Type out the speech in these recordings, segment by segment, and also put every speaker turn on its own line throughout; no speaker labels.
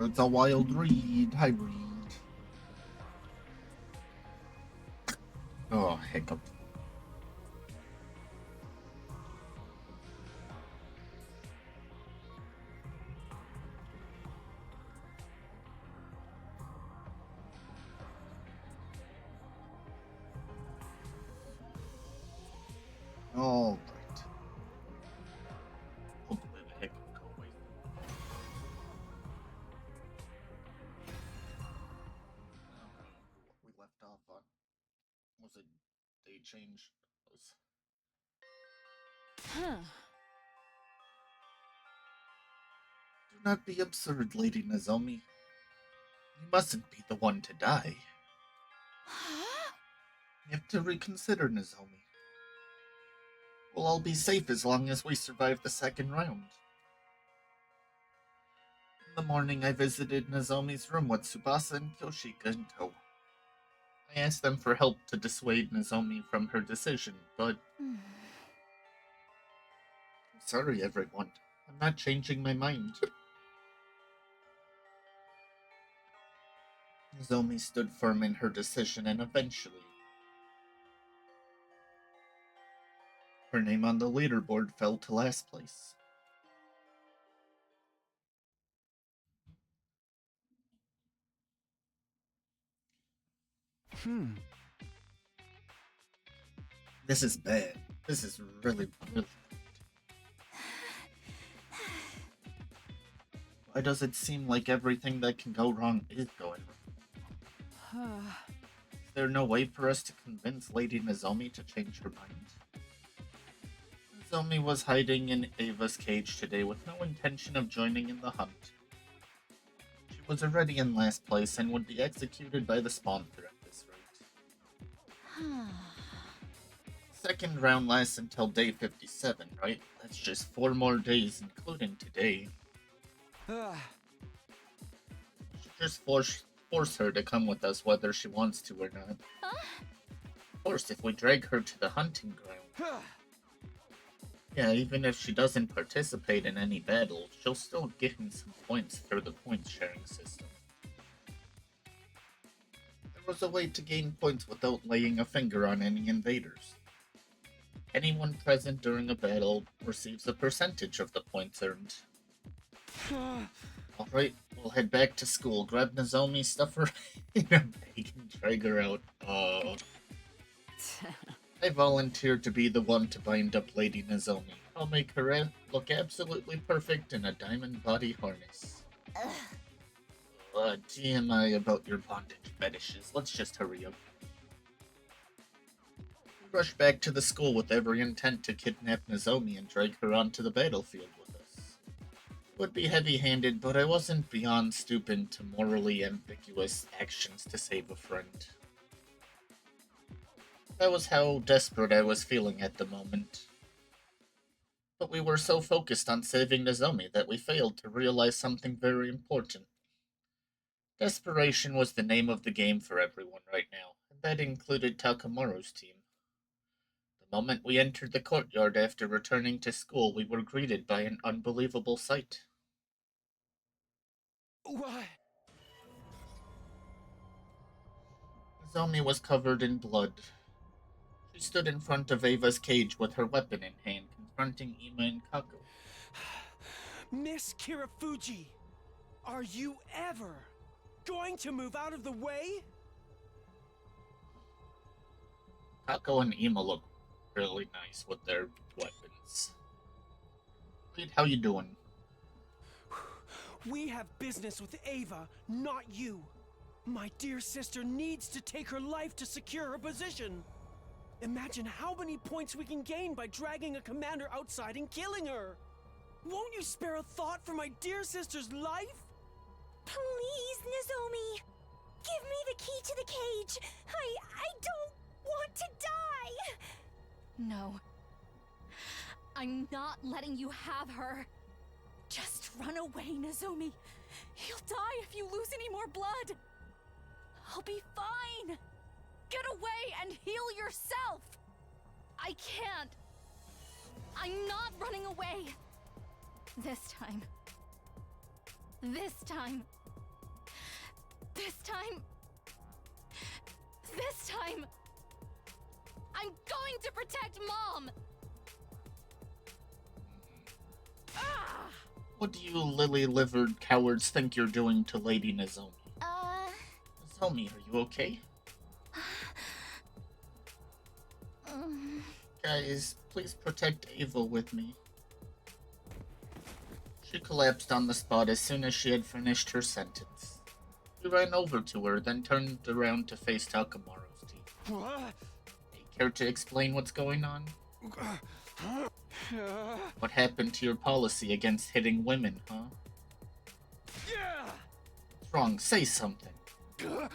It's a wild read. Hi, read. Oh, hiccup. All right. Hopefully the hiccup go away. What we left off on was it day change? Was...
Huh.
Do not be absurd, Lady Nozomi. You mustn't be the one to die. You have to reconsider, Nozomi. We'll all be safe as long as we survive the second round. In the morning, I visited Nozomi's room with Tsubasa and Kyoshika and Ko. I asked them for help to dissuade Nozomi from her decision, but... I'm sorry, everyone. I'm not changing my mind. Nozomi stood firm in her decision, and eventually, her name on the leaderboard fell to last place. This is bad. This is really, really Why does it seem like everything that can go wrong is going wrong? Is there no way for us to convince Lady Nozomi to change her mind? Nozomi was hiding in Ava's cage today with no intention of joining in the hunt. She was already in last place and would be executed by the spawner at this rate. Second round lasts until day 57, right? That's just 4 more days, including today. Just force her to come with us whether she wants to or not. Of course, if we drag her to the hunting ground. Yeah, even if she doesn't participate in any battle, she'll still gain some points through the points sharing system. There was a way to gain points without laying a finger on any invaders. Anyone present during a battle receives a percentage of the points earned. Alright, we'll head back to school, grab Nozomi, stuff her in a bag, and drag her out. I volunteered to be the one to bind up Lady Nozomi. I'll make her look absolutely perfect in a diamond body harness. TMI about your bondage fetishes. Let's just hurry up. We rush back to the school with every intent to kidnap Nozomi and drag her onto the battlefield with us. It would be heavy-handed, but I wasn't beyond stooping to morally ambiguous actions to save a friend. That was how desperate I was feeling at the moment. But we were so focused on saving Nozomi that we failed to realize something very important. Desperation was the name of the game for everyone right now, and that included Takamaru's team. The moment we entered the courtyard after returning to school, we were greeted by an unbelievable sight.
What?
Nozomi was covered in blood. She stood in front of Ava's cage with her weapon in hand, confronting Ima and Kako.
Miss Kirafuji, are you ever going to move out of the way?
Kako and Ima look really nice with their weapons. Reed, how you doing?
We have business with Ava, not you. My dear sister needs to take her life to secure her position. Imagine how many points we can gain by dragging a commander outside and killing her. Won't you spare a thought for my dear sister's life?
Please, Nozomi! Give me the key to the cage! I don't want to die! No. I'm not letting you have her. Just run away, Nozomi. You'll die if you lose any more blood. I'll be fine. Get away and heal yourself. I can't. I'm not running away. This time. This time. I'm going to protect Mom! Ah!
What do you lily-livered cowards think you're doing to Lady Nozomi? Nozomi, are you okay? Guys, please protect Ava with me. She collapsed on the spot as soon as she had finished her sentence. We ran over to her, then turned around to face Takamaru's team. Hey, care to explain what's going on? What happened to your policy against hitting women, huh? What's wrong? Say something. I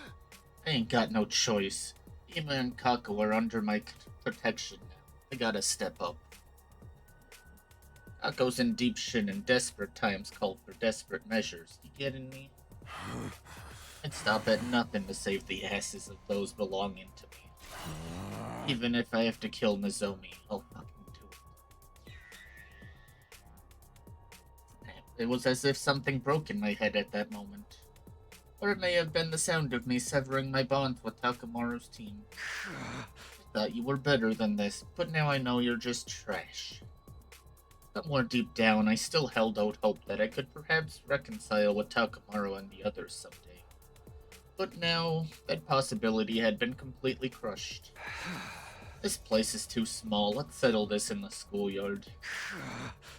ain't got no choice. Ima and Kako are under my protection now. I gotta step up. Kako's in deep shit and desperate times call for desperate measures. You getting me? I'd stop at nothing to save the asses of those belonging to me. Even if I have to kill Nozomi, I'll fucking do it. It was as if something broke in my head at that moment. Or it may have been the sound of me severing my bonds with Takamaru's team. I thought you were better than this, but now I know you're just trash. Somewhere deep down, I still held out hope that I could perhaps reconcile with Takamaru and the others someday. But now, that possibility had been completely crushed. This place is too small. Let's settle this in the schoolyard.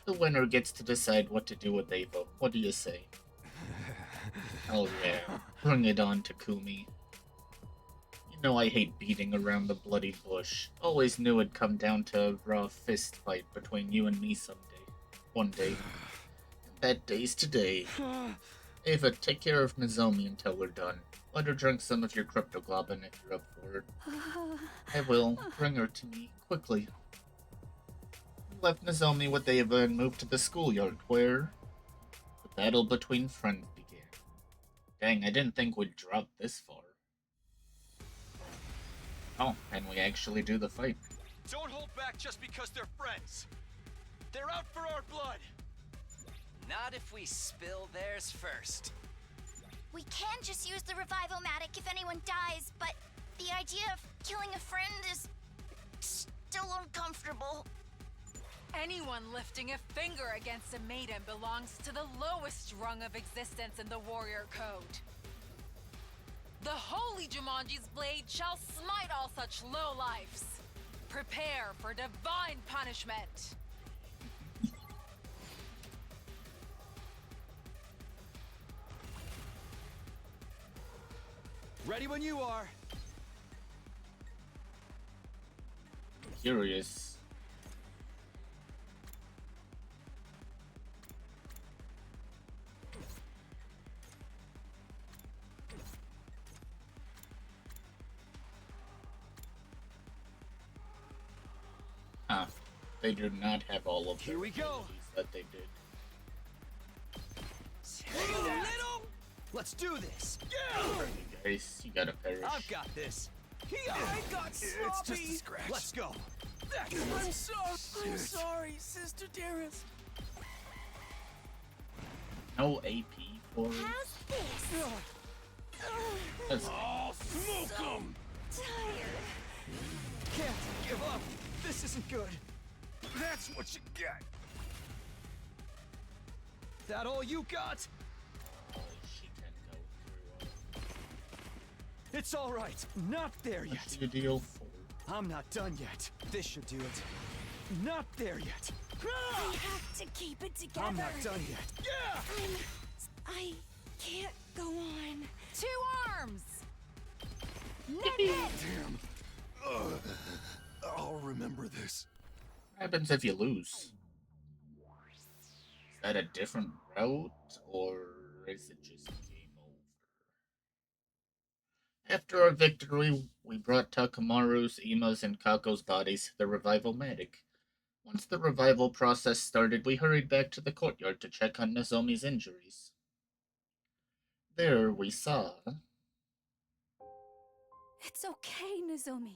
The winner gets to decide what to do with Ava. What do you say? Oh yeah, bring it on, Takumi. You know I hate beating around the bloody bush. Always knew it'd come down to a raw fist fight between you and me someday. One day. And that day's today. Ava, take care of Nozomi until we're done. Let her drink some of your cryptoglobin if you're up for it. I will. Bring her to me, quickly. We left Nozomi with Ava and moved to the schoolyard, where the battle between friends began. Dang, I didn't think we'd drop this far. Oh, and we actually do the fight.
Don't hold back just because they're friends. They're out for our blood.
Not if we spill theirs first.
We can just use the revival-matic if anyone dies, but the idea of killing a friend is still uncomfortable.
Anyone lifting a finger against a maiden belongs to the lowest rung of existence in the warrior code. The holy Jumanji's blade shall smite all such lowlifes. Prepare for divine punishment.
Ready when you are.
Curious. Huh. They do not have all of the
Here we go.
abilities that they did.
Take that. Let's do this.
Guys, you gotta perish.
I've got this.
I got sloppy.
It's just a scratch. Let's go.
I'm sorry, sister dearest.
No AP for it.
How's this?
That's
Oh, smoke 'em!
Tired.
Can't give up. This isn't good. That's what you get. That all you got?
she can go through.
It's all right. Not there
What
yet.
do you deal for?
I'm not done yet. This should do it. Not there yet.
We have to keep it together.
I'm not done yet. Yeah!
I can't go on.
2 arms!
Damn. I'll remember this.
What happens if you lose? Is that a different route, or is it just game over? After our victory, we brought Takamaru's, Ima's, and Kako's bodies to the revival matic. Once the revival process started, we hurried back to the courtyard to check on Nozomi's injuries. There we saw...
It's okay, Nozomi.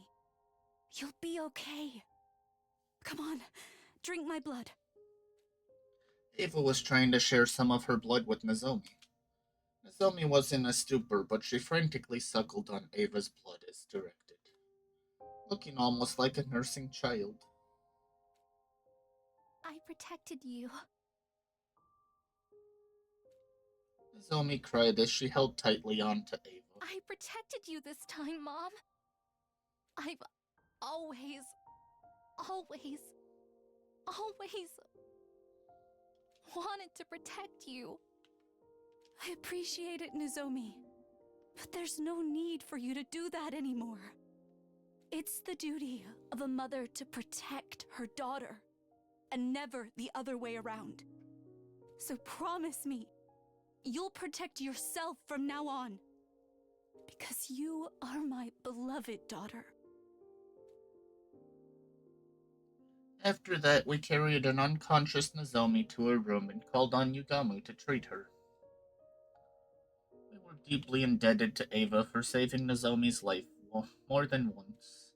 You'll be okay. Come on, drink my blood.
Ava was trying to share some of her blood with Nozomi. Nozomi was in a stupor, but she frantically suckled on Ava's blood as directed, looking almost like a nursing child.
I protected you.
Nozomi cried as she held tightly onto Ava.
I protected you this time, Mom. I've always, always, always wanted to protect you. I appreciate it, Nozomi, but there's no need for you to do that anymore. It's the duty of a mother to protect her daughter, and never the other way around. So promise me, you'll protect yourself from now on, because you are my beloved daughter.
After that, we carried an unconscious Nozomi to her room and called on Yugamu to treat her. We were deeply indebted to Ava for saving Nozomi's life more than once.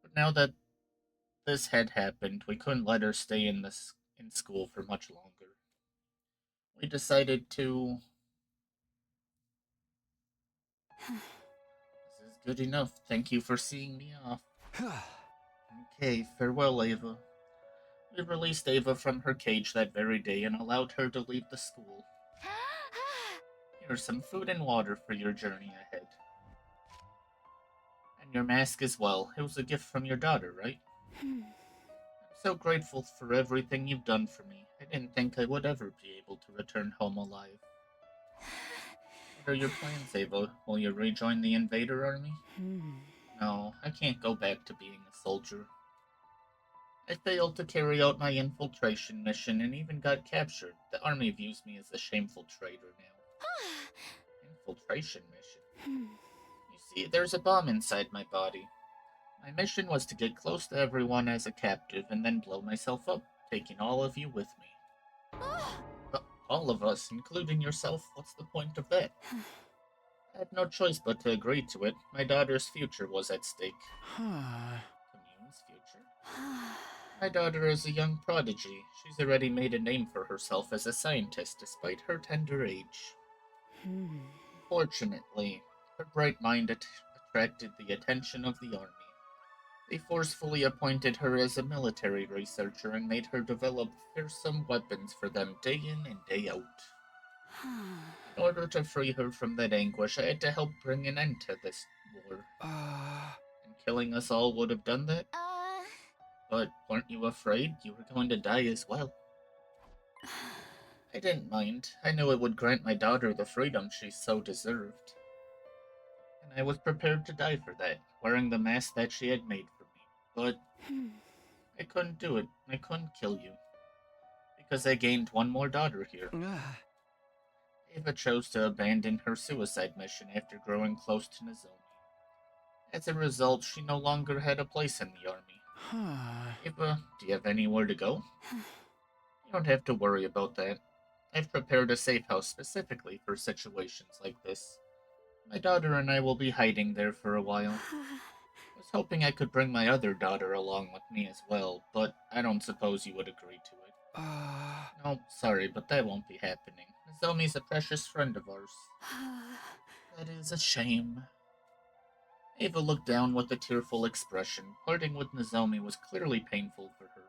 But now that this had happened, we couldn't let her stay in school for much longer. We decided to. This is good enough. Thank you for seeing me off. Okay, farewell, Ava. We released Ava from her cage that very day and allowed her to leave the school. Here's some food and water for your journey ahead. And your mask as well. It was a gift from your daughter, right? I'm so grateful for everything you've done for me. I didn't think I would ever be able to return home alive. What are your plans, Ava? Will you rejoin the Invader Army? No, I can't go back to being a soldier. I failed to carry out my infiltration mission and even got captured. The army views me as a shameful traitor now. Infiltration mission? You see, there's a bomb inside my body. My mission was to get close to everyone as a captive and then blow myself up, taking all of you with me. All of us, including yourself? What's the point of that? I had no choice but to agree to it. My daughter's future was at stake. Commune's future? My daughter is a young prodigy. She's already made a name for herself as a scientist despite her tender age. Fortunately, her bright mind attracted the attention of the army. They forcefully appointed her as a military researcher and made her develop fearsome weapons for them day in and day out. In order to free her from that anguish, I had to help bring an end to this war. And killing us all would have done that? But weren't you afraid you were going to die as well? I didn't mind. I knew it would grant my daughter the freedom she so deserved. And I was prepared to die for that, wearing the mask that she had made for me. But I couldn't do it. I couldn't kill you. Because I gained one more daughter here. Ava chose to abandon her suicide mission after growing close to Nozomi. As a result, she no longer had a place in the army. Ava, do you have anywhere to go? You don't have to worry about that. I've prepared a safe house specifically for situations like this. My daughter and I will be hiding there for a while. I was hoping I could bring my other daughter along with me as well, but I don't suppose you would agree to it. No, sorry, but that won't be happening. Nozomi's a precious friend of ours. That is a shame. Ava looked down with a tearful expression. Parting with Nozomi was clearly painful for her.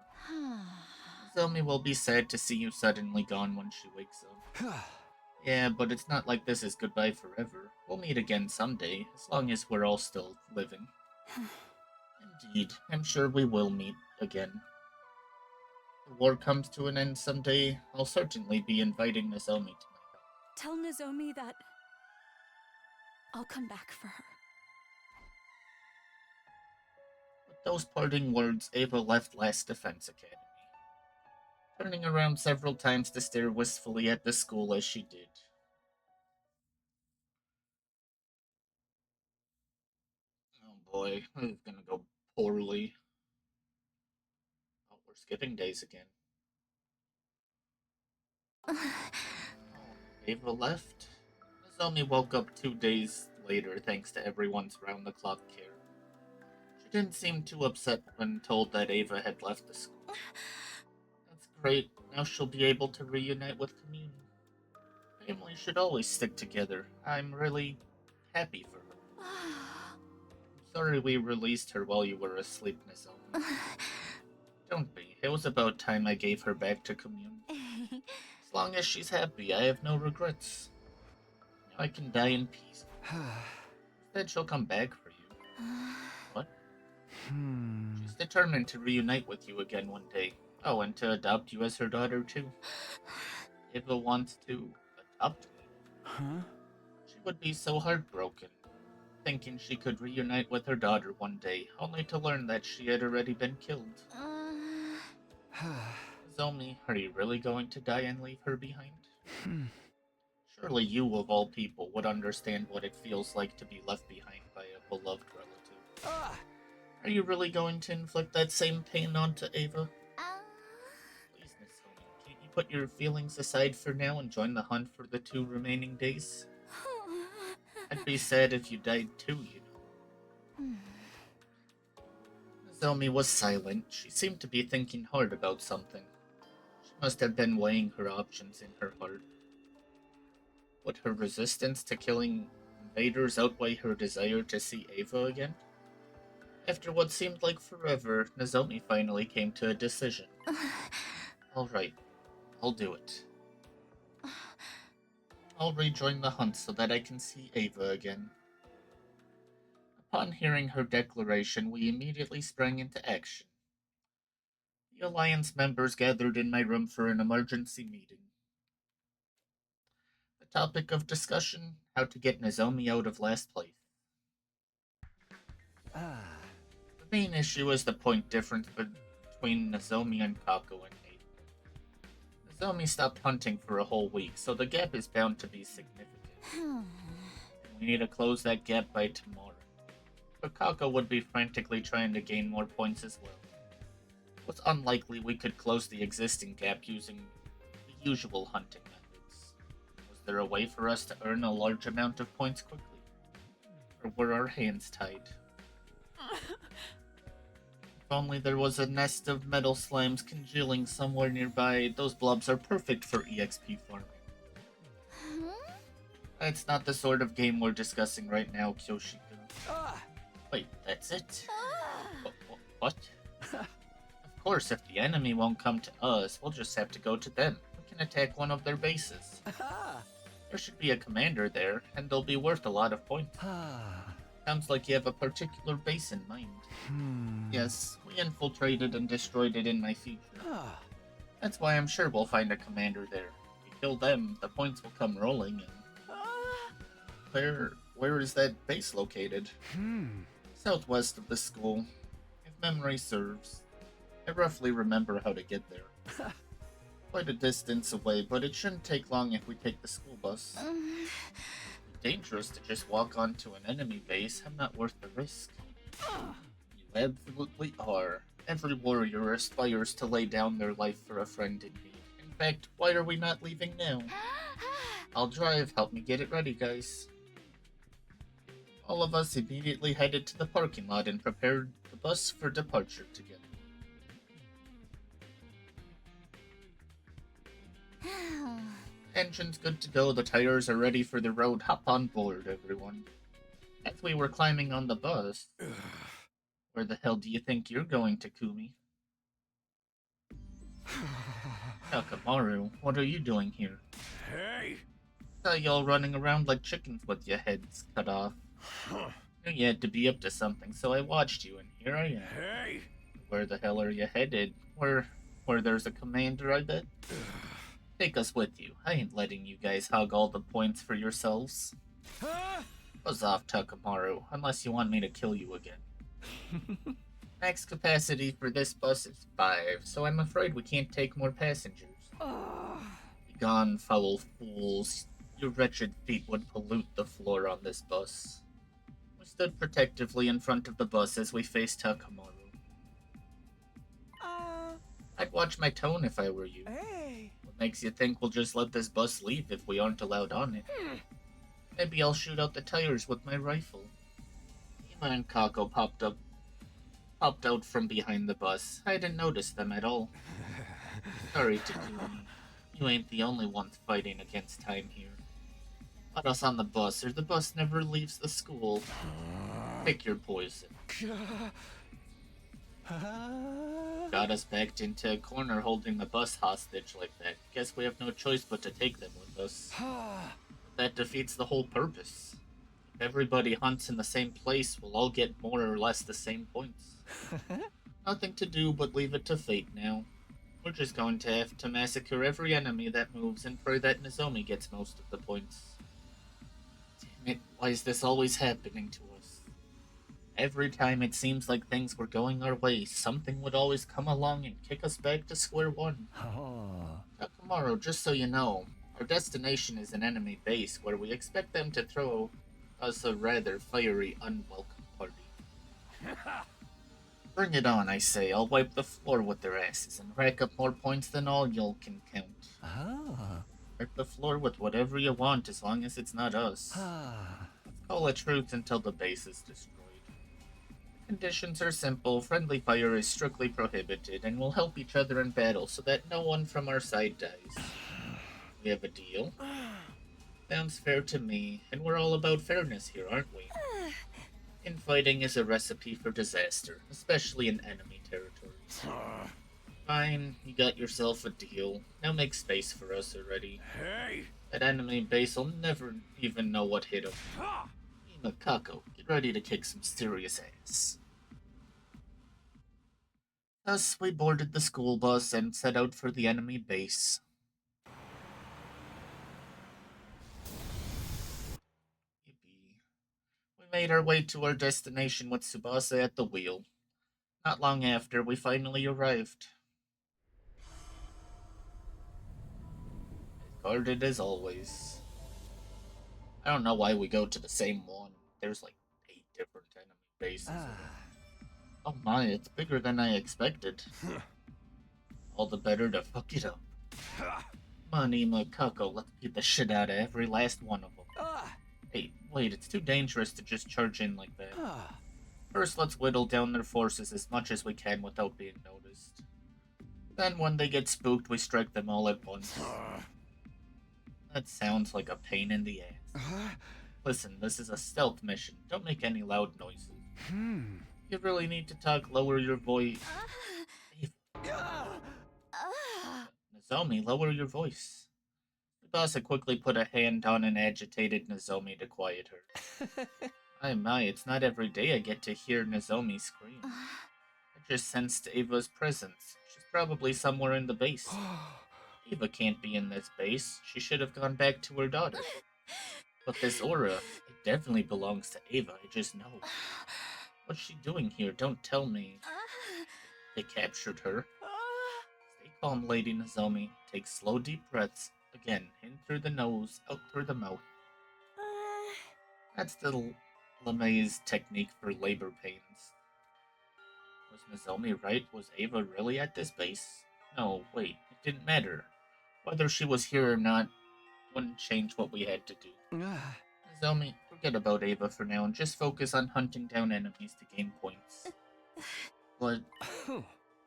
Nozomi will be sad to see you suddenly gone when she wakes up. Yeah, but it's not like this is goodbye forever. We'll meet again someday, as long as we're all still living. Indeed, I'm sure we will meet again. If the war comes to an end someday, I'll certainly be inviting Nozomi to my home.
Tell Nozomi that I'll come back for her.
With those parting words, Ava left Last Defense Academy, turning around several times to stare wistfully at the school as she did. Oh boy, this is gonna go poorly. Oh, we're skipping days again. Ava left. Nozomi woke up 2 days later thanks to everyone's round-the-clock care. She didn't seem too upset when told that Ava had left the school. That's great. Now she'll be able to reunite with Commune. Families should always stick together. I'm really happy for her. Sorry we released her while you were asleep, Nozomi. Don't be. It was about time I gave her back to commune. As long as she's happy, I have no regrets. Now I can die in peace. Instead, she'll come back for you. What? She's determined to reunite with you again one day. Oh, and to adopt you as her daughter, too. Eva wants to adopt me.
Huh?
She would be so heartbroken, thinking she could reunite with her daughter one day, only to learn that she had already been killed. Zomi, are you really going to die and leave her behind? Surely you, of all people, would understand what it feels like to be left behind by a beloved relative. Are you really going to inflict that same pain onto Ava? Please, Nozomi, can't you put your feelings aside for now and join the hunt for the 2 remaining days? I'd be sad if you died too, you know. Nozomi was silent. She seemed to be thinking hard about something. She must have been weighing her options in her heart. Would her resistance to killing invaders outweigh her desire to see Ava again? After what seemed like forever, Nozomi finally came to a decision. Alright, I'll do it. I'll rejoin the hunt so that I can see Ava again. Upon hearing her declaration, we immediately sprang into action. The Alliance members gathered in my room for an emergency meeting. The topic of discussion, how to get Nozomi out of last place. The main issue is the point difference between Nozomi and Kako and me. Nozomi stopped hunting for a whole week, so the gap is bound to be significant. We need to close that gap by tomorrow. But Kako would be frantically trying to gain more points as well. It was unlikely we could close the existing gap using the usual hunting methods. Was there a way for us to earn a large amount of points quickly? Or were our hands tied? If only there was a nest of metal slimes congealing somewhere nearby. Those blobs are perfect for EXP farming. It's not the sort of game we're discussing right now, Kyoshiko. Wait, that's it? What? Of course, if the enemy won't come to us, we'll just have to go to them. We can attack one of their bases. There should be a commander there, and they'll be worth a lot of points. Sounds like you have a particular base in mind. Yes, we infiltrated and destroyed it in my future. That's why I'm sure we'll find a commander there. If we kill them, the points will come rolling in. Where is that base located? Southwest of the school. If memory serves. I roughly remember how to get there. Quite a distance away, but it shouldn't take long if we take the school bus. It's dangerous to just walk onto an enemy base. I'm not worth the risk. You absolutely are. Every warrior aspires to lay down their life for a friend in need. In fact, why are we not leaving now? I'll drive. Help me get it ready, guys. All of us immediately headed to the parking lot and prepared the bus for departure together. Engine's good to go, the tires are ready for the road. Hop on board, everyone. As we were climbing on the bus... Where the hell do you think you're going, Takumi? Takamaru, what are you doing here?
Hey!
Saw y'all running around like chickens with your heads cut off. Knew you had to be up to something, so I watched you, and here I am.
Hey!
Where the hell are you headed? Where there's a commander, I bet? Take us with you. I ain't letting you guys hog all the points for yourselves. Buzz off, Takamaru, unless you want me to kill you again. Max capacity for this bus is 5, so I'm afraid we can't take more passengers. Begone, foul fools. Your wretched feet would pollute the floor on this bus. We stood protectively in front of the bus as we faced Takamaru. I'd watch my tone if I were you.
Hey!
What makes you think we'll just let this bus leave if we aren't allowed on it? Maybe I'll shoot out the tires with my rifle. Ema and Kako popped out from behind the bus. I didn't notice them at all. Sorry, Takumi. You ain't the only ones fighting against time here. Put us on the bus, or the bus never leaves the school. Pick your poison. Got us backed into a corner holding the bus hostage like that. Guess we have no choice but to take them with us. That defeats the whole purpose. If everybody hunts in the same place, we'll all get more or less the same points. Nothing to do but leave it to fate now. We're just going to have to massacre every enemy that moves and pray that Nozomi gets most of the points. Damn it, why is this always happening to us? Every time it seems like things were going our way, something would always come along and kick us back to square one. Takamaro, just so you know, our destination is an enemy base where we expect them to throw us a rather fiery, unwelcome party. Bring it on, I say. I'll wipe the floor with their asses and rack up more points than all y'all can count. Wipe the floor with whatever you want as long as it's not us. Let's call it truce until the base is destroyed. Conditions are simple, friendly fire is strictly prohibited, and we'll help each other in battle so that no one from our side dies. We have a deal? Sounds fair to me, and we're all about fairness here, aren't we? Infighting is a recipe for disaster, especially in enemy territories. Fine, you got yourself a deal. Now make space for us already.
Hey!
That enemy base will never even know what hit him. Makako, get ready to kick some serious ass. Thus, we boarded the school bus and set out for the enemy base. Yippee. We made our way to our destination with Tsubasa at the wheel. Not long after, we finally arrived. As guarded as always. I don't know why we go to the same one. There's like 8 different enemy bases. Oh my, it's bigger than I expected. All the better to fuck it up. Money, Makako, let's beat the shit out of every last one of them. Hey, wait, it's too dangerous to just charge in like that. First, let's whittle down their forces as much as we can without being noticed. Then, when they get spooked, we strike them all at once. That sounds like a pain in the ass. Listen, this is a stealth mission. Don't make any loud noises. You really need to talk, lower your voice. Nozomi, lower your voice. Tsubasa quickly put a hand on an agitated Nozomi to quiet her. My, it's not every day I get to hear Nozomi scream. I just sensed Ava's presence. She's probably somewhere in the base. Ava can't be in this base. She should have gone back to her daughter. But this aura, it definitely belongs to Ava, I just know. What's she doing here? Don't tell me. They captured her. Stay calm, Lady Nozomi. Take slow, deep breaths. Again, in through the nose, out through the mouth. That's the LeMay's technique for labor pains. Was Nozomi right? Was Ava really at this base? No, wait, it didn't matter. Whether she was here or not wouldn't change what we had to do. Nozomi, forget about Ava for now and just focus on hunting down enemies to gain points. But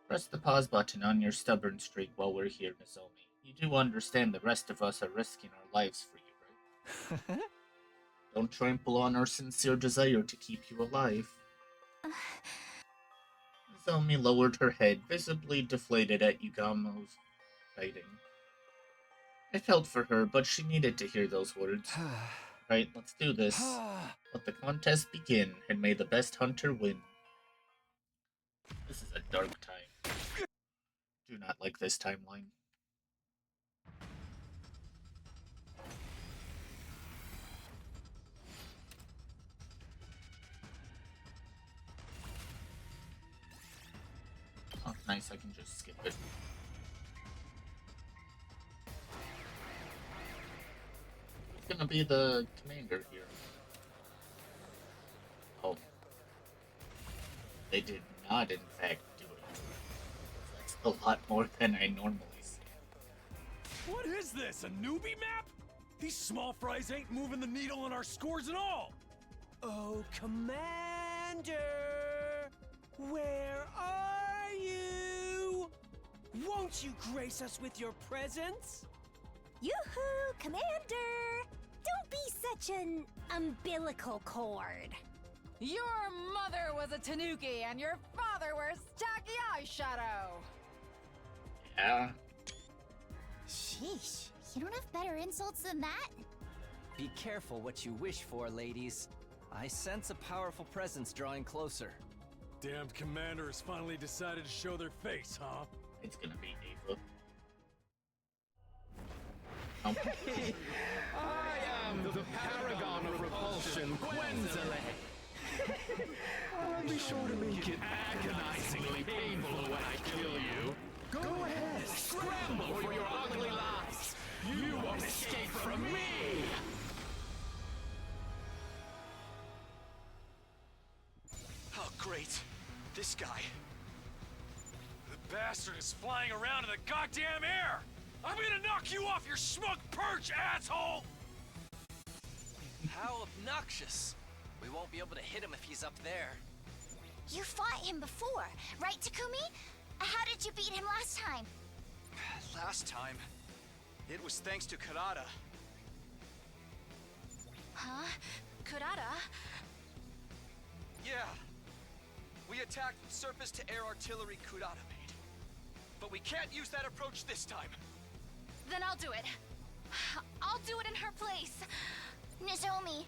press the pause button on your stubborn streak while we're here, Nozomi. You do understand the rest of us are risking our lives for you, right? Don't trample on our sincere desire to keep you alive. Nozomi lowered her head, visibly deflated at Yugamo's fighting. I felt for her, but she needed to hear those words. Right, let's do this. Let the contest begin, and may the best hunter win. This is a dark time. Do not like this timeline. Oh, nice, I can just skip it. Who's gonna be the commander here? Oh. They did not, in fact, do it. That's a lot more than I normally see.
What is this, a newbie map? These small fries ain't moving the needle on our scores at all!
Oh, Commander! Where are you? Won't you grace us with your presence?
Yoo-hoo, Commander! Don't be such an umbilical cord.
Your mother was a tanuki and your father wears tacky eyeshadow.
Yeah.
Sheesh, you don't have better insults than that?
Be careful what you wish for, ladies. I sense a powerful presence drawing closer.
Damned commander has finally decided to show their face, huh?
It's gonna be Ava. Oh.
I am the paragon of repulsion, Gwenzile. I'll be sure to make it agonizingly painful when I kill you. Go ahead, scramble for your ugly lives. You won't escape from me.
Oh, great. This guy. The bastard is flying around in the goddamn air! I'm gonna knock you off your smug perch, asshole!
How obnoxious. We won't be able to hit him if he's up there.
You fought him before, right, Takumi? How did you beat him last time?
Last time, it was thanks to Karada.
Huh? Kurata?
Yeah. We attacked surface-to-air artillery Kurata made. But we can't use that approach this time.
Then I'll do it. I'll do it in her place. Nozomi,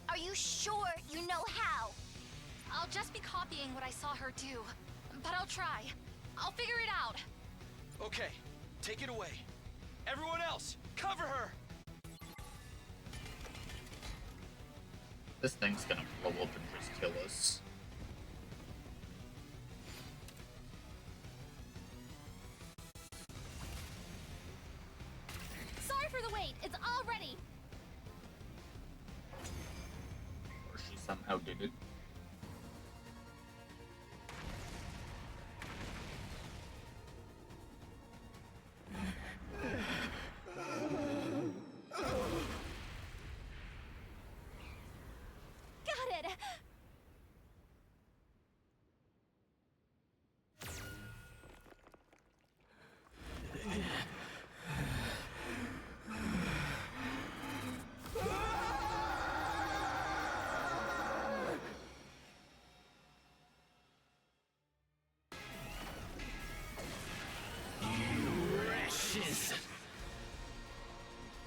are you sure you know how? I'll just be copying what I saw her do. But I'll try. I'll figure it out.
Okay, take it away. Everyone else, cover her!
This thing's gonna blow up and just kill us.
Sorry for the wait. It's all ready.
Or she somehow did it.
Got it.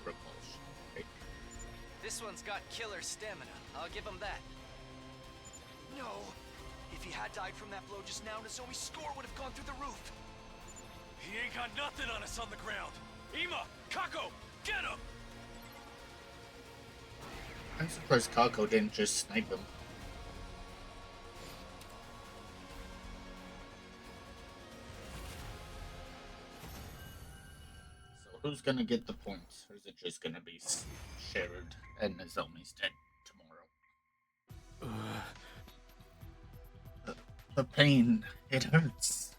Repulsion. Okay.
This one's got killer stamina. I'll give him that.
No! If he had died from that blow just now, Nozomi's score would have gone through the roof! He ain't got nothing on us on the ground! Ima! Kako! Get him!
I'm surprised Kako didn't just snipe him. So who's gonna get the points? Or is it just gonna be shared and Nozomi's dead tomorrow? The pain, it hurts.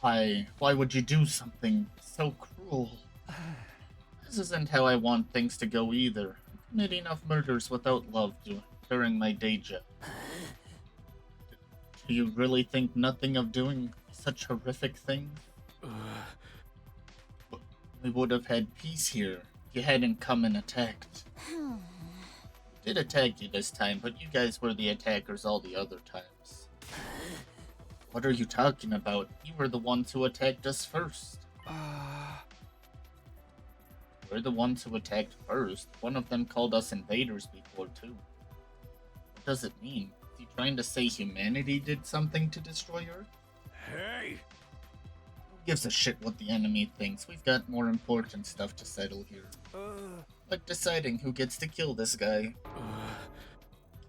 Why would you do something so cruel? This isn't how I want things to go either. I committed enough murders without love during my day job. Do you really think nothing of doing such horrific things? We would have had peace here if you hadn't come and attacked. We did attack you this time, but you guys were the attackers all the other times. What are you talking about? You were the ones who attacked us first. We're the ones who attacked first. One of them called us invaders before, too. What does it mean? Is he trying to say humanity did something to destroy Earth?
Hey!
Who gives a shit what the enemy thinks? We've got more important stuff to settle here. Like deciding who gets to kill this guy.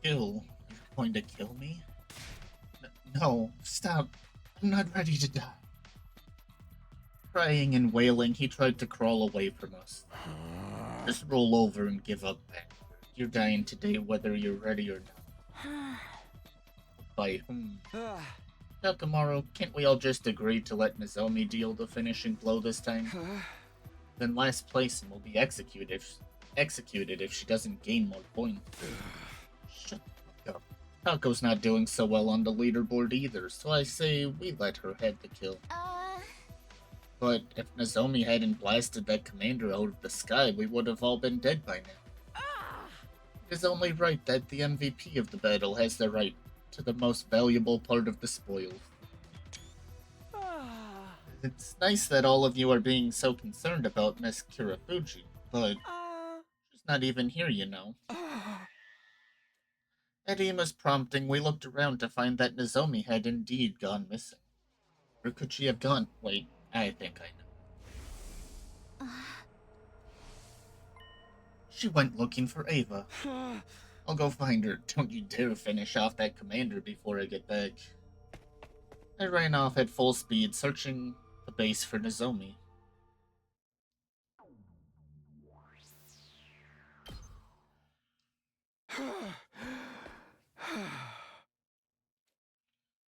Kill? You're going to kill me? No, stop. I'm not ready to die. Crying and wailing, he tried to crawl away from us. Just roll over and give up. You're dying today whether you're ready or not. By whom? Tomorrow, can't we all just agree to let Nozomi deal the finishing blow this time? Then last place and will be executed if she doesn't gain more points. Shut the fuck up. Tako's not doing so well on the leaderboard either, so I say we let her head the kill. But if Nozomi hadn't blasted that commander out of the sky, we would have all been dead by now. It is only right that the MVP of the battle has the right to the most valuable part of the spoils. It's nice that all of you are being so concerned about Miss Kirafuji, but she's not even here, you know. At Ima's prompting, we looked around to find that Nozomi had indeed gone missing. Where could she have gone? Wait, I think I know. She went looking for Ava. I'll go find her. Don't you dare finish off that commander before I get back. I ran off at full speed, searching the base for Nozomi.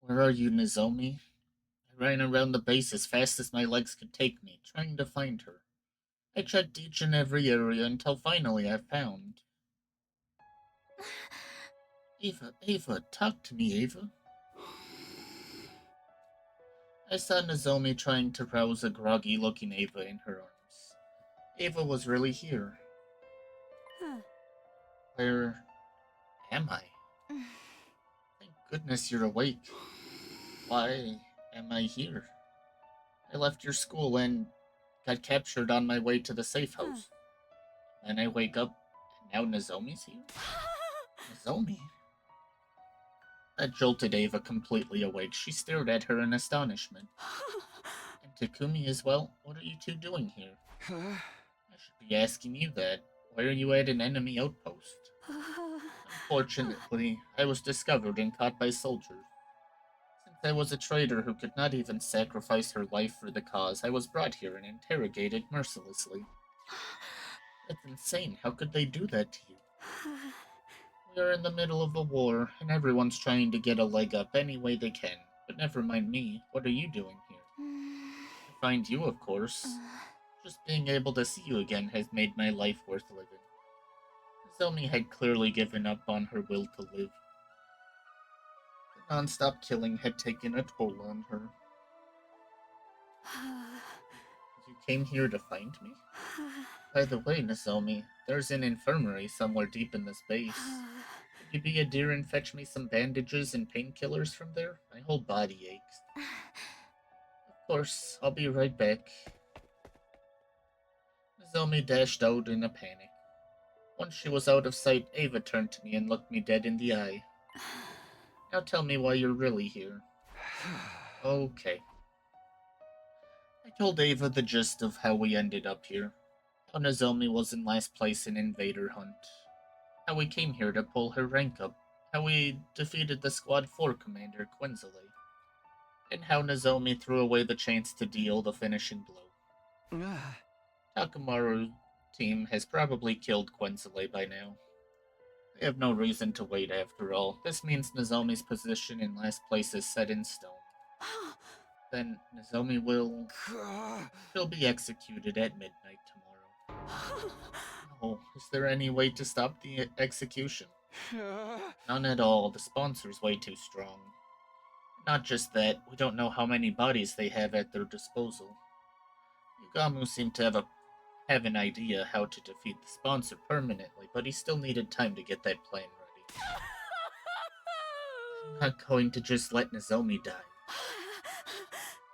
Where are you, Nozomi? I ran around the base as fast as my legs could take me, trying to find her. I checked each and every area until finally I found. Ava, talk to me, Ava. I saw Nozomi trying to rouse a groggy-looking Ava in her arms. Ava was really here. Where am I? Thank goodness you're awake. Why am I here? I left your school and got captured on my way to the safe house. Then I wake up, and now Nozomi's here? Nozomi? That jolted Ava completely awake. She stared at her in astonishment. And Takumi as well? What are you two doing here? I should be asking you that. Why are you at an enemy outpost? Unfortunately, I was discovered and caught by soldiers. Since I was a traitor who could not even sacrifice her life for the cause, I was brought here and interrogated mercilessly. That's insane. How could they do that to you? We are in the middle of a war, and everyone's trying to get a leg up any way they can. But never mind me. What are you doing here? To find you, of course. Just being able to see you again has made my life worth living. Nozomi had clearly given up on her will to live. The non-stop killing had taken a toll on her. You came here to find me? By the way, Nozomi, there's an infirmary somewhere deep in this base. Could you be a dear and fetch me some bandages and painkillers from there? My whole body aches. Of course, I'll be right back. Nozomi dashed out in a panic. Once she was out of sight, Ava turned to me and looked me dead in the eye. Now tell me why you're really here. Okay. I told Ava the gist of how we ended up here. How Nozomi was in last place in Invader Hunt. How we came here to pull her rank up. How we defeated the Squad 4 commander, Quinzale. And how Nozomi threw away the chance to deal the finishing blow. Takamaru's team has probably killed Quinzale by now. They have no reason to wait after all. This means Nozomi's position in last place is set in stone. Then Nozomi will... she'll be executed at midnight tomorrow. Oh, is there any way to stop the execution? None at all. The sponsor's way too strong. Not just that, we don't know how many bodies they have at their disposal. Yugamu seemed to have an idea how to defeat the sponsor permanently, but he still needed time to get that plan ready. I'm not going to just let Nozomi die.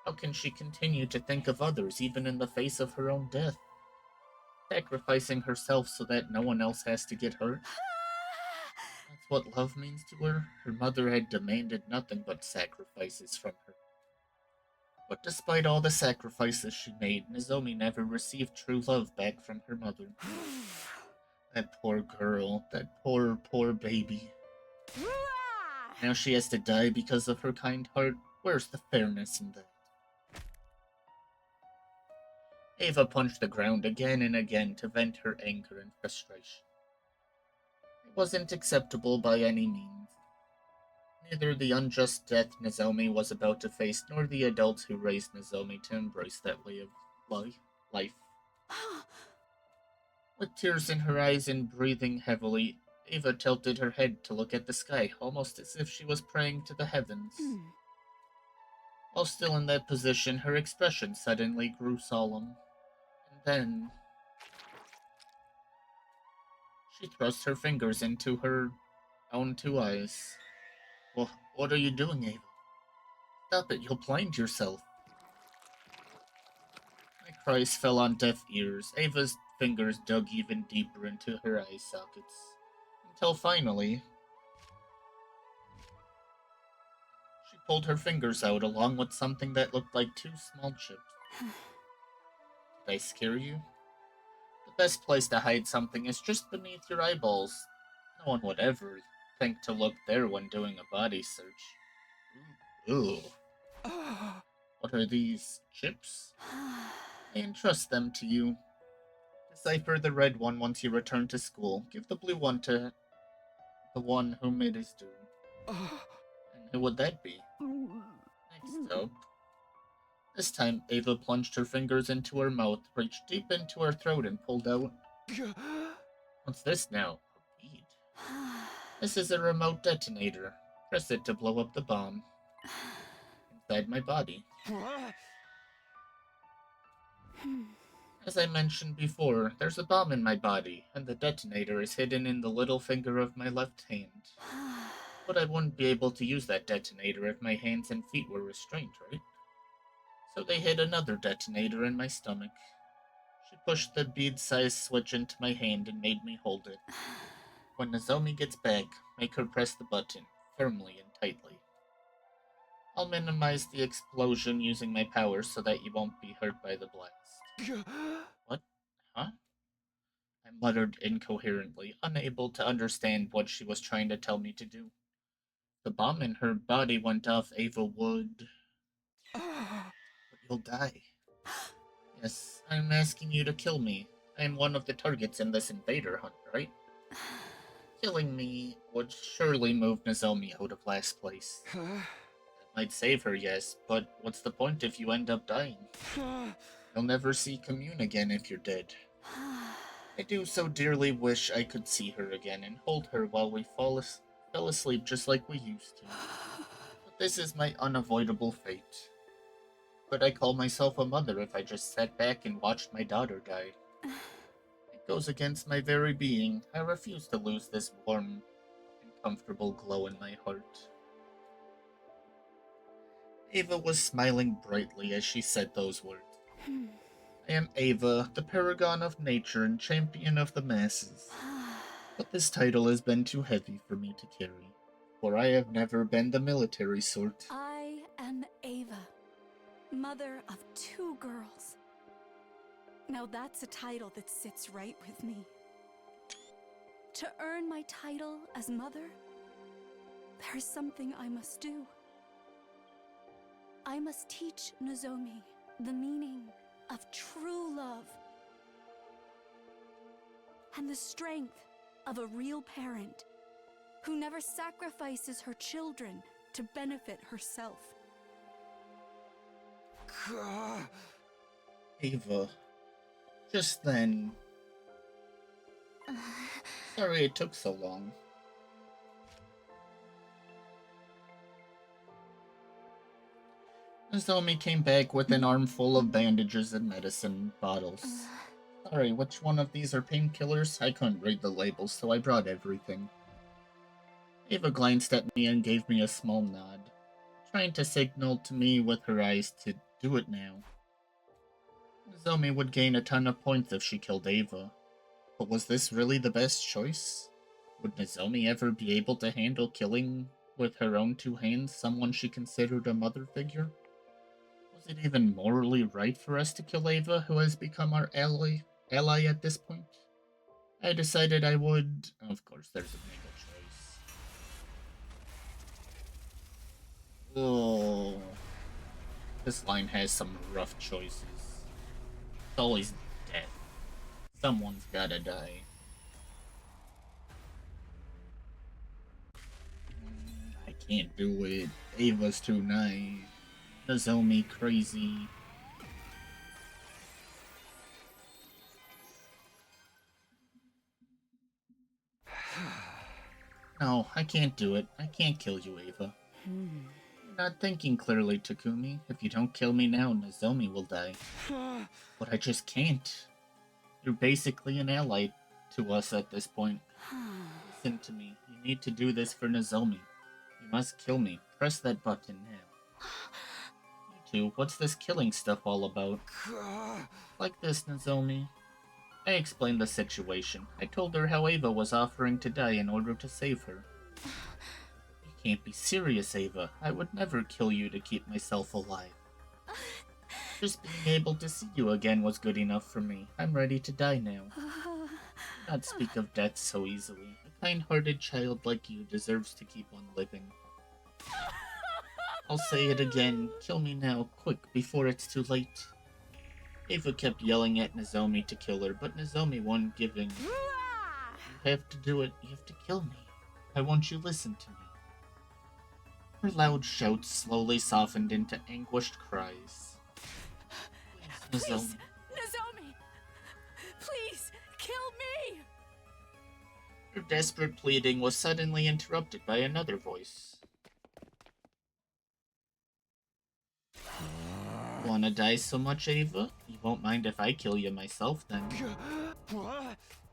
How can she continue to think of others, even in the face of her own death? Sacrificing herself so that no one else has to get hurt? That's what love means to her? Her mother had demanded nothing but sacrifices from her. But despite all the sacrifices she made, Nozomi never received true love back from her mother. That poor girl, that poor baby. Now she has to die because of her kind heart. Where's the fairness in that? Ava punched the ground again and again to vent her anger and frustration. It wasn't acceptable by any means. Neither the unjust death Nozomi was about to face, nor the adults who raised Nozomi to embrace that way of life. With tears in her eyes and breathing heavily, Ava tilted her head to look at the sky, almost as if she was praying to the heavens. While still in that position, her expression suddenly grew solemn. And then she thrust her fingers into her own two eyes. Well, what are you doing, Ava? Stop it, you'll blind yourself. My cries fell on deaf ears. Ava's fingers dug even deeper into her eye sockets. Until finally, she pulled her fingers out along with something that looked like two small chips. Did I scare you? The best place to hide something is just beneath your eyeballs. No one would ever think to look there when doing a body search. Ooh. What are these? Chips? I entrust them to you. Decipher the red one once you return to school. Give the blue one to the one whom it is due. And who would that be? Next up. This time, Ava plunged her fingers into her mouth, reached deep into her throat, and pulled out. What's this now? A bead. This is a remote detonator. Press it to blow up the bomb. Inside my body. As I mentioned before, there's a bomb in my body, and the detonator is hidden in the little finger of my left hand. But I wouldn't be able to use that detonator if my hands and feet were restrained, right? So they hid another detonator in my stomach. She pushed the bead-sized switch into my hand and made me hold it. When Nozomi gets back, make her press the button, firmly and tightly. I'll minimize the explosion using my powers so that you won't be hurt by the blast. What? Huh? I muttered incoherently, unable to understand what she was trying to tell me to do. The bomb in her body went off, Ava would... But you'll die. Yes, I'm asking you to kill me. I'm one of the targets in this invader hunt, right? Killing me would surely move Nozomi out of last place. That might save her, yes, but what's the point if you end up dying? You'll never see Commune again if you're dead. I do so dearly wish I could see her again and hold her while we fell asleep just like we used to. But this is my unavoidable fate. Could I call myself a mother if I just sat back and watched my daughter die? It goes against my very being. I refuse to lose this warm and comfortable glow in my heart. Ava was smiling brightly as she said those words. I am Ava, the paragon of nature and champion of the masses. But this title has been too heavy for me to carry, for I have never been the military sort.
I am Ava, mother of 2 girls. Now that's a title that sits right with me. To earn my title as mother, there is something I must do. I must teach Nozomi the meaning of true love and the strength of a real parent who never sacrifices her children to benefit herself.
Ava, just then... Sorry it took so long. Nozomi came back with an armful of bandages and medicine bottles. Sorry, which one of these are painkillers? I couldn't read the labels, so I brought everything. Ava glanced at me and gave me a small nod, trying to signal to me with her eyes to do it now. Nozomi would gain a ton of points if she killed Ava. But was this really the best choice? Would Nozomi ever be able to handle killing with her own 2 hands someone she considered a mother figure? Was it even morally right for us to kill Ava, who has become our ally at this point? I decided I would... Of course, there's a mega choice. Oh... This line has some rough choices. It's always death. Someone's gotta die. I can't do it. Ava's too nice. Nozomi crazy. No, I can't do it. I can't kill you, Ava. not thinking clearly, Takumi. If you don't kill me now, Nozomi will die. But I just can't. You're basically an ally to us at this point. Listen to me. You need to do this for Nozomi. You must kill me. Press that button now. You two, what's this killing stuff all about? Like this, Nozomi. I explained the situation. I told her how Ava was offering to die in order to save her. You can't be serious, Ava. I would never kill you to keep myself alive. Just being able to see you again was good enough for me. I'm ready to die now. Do not speak of death so easily. A kind-hearted child like you deserves to keep on living. I'll say it again. Kill me now, quick, before it's too late. Ava kept yelling at Nozomi to kill her, but Nozomi wasn't giving. You have to do it. You have to kill me. I want you to listen to me. Her loud shouts slowly softened into anguished cries. Please, Nozomi.
Nozomi! Please, kill me!
Her desperate pleading was suddenly interrupted by another voice. Wanna die so much, Ava? You won't mind if I kill you myself, then.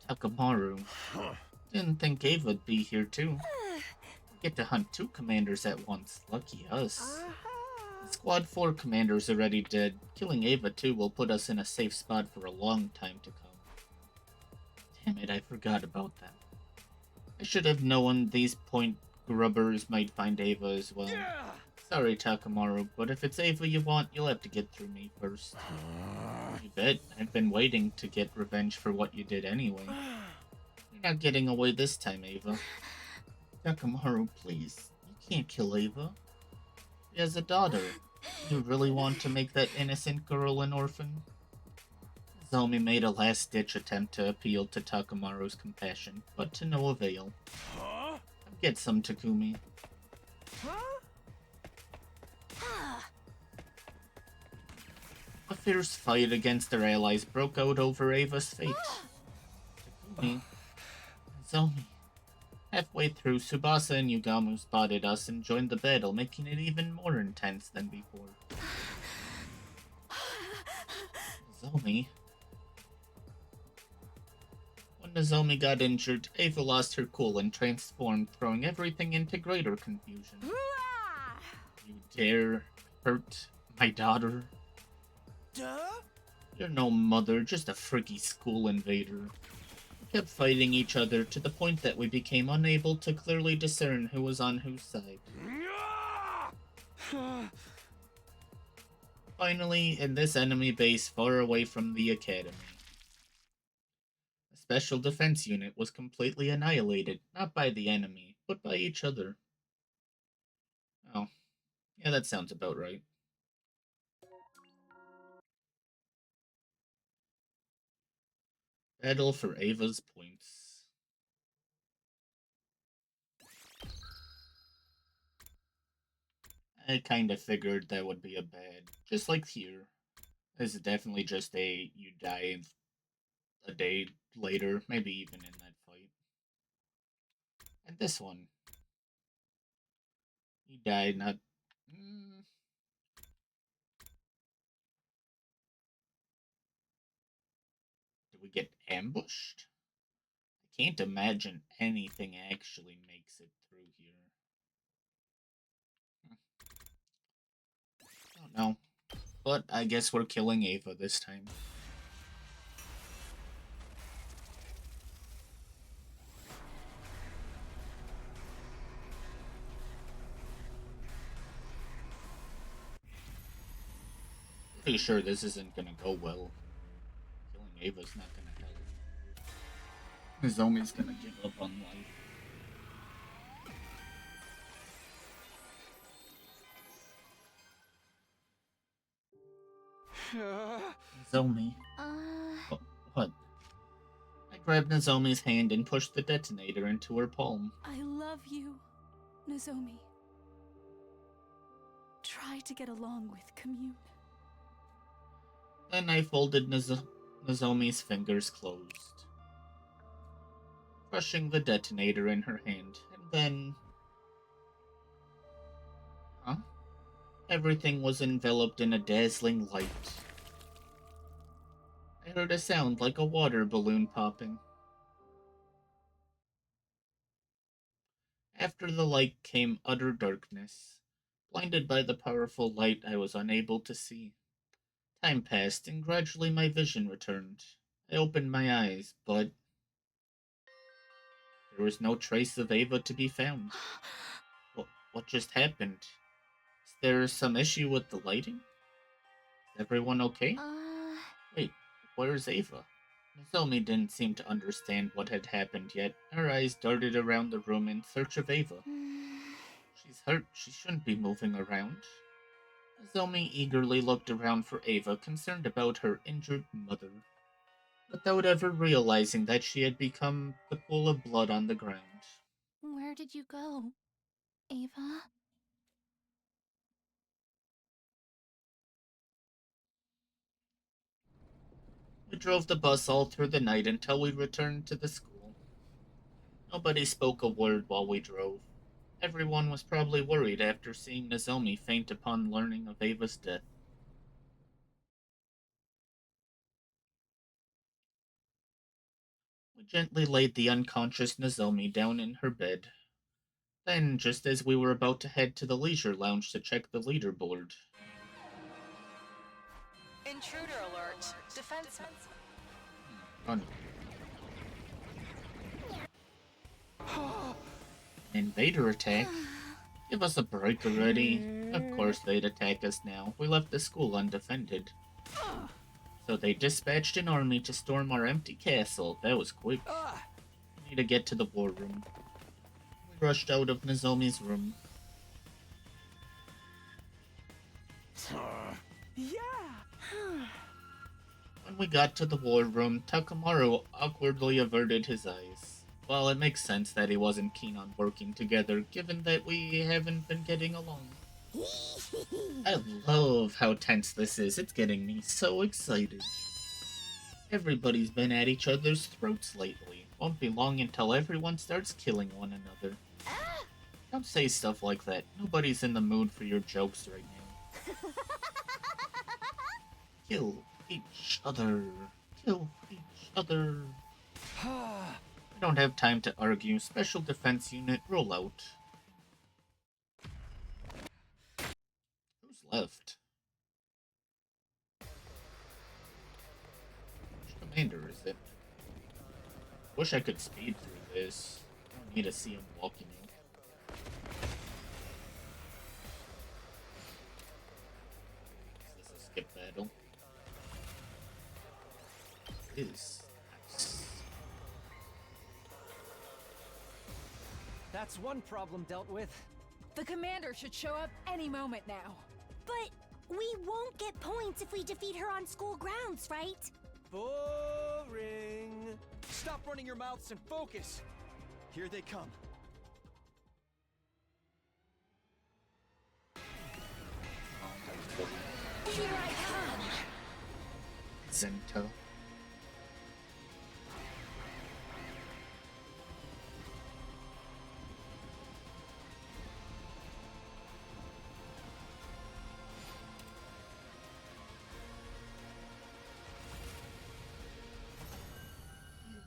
Takamaru. Didn't think Ava'd be here, too. Get to hunt 2 commanders at once. Lucky us. Squad 4 commander's already dead. Killing Ava, too, will put us in a safe spot for a long time to come. Damn it, I forgot about that. I should have known these point grubbers might find Ava as well. Sorry, Takamaru, but if it's Ava you want, you'll have to get through me first. You bet. I've been waiting to get revenge for what you did anyway. You're not getting away this time, Ava. Takamaru, please. You can't kill Ava. She has a daughter. You really want to make that innocent girl an orphan? Nozomi made a last-ditch attempt to appeal to Takamaru's compassion, but to no avail. Get some, Takumi. A fierce fight against their allies broke out over Ava's fate. Takumi. Nozomi. Halfway through, Tsubasa and Yugamu spotted us and joined the battle, making it even more intense than before. Nozomi. When Nozomi got injured, Ava lost her cool and transformed, throwing everything into greater confusion. You dare hurt my daughter?
Duh?
You're no mother, just a freaky school invader. We kept fighting each other to the point that we became unable to clearly discern who was on whose side. Finally, in this enemy base far away from the academy, a special defense unit was completely annihilated, not by the enemy, but by each other. Oh, yeah, that sounds about right. Battle for Ava's points. I kinda figured that would be a bad, just like here. This is definitely just a you die a day later, maybe even in that fight. And this one, you die not. Do we get ambushed? I can't imagine anything actually makes it through here. I don't know. But I guess we're killing Ava this time. Pretty sure this isn't gonna go well. Killing Ava's not gonna help. Nozomi's gonna give up on life. Nozomi. What? I grabbed Nozomi's hand and pushed the detonator into her palm.
I love you, Nozomi. Try to get along with Commune.
Then I folded Nozomi's fingers closed, crushing the detonator in her hand, and then... Huh? Everything was enveloped in a dazzling light. I heard a sound like a water balloon popping. After the light came utter darkness. Blinded by the powerful light, I was unable to see. Time passed, and gradually my vision returned. I opened my eyes, but there was no trace of Ava to be found. What just happened? Is there some issue with the lighting? Is everyone okay? Wait, where's Ava? Nozomi didn't seem to understand what had happened yet. Her eyes darted around the room in search of Ava. She's hurt. She shouldn't be moving around. Nozomi eagerly looked around for Ava, concerned about her injured mother, without ever realizing that she had become the pool of blood on the ground.
Where did you go, Ava?
We drove the bus all through the night until we returned to the school. Nobody spoke a word while we drove. Everyone was probably worried after seeing Nozomi faint upon learning of Ava's death. We gently laid the unconscious Nozomi down in her bed. Then, just as we were about to head to the leisure lounge to check the leaderboard,
Intruder alert. Defenseman.
run. Invader attack? Give us a break already. Of course they'd attack us now. We left the school undefended. So they dispatched an army to storm our empty castle. That was quick. We need to get to the war room. We rushed out of Nozomi's room.
Yeah!
When we got to the war room, Takamaru awkwardly averted his eyes. Well, it makes sense that he wasn't keen on working together, given that we haven't been getting along. I love how tense this is. It's getting me so excited. Everybody's been at each other's throats lately. Won't be long until everyone starts killing one another. Don't say stuff like that. Nobody's in the mood for your jokes right now. Kill each other. Kill each other. I don't have time to argue. Special Defense Unit, roll out. Who's left? Which commander is it? Wish I could speed through this. I don't need to see him walking out. Is this a skip battle? It is. Nice.
That's one problem dealt with.
The commander should show up any moment now.
But we won't get points if we defeat her on school grounds, right?
Boring.
Stop running your mouths and focus. Here they come.
Here I come.
Zenta.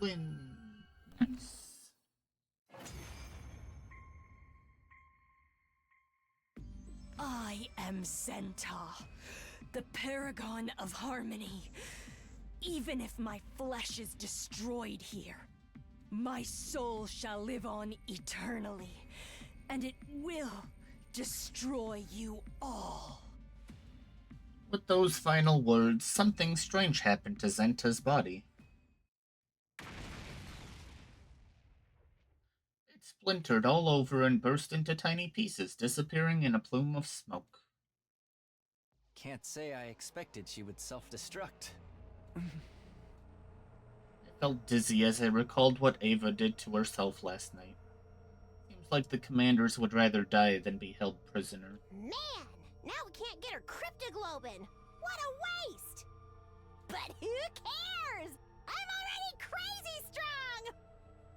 Win. Nice.
I am Zenta, the paragon of harmony. Even if my flesh is destroyed here, my soul shall live on eternally, and it will destroy you all.
With those final words, something strange happened to Zenta's body. It splintered all over and burst into tiny pieces, disappearing in a plume of smoke.
Can't say I expected she would self-destruct.
I felt dizzy as I recalled what Ava did to herself last night. Seems like the commanders would rather die than be held prisoner.
Man, now we can't get her cryptoglobin. What a waste! But who cares? I'm already crazy strong!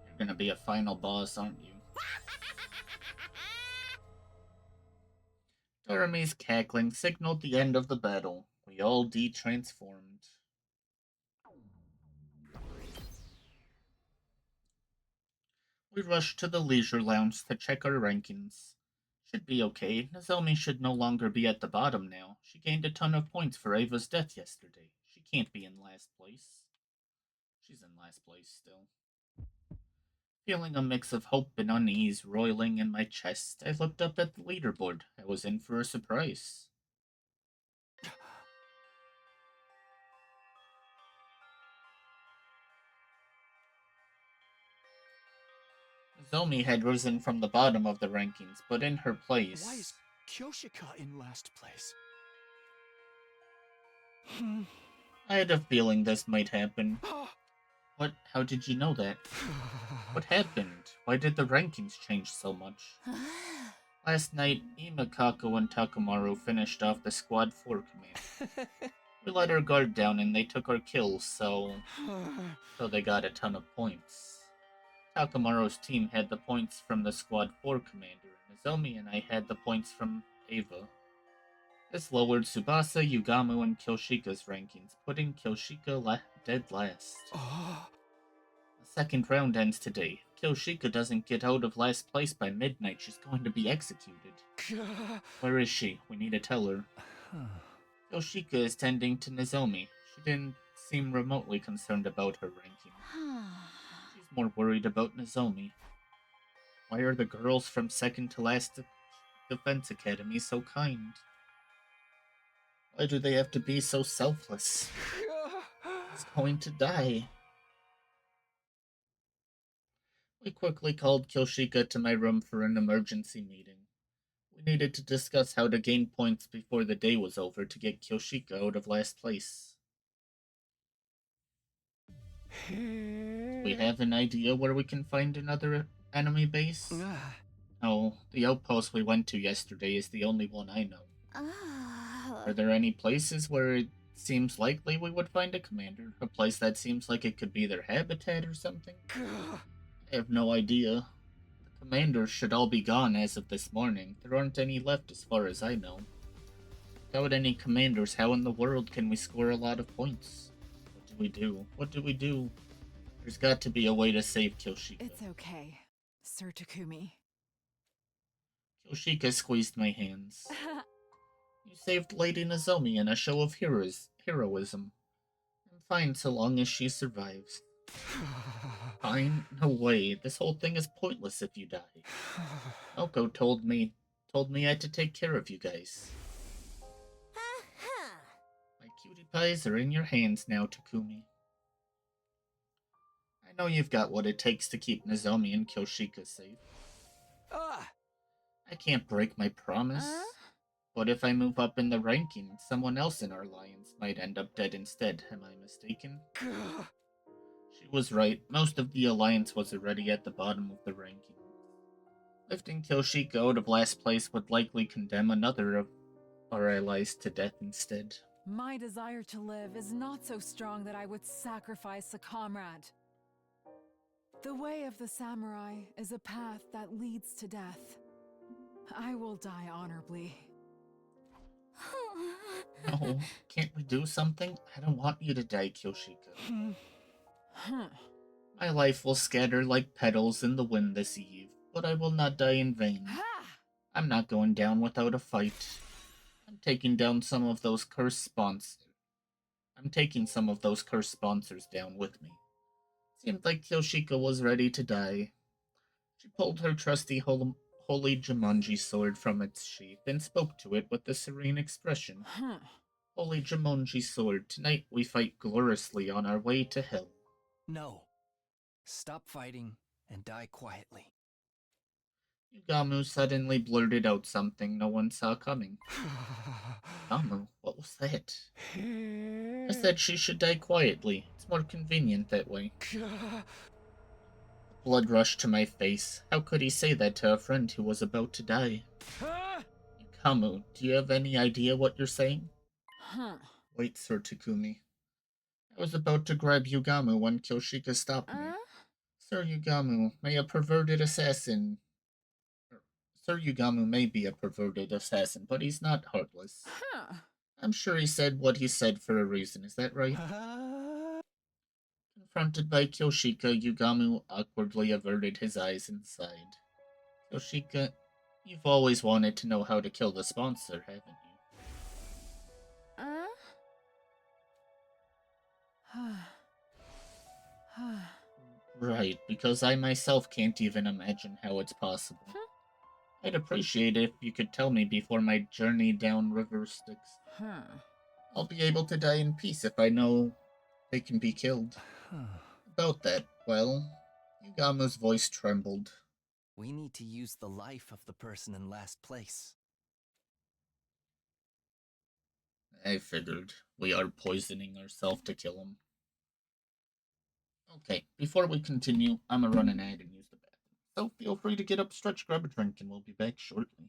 You're gonna be a final boss, aren't you? Jeremy's cackling signaled the end of the battle. We all de-transformed. We rushed to the leisure lounge to check our rankings. Should be okay. Nozomi should no longer be at the bottom now. She gained a ton of points for Ava's death yesterday. She can't be in last place. She's in last place still. Feeling a mix of hope and unease roiling in my chest, I looked up at the leaderboard. I was in for a surprise. Nozomi had risen from the bottom of the rankings, but in her place...
Why is Kyoshika in last place?
I had a feeling this might happen. What? How did you know that? What happened? Why did the rankings change so much? Last night, Imakako and Takamaru finished off the Squad 4 command. We let our guard down and they took our kills, so they got a ton of points. Takamaru's team had the points from the Squad 4 commander, and Nozomi and I had the points from Ava. This lowered Tsubasa, Yugamu, and Kyoshika's rankings, putting Kyoshika dead last. The second round ends today. If Kyoshika doesn't get out of last place by midnight, she's going to be executed. Where is she? We need to tell her. Kyoshika is tending to Nozomi. She didn't seem remotely concerned about her ranking. She's more worried about Nozomi. Why are the girls from second to last Defense Academy so kind? Why do they have to be so selfless? He's going to die. We quickly called Kyoshika to my room for an emergency meeting. We needed to discuss how to gain points before the day was over to get Kyoshika out of last place. We have an idea where we can find another enemy base? No, the outpost we went to yesterday is the only one I know. Are there any places where it seems likely we would find a commander? A place that seems like it could be their habitat or something? I have no idea. The commanders should all be gone as of this morning. There aren't any left as far as I know. Without any commanders, how in the world can we score a lot of points? What do we do? What do we do? There's got to be a way to save Kyoshika.
It's okay, Sir Takumi.
Kyoshika squeezed my hands. You saved Lady Nozomi in a show of heroism. I'm fine so long as she survives. Fine? No way. This whole thing is pointless if you die. Oko told me I had to take care of you guys. My cutie pies are in your hands now, Takumi. I know you've got what it takes to keep Nozomi and Kyoshika safe. I can't break my promise. But if I move up in the ranking, someone else in our alliance might end up dead instead. Am I mistaken? She was right. Most of the alliance was already at the bottom of the ranking. Lifting Kyoshika out of last place would likely condemn another of our allies to death instead.
My desire to live is not so strong that I would sacrifice a comrade. The way of the samurai is a path that leads to death. I will die honorably.
No, can't we do something? I don't want you to die, Kyoshika. My life will scatter like petals in the wind this eve, but I will not die in vain. I'm not going down without a fight. I'm taking some of those cursed sponsors down with me. Seemed like Kyoshika was ready to die. She pulled her trusty holy Jumanji sword from its sheath and spoke to it with a serene expression. Holy Jumanji sword, tonight we fight gloriously on our way to hell.
No. Stop fighting and die quietly.
Yugamu suddenly blurted out something no one saw coming. Yugamu, what was that? I said she should die quietly. It's more convenient that way. Blood rushed to my face. How could he say that to a friend who was about to die? Yugamu, do you have any idea what you're saying? Wait, Sir Takumi. I was about to grab Yugamu when Kyoshika stopped me. Sir Yugamu, may a perverted assassin... Sir Yugamu may be a perverted assassin, but he's not heartless.
Huh.
I'm sure he said what he said for a reason, is that right? Confronted by Kyoshika, Yugamu awkwardly averted his eyes and sighed. Kyoshika, you've always wanted to know how to kill the sponsor, haven't you? Right, because I myself can't even imagine how it's possible. I'd appreciate it if you could tell me before my journey down River Styx. I'll be able to die in peace if I know they can be killed. About that, well, Yugamu's voice trembled.
We need to use the life of the person in last place.
I figured. We are poisoning ourselves to kill him. Okay, before we continue, I'm gonna run an ad and use the bathroom. So feel free to get up, stretch, grab a drink, and we'll be back shortly.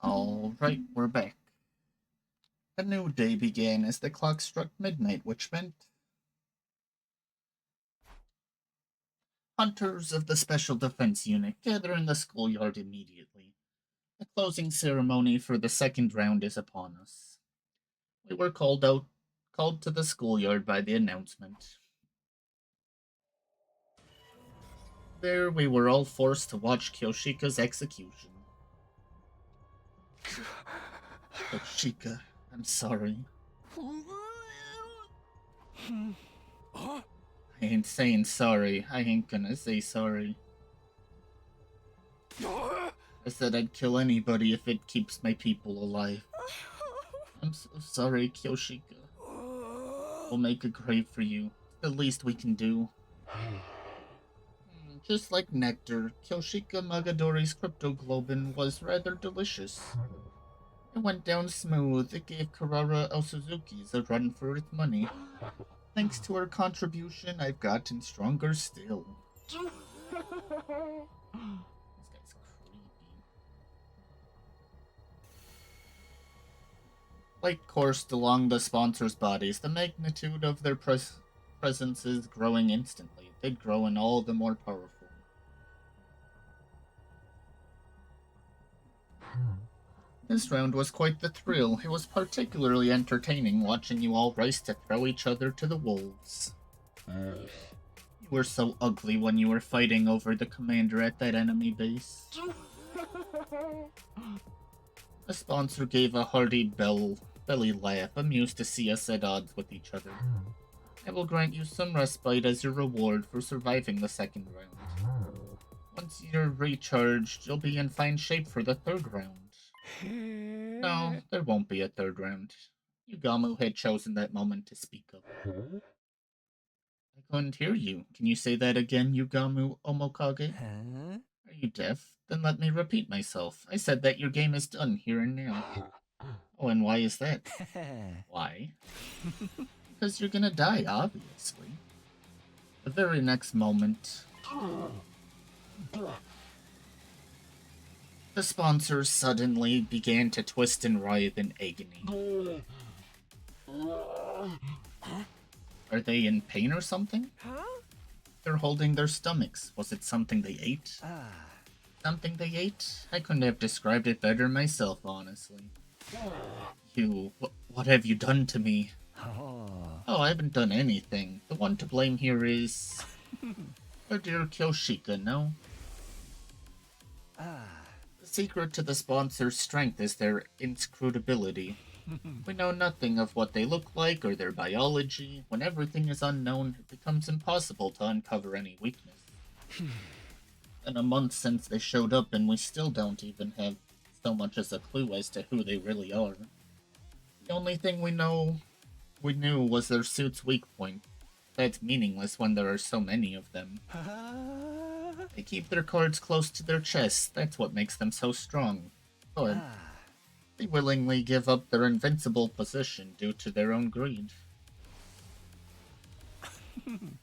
Alright, we're back. A new day began as the clock struck midnight, which meant hunters of the Special Defense Unit gather in the schoolyard immediately. The closing ceremony for the second round is upon us. We were called to the schoolyard by the announcement. There we were all forced to watch Kyoshika's execution. Kyoshika, I'm sorry. I ain't saying sorry. I ain't gonna say sorry. I said I'd kill anybody if it keeps my people alive. I'm so sorry, Kyoshika. We'll make a grave for you. The least we can do. Just like nectar, Kyoshika Magadori's cryptoglobin was rather delicious. It went down smooth. It gave Karara Osuzuki's a run for its money. Thanks to her contribution, I've gotten stronger still. This guy's creepy. Light coursed along the sponsors' bodies. The magnitude of their presences growing instantly. They'd grown all the more powerful. This round was quite the thrill. It was particularly entertaining watching you all race to throw each other to the wolves. You were so ugly when you were fighting over the commander at that enemy base. The sponsor gave a hearty belly laugh, amused to see us at odds with each other. I will grant you some respite as your reward for surviving the second round. Once you're recharged, you'll be in fine shape for the third round. No, there won't be a third round. Yugamu had chosen that moment to speak up. I couldn't hear you. Can you say that again, Yugamu Omokage?
Huh?
Are you deaf? Then let me repeat myself. I said that your game is done here and now. Oh, and why is that? Why? Because you're gonna die, obviously. The very next moment, the sponsors suddenly began to twist and writhe in agony. Are they in pain or something?
Huh?
They're holding their stomachs. Was it something they ate? Something they ate? I couldn't have described it better myself, honestly. What have you done to me? Oh, I haven't done anything. The one to blame here is... our dear Kyoshika, no? The secret to the sponsor's strength is their inscrutability. We know nothing of what they look like or their biology. When everything is unknown, it becomes impossible to uncover any weakness. And a month since they showed up and we still don't even have so much as a clue as to who they really are. The only thing we knew was their suit's weak point. That's meaningless when there are so many of them. They keep their cards close to their chests, that's what makes them so strong. But they willingly give up their invincible position due to their own greed.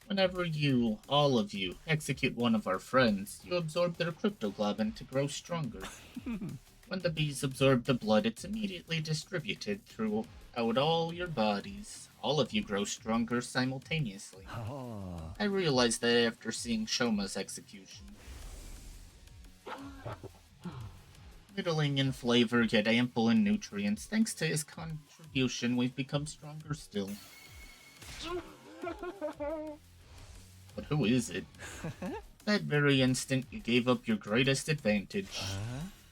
Whenever you, all of you, execute one of our friends, you absorb their cryptoglobin to grow stronger. When the bees absorb the blood, it's immediately distributed throughout all your bodies. All of you grow stronger simultaneously. I realized that after seeing Shoma's execution. Middling in flavor, yet ample in nutrients. Thanks to his contribution, we've become stronger still. But who is it? That very instant, you gave up your greatest advantage.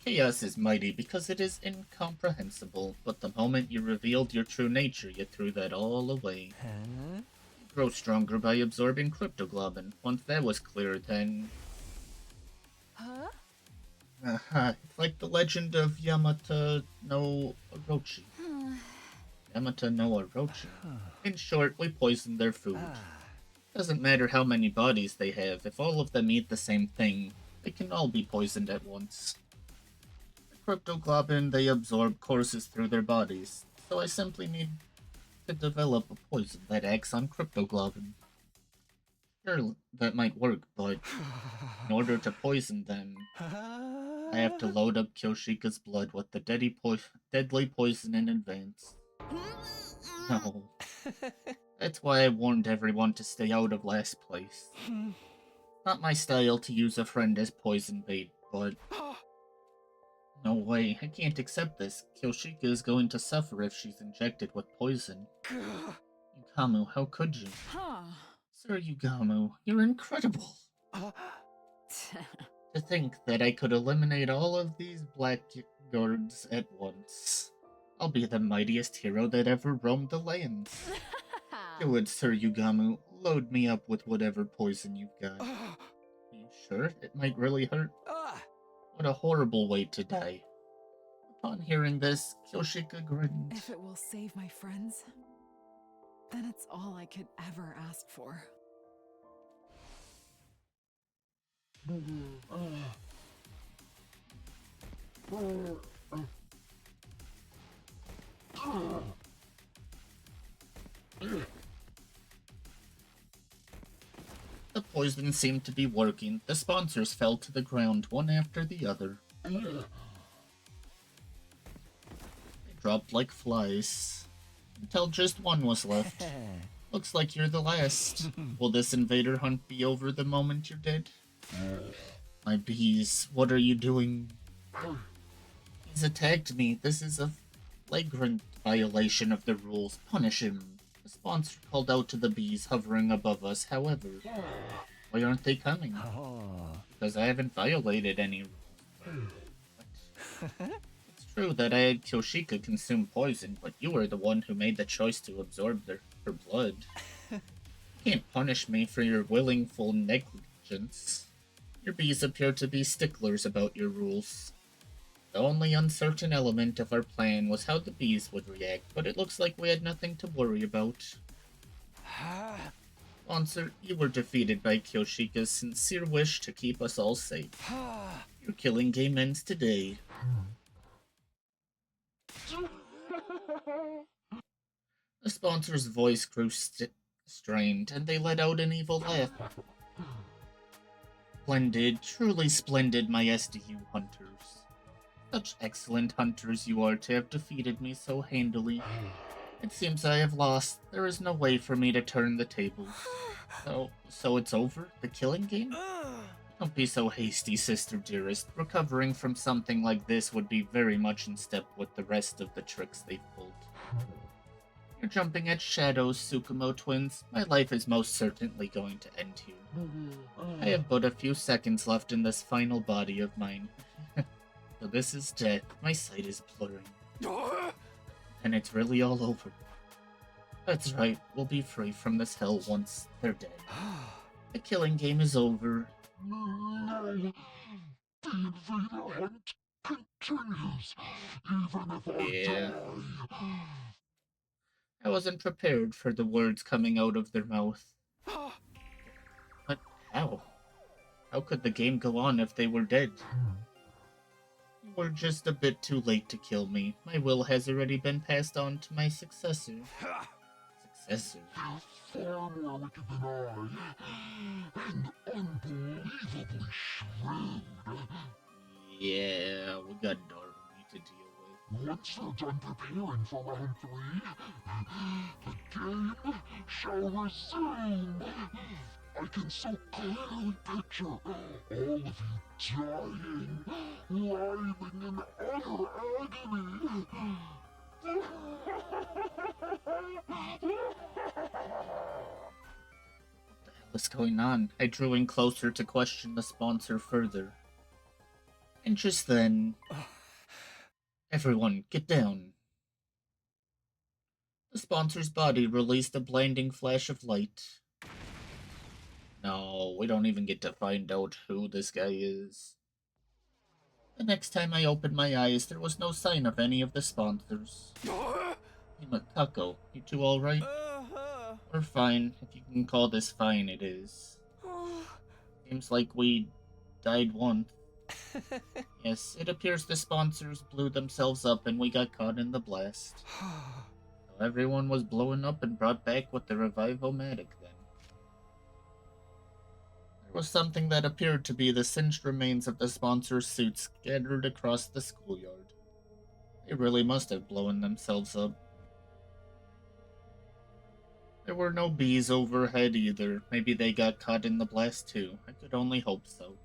Chaos is mighty because it is incomprehensible, but the moment you revealed your true nature, you threw that all away. You grow stronger by absorbing cryptoglobin. Once that was clear, then... It's like the legend of Yamata no Orochi. Yamata no Orochi. In short, we poisoned their food. Doesn't matter how many bodies they have, if all of them eat the same thing, they can all be poisoned at once. The cryptoglobin they absorb courses through their bodies, so I simply need to develop a poison that acts on cryptoglobin. Sure, that might work, but in order to poison them, I have to load up Kyoshika's blood with the deadly poison in advance. No. That's why I warned everyone to stay out of last place. Not my style to use a friend as poison bait, but... No way, I can't accept this. Kyoshika is going to suffer if she's injected with poison. Yugamu, how could you? Sir Yugamu, you're incredible! To think that I could eliminate all of these blackguards at once. I'll be the mightiest hero that ever roamed the lands. Do it, Sir Yugamu. Load me up with whatever poison you've got. Are you sure? It might really hurt. What a horrible way to die. Upon hearing this, Kyoshika grinned.
If it will save my friends, then it's all I could ever ask for.
The poison seemed to be working. The sponsors fell to the ground one after the other. They dropped like flies, until just one was left. Looks like you're the last. Will this invader hunt be over the moment you're dead? My bees, what are you doing? He's attacked me. This is a flagrant violation of the rules. Punish him. The sponsor called out to the bees hovering above us, however. Why aren't they coming? Because I haven't violated any rules. It's true that I had Kyoshika consume poison, but you were the one who made the choice to absorb her blood. You can't punish me for your willful negligence. Your bees appear to be sticklers about your rules. The only uncertain element of our plan was how the bees would react, but it looks like we had nothing to worry about. Sponsor, you were defeated by Kyoshika's sincere wish to keep us all safe. Your killing game ends today. The sponsor's voice grew strained, and they let out an evil laugh. Splendid, truly splendid, my SDU hunters. Such excellent hunters you are to have defeated me so handily. It seems I have lost. There is no way for me to turn the tables. So it's over? The killing game? Don't be so hasty, sister dearest. Recovering from something like this would be very much in step with the rest of the tricks they've pulled. You're jumping at shadows, Tsukumo twins. My life is most certainly going to end here. I have but a few seconds left in this final body of mine. So this is death. My sight is blurring. And it's really all over. That's right, we'll be free from this hell once they're dead. The killing game is over.
No, the invader hunt continues, even if I die.
I wasn't prepared for the words coming out of their mouth. But how? How could the game go on if they were dead? You were just a bit too late to kill me. My will has already been passed on to my successor. Successor?
Far more wicked than I, and unbelievably shrewd.
Yeah, we got Darwin to deal with.
Once they're done preparing for Round 3, the game shall resume. I can so clearly picture all of you dying, writhing in utter agony.
What's going on? I drew in closer to question the sponsor further. And just then... Everyone, get down. The sponsor's body released a blinding flash of light. No, we don't even get to find out who this guy is. The next time I opened my eyes, there was no sign of any of the sponsors. Hey, Makako, you two alright? We're fine. If you can call this fine, it is. Seems like we died once. Yes, it appears the sponsors blew themselves up and we got caught in the blast. So everyone was blown up and brought back with the Revivomatic then. There was something that appeared to be the singed remains of the sponsors' suits scattered across the schoolyard. They really must have blown themselves up. There were no bees overhead either. Maybe they got caught in the blast too. I could only hope so.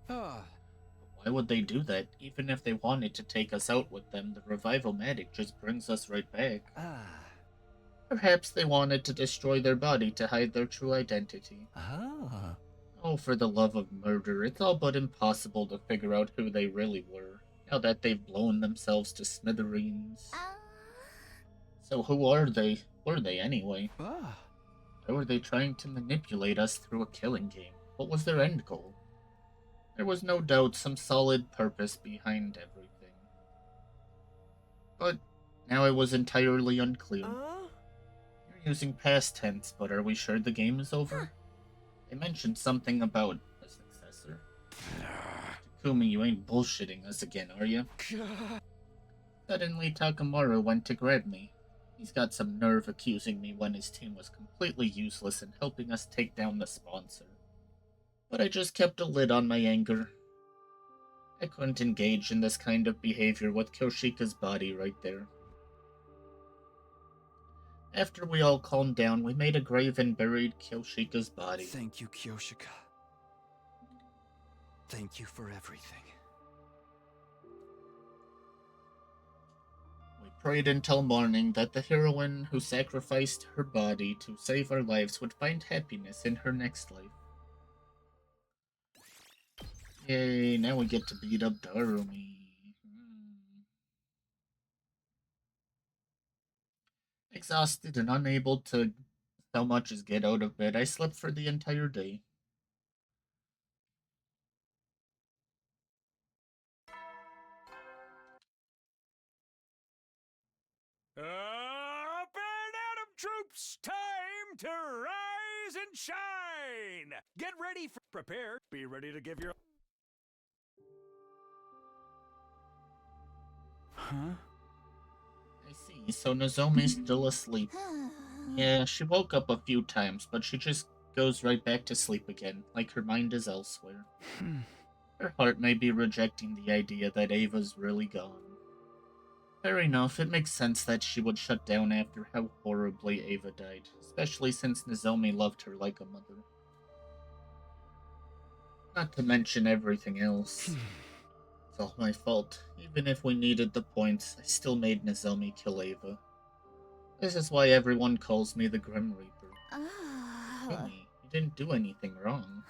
Why would they do that? Even if they wanted to take us out with them, the Revivomatic just brings us right back. Perhaps they wanted to destroy their body to hide their true identity. Oh, for the love of murder, it's all but impossible to figure out who they really were, now that they've blown themselves to smithereens. So who are they? Were they anyway? Why were they trying to manipulate us through a killing game? What was their end goal? There was no doubt some solid purpose behind everything. But now it was entirely unclear. You're using past tense, but are we sure the game is over? They mentioned something about a successor. Takumi, you ain't bullshitting us again, are you? Suddenly, Takamaru went to grab me. He's got some nerve accusing me when his team was completely useless in helping us take down the sponsor. But I just kept a lid on my anger. I couldn't engage in this kind of behavior with Kyoshika's body right there. After we all calmed down, we made a grave and buried Kyoshika's body.
Thank you, Kyoshika. Thank you for everything.
We prayed until morning that the heroine who sacrificed her body to save our lives would find happiness in her next life. Yay, now we get to beat up Darumi. Exhausted and unable to so much as get out of bed, I slept for the entire day.
Up and at 'em, troops! Time to rise and shine! Get ready for prepare. Be ready to give your...
Huh?
I see, so Nozomi's still asleep. Yeah, she woke up a few times, but she just goes right back to sleep again, like her mind is elsewhere. Her heart may be rejecting the idea that Ava's really gone. Fair enough, it makes sense that she would shut down after how horribly Ava died, especially since Nozomi loved her like a mother. Not to mention everything else. It's all my fault. Even if we needed the points, I still made Nozomi kill Ava. This is why everyone calls me the Grim Reaper. Kumi, you didn't do anything wrong.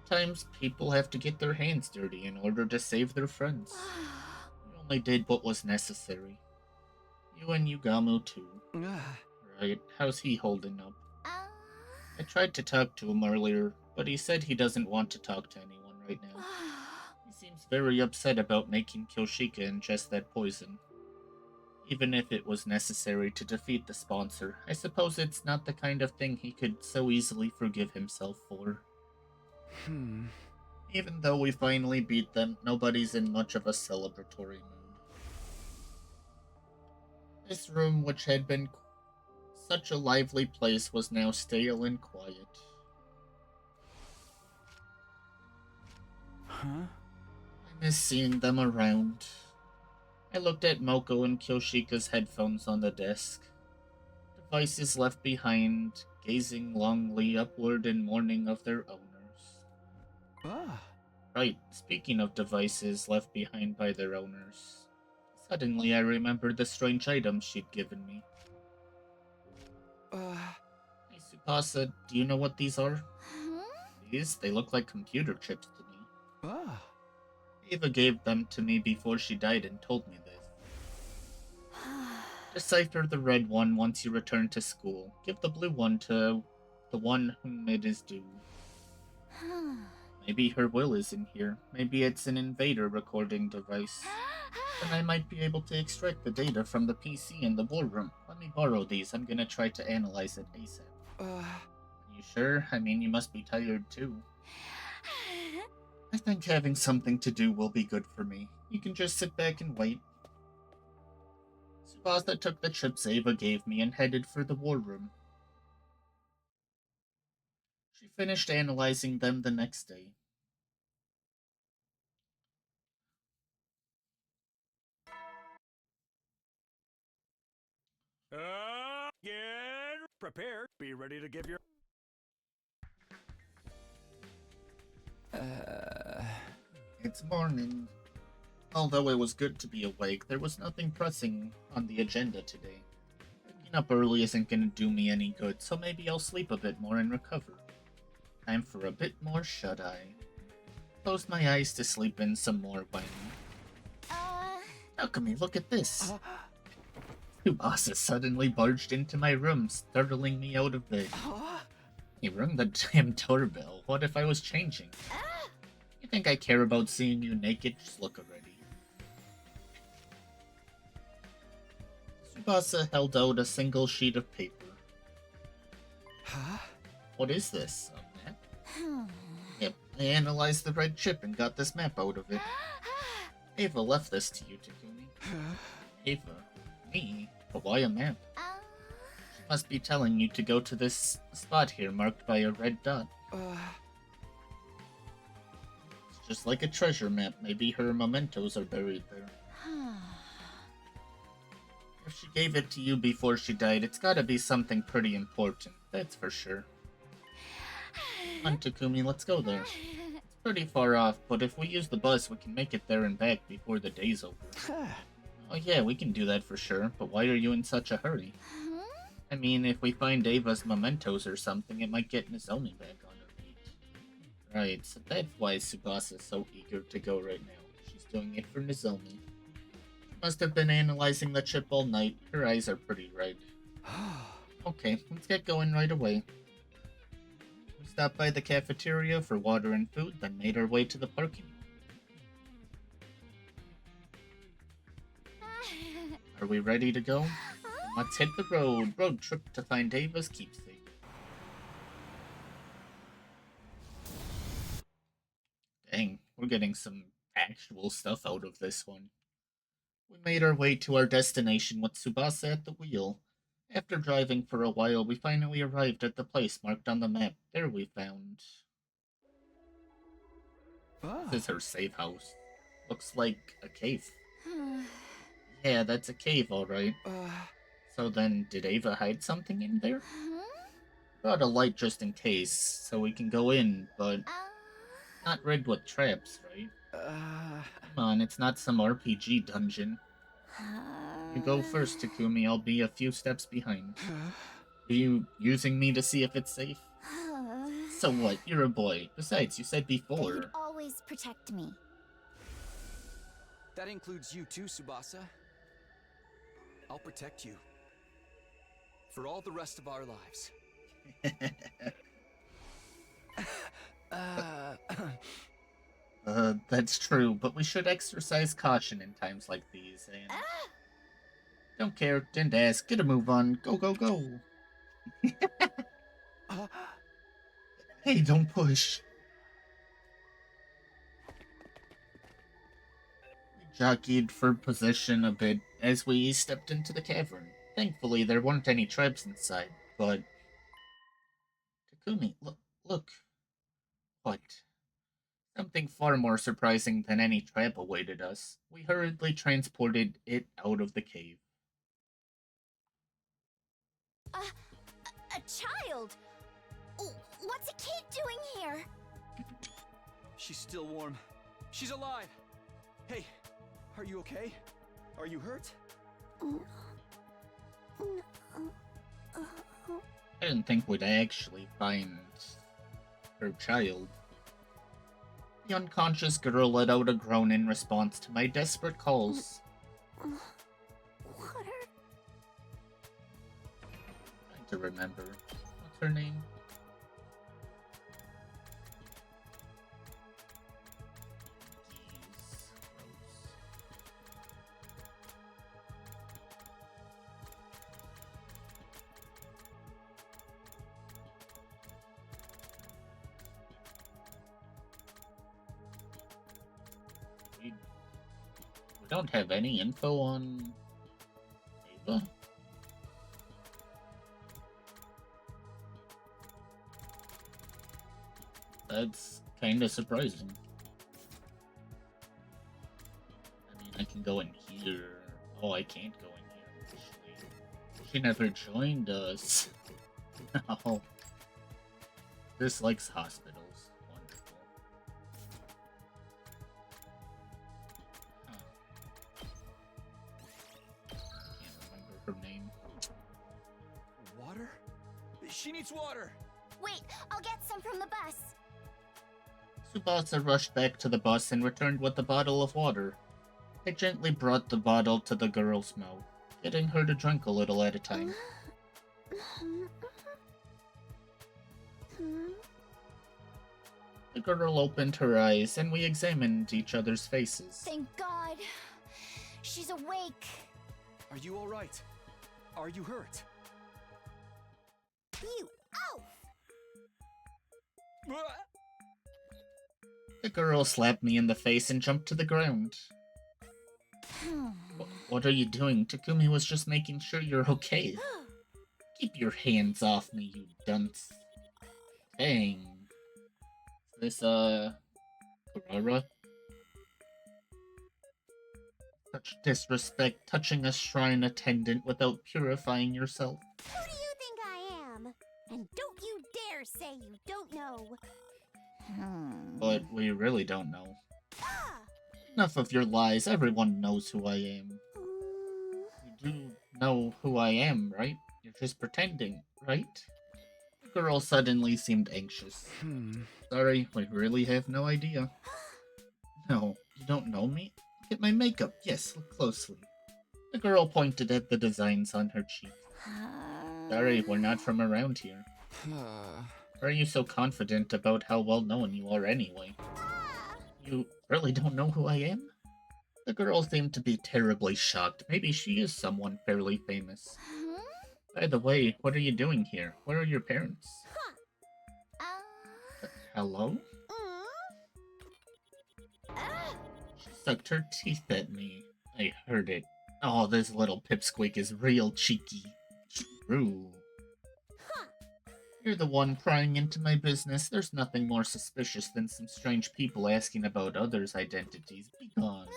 Sometimes people have to get their hands dirty in order to save their friends. You only did what was necessary. You and Yugamu too. Right, how's he holding up? I tried to talk to him earlier, but he said he doesn't want to talk to anyone right now. He seems very upset about making Kyoshika ingest that poison. Even if it was necessary to defeat the sponsor, I suppose it's not the kind of thing he could so easily forgive himself for. Even though we finally beat them, nobody's in much of a celebratory mood. This room, which had been such a lively place, was now stale and quiet. I miss seeing them around. I looked at Moko and Kyoshika's headphones on the desk. Devices left behind, gazing longly upward in mourning of their owners. Right, speaking of devices left behind by their owners. Suddenly I remembered the strange items she'd given me. Hey Tsubasa, do you know what these are? They look like computer chips to me. Eva gave them to me before she died and told me this. Decipher the red one once you return to school. Give the blue one to the one whom it is due. Maybe her will is in here. Maybe it's an invader recording device. Then I might be able to extract the data from the PC in the ballroom. Let me borrow these. I'm gonna try to analyze it ASAP. You sure? I mean, you must be tired too. I think having something to do will be good for me. You can just sit back and wait. Tsubasa took the chips Ava gave me and headed for the war room. She finished analyzing them the next day.
Get prepared. Be ready to give your...
It's morning. Although it was good to be awake, there was nothing pressing on the agenda today. Waking up early isn't gonna do me any good, so maybe I'll sleep a bit more and recover. Time for a bit more shut-eye. Closed my eyes to sleep in some more when... Alchemy, look at this! Tsubasa suddenly barged into my room, startling me out of bed. He rang the damn doorbell. What if I was changing? You think I care about seeing you naked? Just look already. Tsubasa held out a single sheet of paper. What is this? A map? Yep, I analyzed the red chip and got this map out of it. Ava left this to you, Takumi. Ava? Me? But why a map? She must be telling you to go to this spot here marked by a red dot. It's just like a treasure map. Maybe her mementos are buried there. If she gave it to you before she died, it's gotta be something pretty important. That's for sure. Come on, Takumi, let's go there. It's pretty far off, but if we use the bus, we can make it there and back before the day's over. Oh yeah, we can do that for sure, but why are you in such a hurry? I mean, if we find Ava's mementos or something, it might get Nozomi back on her feet. Right, so that's why Tsubasa's so eager to go right now. She's doing it for Nozomi. She must have been analyzing the chip all night. Her eyes are pretty red. Okay, let's get going right away. We stopped by the cafeteria for water and food, then made our way to the parking lot. Are we ready to go? Let's hit the road. Road trip to find Ava's keepsake. Dang, we're getting some actual stuff out of this one. We made our way to our destination with Tsubasa at the wheel. After driving for a while, we finally arrived at the place marked on the map. There we found... This is her safe house. Looks like a cave. Yeah, that's a cave, alright. So then, did Ava hide something in there? Brought a light just in case, so we can go in, but not rigged with traps, right? Come on, it's not some RPG dungeon. You go first, Takumi, I'll be a few steps behind. Are you using me to see if it's safe? So what, you're a boy. Besides, you said before.
You'd always protect me.
That includes you too, Tsubasa. I'll protect you. For all the rest of our lives.
That's true, but we should exercise caution in times like these, and... Don't care, didn't ask, get a move on, go, go, go! Hey, don't push! We jockeyed for position a bit as we stepped into the cavern. Thankfully, there weren't any traps inside, but... Takumi, look. What? Something far more surprising than any trap awaited us. We hurriedly transported it out of the cave.
A child? What's a kid doing here?
She's still warm. She's alive. Hey, are you okay? Are you hurt?
I didn't think we'd actually find her child. The unconscious girl let out a groan in response to my desperate calls.
Water?
Trying to remember. What's her name? We don't have any info on Ava. That's kind of surprising. I mean, I can go in here. Oh, I can't go in here, actually. She never joined us. No. This likes hospitals. Wonderful. Can't remember her name.
Water? She needs water!
Wait, I'll get some from the bus.
Tsubasa rushed back to the bus and returned with a bottle of water. I gently brought the bottle to the girl's mouth, getting her to drink a little at a time. The girl opened her eyes, and we examined each other's faces.
Thank God. She's awake.
Are you alright? Are you hurt?
You oaf!
The girl slapped me in the face and jumped to the ground. What are you doing? Takumi was just making sure you're okay. Keep your hands off me, you dunce. Dang. Is this, Kurara? Such disrespect, touching a shrine attendant without purifying yourself.
Who do you think I am? And don't you dare say you don't know.
But we really don't know.
Ah!
Enough of your lies, everyone knows who I am. You do know who I am, right? You're just pretending, right? The girl suddenly seemed anxious. Sorry, we really have no idea. No, you don't know me? Look at my makeup. Yes, look closely. The girl pointed at the designs on her cheek. Sorry, we're not from around here. Why are you so confident about how well known you are anyway? You really don't know who I am? The girl seemed to be terribly shocked. Maybe she is someone fairly famous. By the way, what are you doing here? Where are your parents? Hello? She sucked her teeth at me. I heard it. Oh, this little pipsqueak is real cheeky. True. You're the one prying into my business. There's nothing more suspicious than some strange people asking about others' identities. Be gone.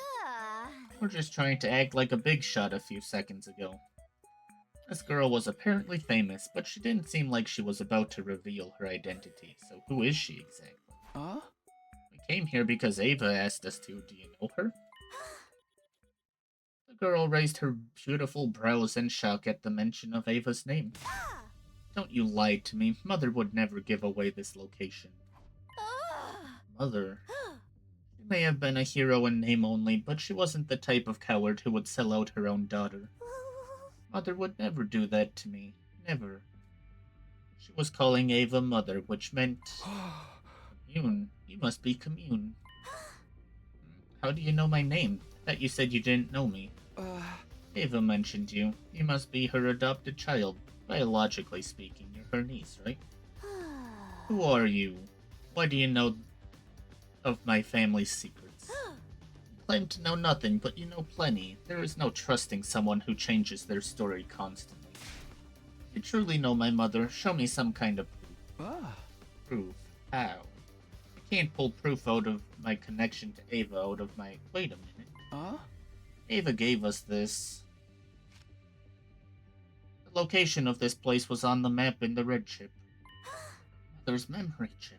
We're just trying to act like a big shot a few seconds ago. This girl was apparently famous, but she didn't seem like she was about to reveal her identity, so who is she exactly?
Huh?
We came here because Ava asked us to. Do you know her? The girl raised her beautiful brows in shock at the mention of Ava's name. Don't you lie to me. Mother would never give away this location. Mother. She may have been a hero in name only, but she wasn't the type of coward who would sell out her own daughter. Mother would never do that to me. Never. She was calling Ava Mother, which meant... Commune. You must be Commune. How do you know my name? I thought you said you didn't know me. Ava mentioned you. You must be her adopted child. Biologically speaking, you're her niece, right? Who are you? Why do you know of my family's secrets? You claim to know nothing, but you know plenty. There is no trusting someone who changes their story constantly. If you truly know my mother, show me some kind of proof. Proof? How? I can't pull proof out of my connection to Ava out of my... Wait a minute. Ava gave us this. The location of this place was on the map in the red chip. Mother's memory chip.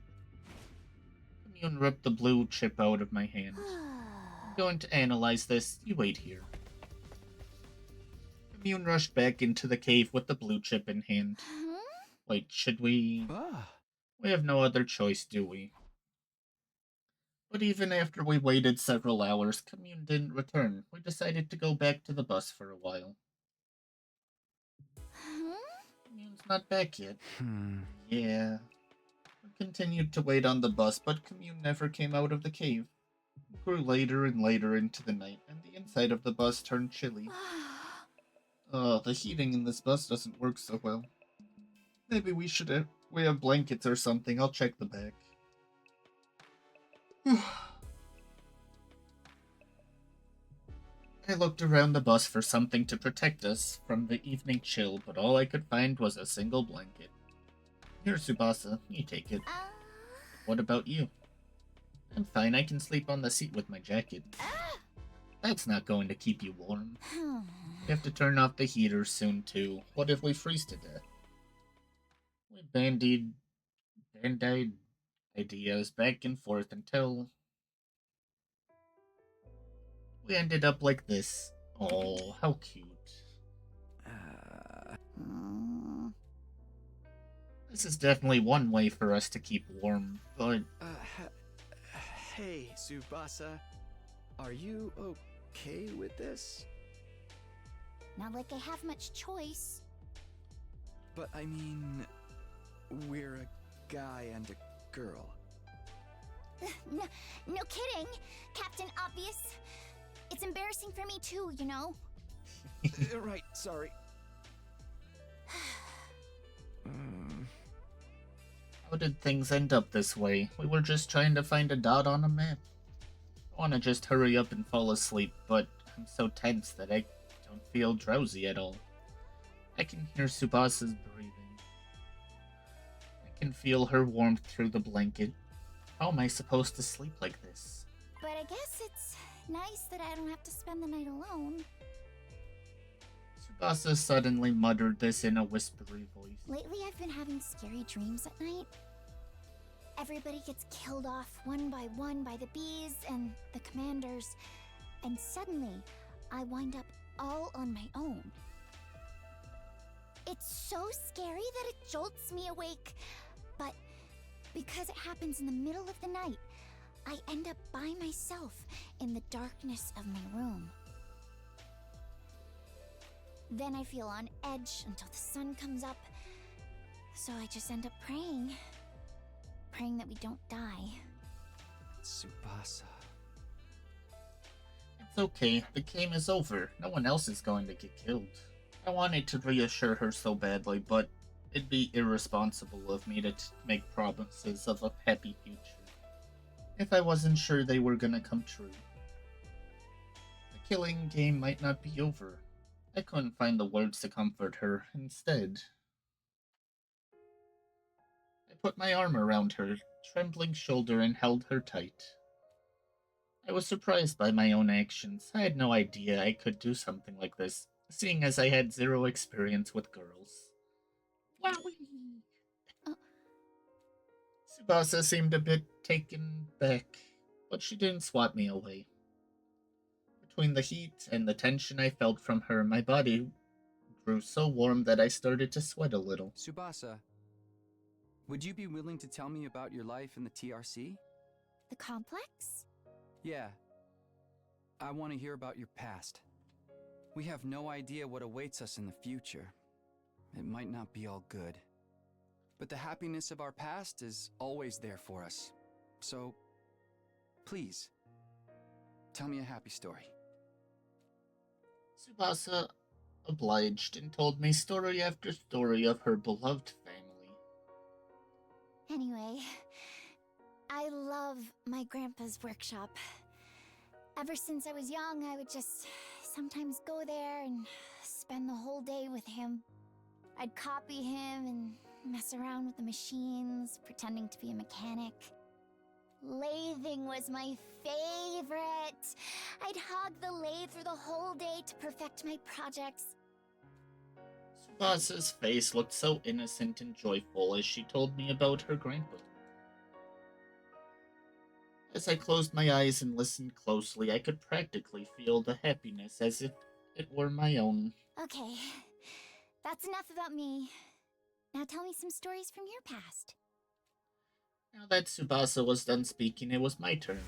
Commune ripped the blue chip out of my hand. I'm going to analyze this. You wait here. Commune rushed back into the cave with the blue chip in hand. Wait, should we... We have no other choice, do we? But even after we waited several hours, Commune didn't return. We decided to go back to the bus for a while. Commune's not back yet. Yeah. We continued to wait on the bus, but Commune never came out of the cave. It grew later and later into the night, and the inside of the bus turned chilly. The heating in this bus doesn't work so well. Maybe we have blankets or something. I'll check the back. I looked around the bus for something to protect us from the evening chill, but all I could find was a single blanket. Here, Tsubasa, you take it. What about you? I'm fine, I can sleep on the seat with my jacket. That's not going to keep you warm. We have to turn off the heater soon, too. What if we freeze to death? We bandied ideas back and forth until we ended up like this. Oh, how cute. This is definitely one way for us to keep warm, but...
Hey, Tsubasa. Are you okay with this?
Not like I have much choice.
But I mean, we're a guy and a girl.
No kidding, Captain Obvious. It's embarrassing for me too, you know?
Right, sorry.
How did things end up this way? We were just trying to find a dot on a map. I want to just hurry up and fall asleep, but I'm so tense that I don't feel drowsy at all. I can hear Tsubasa's breathing. I can feel her warmth through the blanket. How am I supposed to sleep like this?
But I guess it's nice that I don't have to spend the night alone.
Tsubasa suddenly muttered this in a whispery voice.
Lately I've been having scary dreams at night. Everybody gets killed off one by the bees and the commanders, and suddenly I wind up all on my own. It's so scary that it jolts me awake, but because it happens in the middle of the night, I end up by myself in the darkness of my room. Then I feel on edge until the sun comes up, so I just end up praying that we don't die.
Tsubasa.
It's okay, the game is over. No one else is going to get killed. I wanted to reassure her so badly, but it'd be irresponsible of me to make promises of a happy future if I wasn't sure they were gonna come true. The killing game might not be over. I couldn't find the words to comfort her. Instead, I put my arm around her trembling shoulder and held her tight. I was surprised by my own actions. I had no idea I could do something like this, seeing as I had zero experience with girls. Wowie! Tsubasa seemed a bit taken back, but she didn't swat me away. Between the heat and the tension I felt from her, my body grew so warm that I started to sweat a little.
Tsubasa, would you be willing to tell me about your life in the TRC?
The complex?
Yeah. I want to hear about your past. We have no idea what awaits us in the future. It might not be all good. But the happiness of our past is always there for us. So, please, tell me a happy story.
Tsubasa obliged and told me story after story of her beloved family.
Anyway, I love my grandpa's workshop. Ever since I was young, I would just sometimes go there and spend the whole day with him. I'd copy him and mess around with the machines, pretending to be a mechanic. Lathing was my favorite. I'd hog the lathe for the whole day to perfect my projects.
Tsubasa's face looked so innocent and joyful as she told me about her grandpa. As I closed my eyes and listened closely, I could practically feel the happiness as if it were my own.
Okay, that's enough about me. Now tell me some stories from your past.
Now that Tsubasa was done speaking, it was my turn.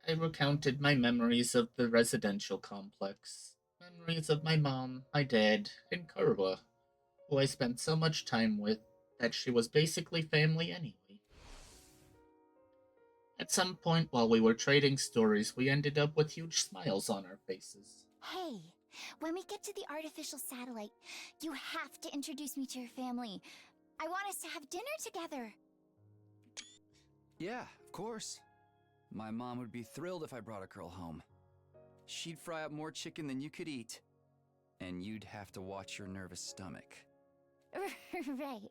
I recounted my memories of the residential complex. Memories of my mom, my dad, and Kurwa, who I spent so much time with that she was basically family anyway. At some point while we were trading stories, we ended up with huge smiles on our faces.
Hey, when we get to the artificial satellite, you have to introduce me to your family. I want us to have dinner together.
Yeah, of course. My mom would be thrilled if I brought a girl home. She'd fry up more chicken than you could eat. And you'd have to watch your nervous stomach.
Right.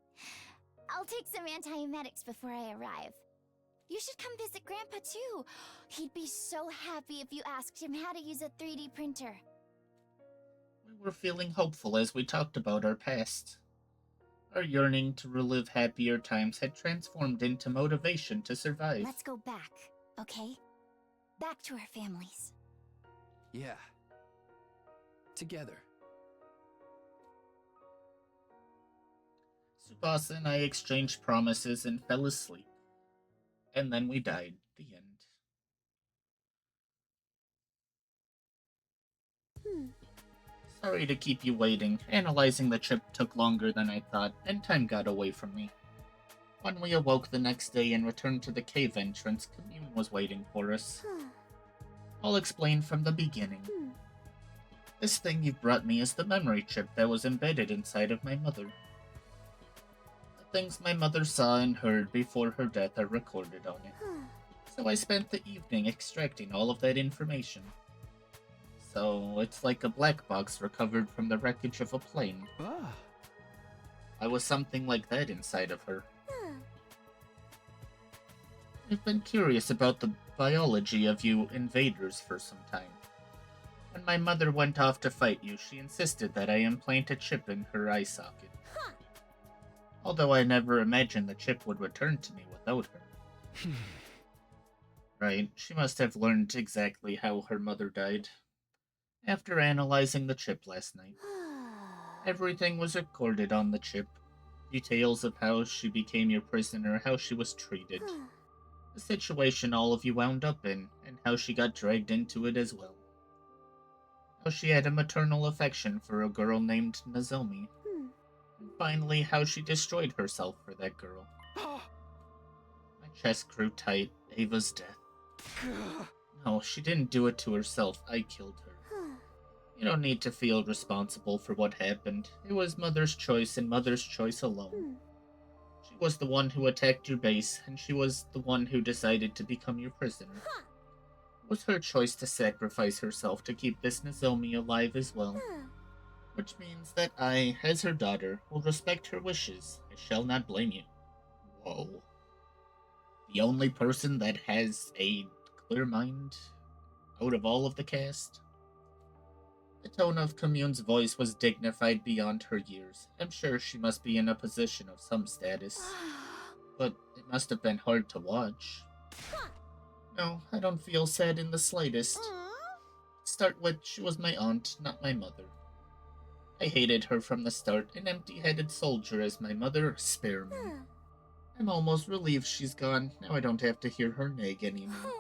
I'll take some antiemetics before I arrive. You should come visit Grandpa too. He'd be so happy if you asked him how to use a 3D printer.
We were feeling hopeful as we talked about our past. Our yearning to relive happier times had transformed into motivation to survive.
Let's go back, okay? Back to our families.
Yeah. Together.
Tsubasa and I exchanged promises and fell asleep. And then we died. The end. Sorry to keep you waiting. Analyzing the chip took longer than I thought, and time got away from me. When we awoke the next day and returned to the cave entrance, Commune was waiting for us. I'll explain from the beginning. This thing you've brought me is the memory chip that was embedded inside of my mother. The things my mother saw and heard before her death are recorded on it. So I spent the evening extracting all of that information. So it's like a black box recovered from the wreckage of a plane.
Ah.
I was something like that inside of her. I've been curious about the biology of you invaders for some time. When my mother went off to fight you, she insisted that I implant a chip in her eye socket. Although I never imagined the chip would return to me without her. Right, she must have learned exactly how her mother died. After analyzing the chip last night, everything was recorded on the chip. Details of how she became your prisoner, how she was treated. The situation all of you wound up in, and how she got dragged into it as well. How she had a maternal affection for a girl named Nozomi. And finally, how she destroyed herself for that girl. My chest grew tight. Ava's death. No, she didn't do it to herself. I killed her. You don't need to feel responsible for what happened. It was Mother's choice and Mother's choice alone. She was the one who attacked your base, and she was the one who decided to become your prisoner. It was her choice to sacrifice herself to keep this Nozomi alive as well. Which means that I, as her daughter, will respect her wishes. I shall not blame you. Whoa. the only person that has a clear mind out of all of the cast. The tone of Commune's voice was dignified beyond her years. I'm sure she must be in a position of some status, but it must have been hard to watch. No, I don't feel sad in the slightest. Start with, she was my aunt, not my mother. I hated her from the start, an empty-headed soldier as my mother. Spare me. I'm almost relieved she's gone. Now I don't have to hear her nag anymore.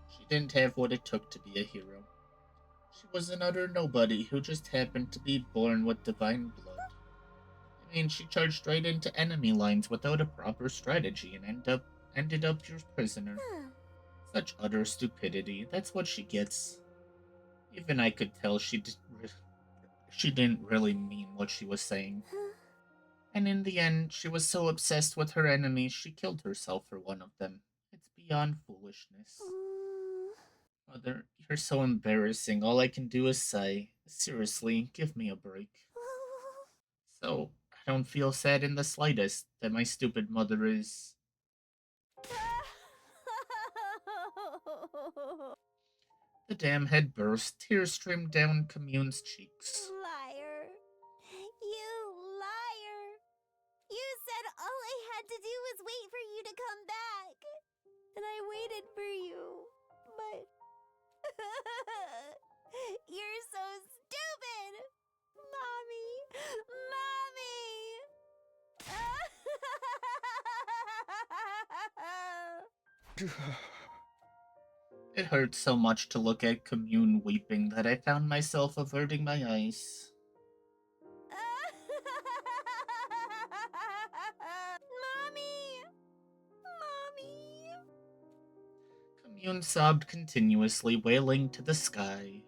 She didn't have what it took to be a hero. She was an utter nobody who just happened to be born with divine blood. I mean, she charged right into enemy lines without a proper strategy and ended up your prisoner. Such utter stupidity. That's what she gets. Even I could tell she didn't really mean what she was saying. And in the end, she was so obsessed with her enemy, she killed herself for one of them. It's beyond foolishness. Mother, you're so embarrassing. All I can do is sigh. Seriously, give me a break. So, I don't feel sad in the slightest that my stupid mother is. The dam had burst, tears streamed down Commune's cheeks.
Liar. You liar. You said all I had to do was wait for you to come back. And I waited for you. But you're so stupid. Mommy. Mommy.
It hurt so much to look at Commune weeping that I found myself averting my eyes.
Mommy! Mommy!
Commune sobbed continuously, wailing to the sky.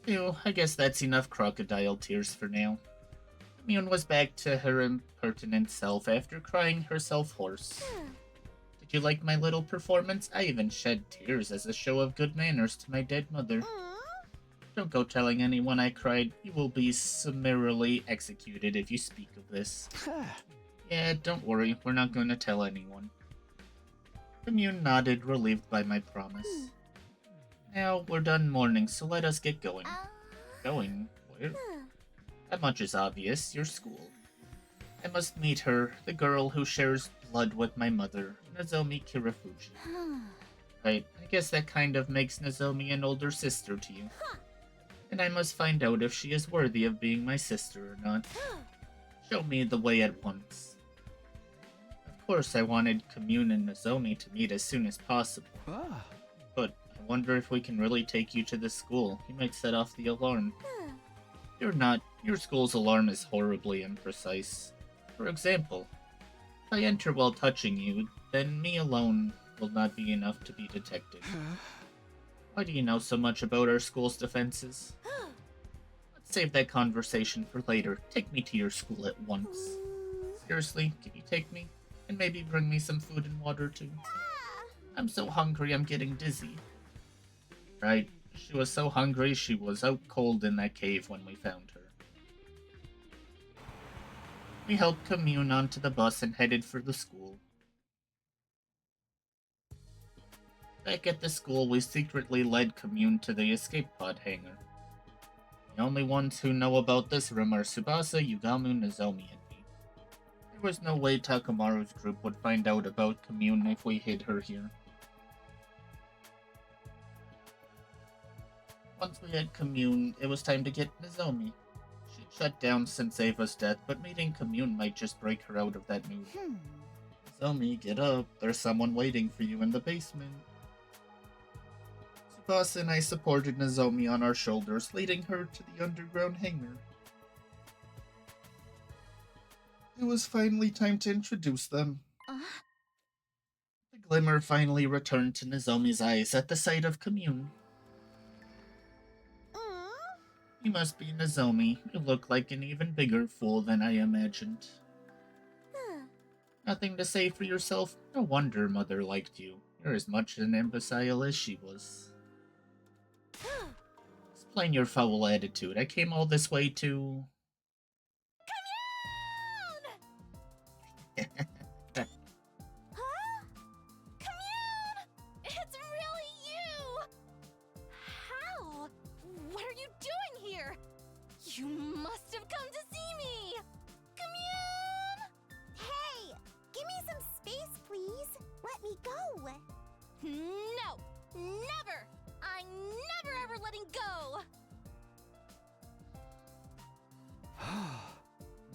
Phew, I guess that's enough crocodile tears for now. Commune was back to her impertinent self after crying herself hoarse. Did you like my little performance? I even shed tears as a show of good manners to my dead mother. Don't go telling anyone I cried. You will be summarily executed if you speak of this. Yeah, don't worry. We're not going to tell anyone. Commune nodded, relieved by my promise. Now, we're done mourning, so let us get going. Going? Where? That much is obvious. Your school. I must meet her, the girl who shares blood with my mother, Nozomi Kirafuji. Right, I guess that kind of makes Nozomi an older sister to you. And I must find out if she is worthy of being my sister or not. Show me the way at once. Of course, I wanted Commune and Nozomi to meet as soon as possible. But I wonder if we can really take you to the school. You might set off the alarm. You're not. Your school's alarm is horribly imprecise. For example, if I enter while touching you, then me alone will not be enough to be detected. Why do you know so much about our school's defenses? Let's save that conversation for later. Take me to your school at once. Seriously, can you take me? And maybe bring me some food and water too? I'm so hungry I'm getting dizzy. Right, she was so hungry she was out cold in that cave when we found her. We helped Commune onto the bus and headed for the school. Back at the school, we secretly led Commune to the escape pod hangar. The only ones who know about this room are Tsubasa, Yugamu, Nozomi, and me. There was no way Takamaru's group would find out about Commune if we hid her here. Once we had Commune, it was time to get Nozomi. She'd shut down since Ava's death, but meeting Commune might just break her out of that mood. Nozomi, get up. There's someone waiting for you in the basement. Tsubasa and I supported Nozomi on our shoulders, leading her to the underground hangar. It was finally time to introduce them. The glimmer finally returned to Nozomi's eyes at the sight of Commune. You must be Nozomi. You look like an even bigger fool than I imagined. Nothing to say for yourself? No wonder Mother liked you. You're as much an imbecile as she was. Explain your foul attitude. I came all this way to...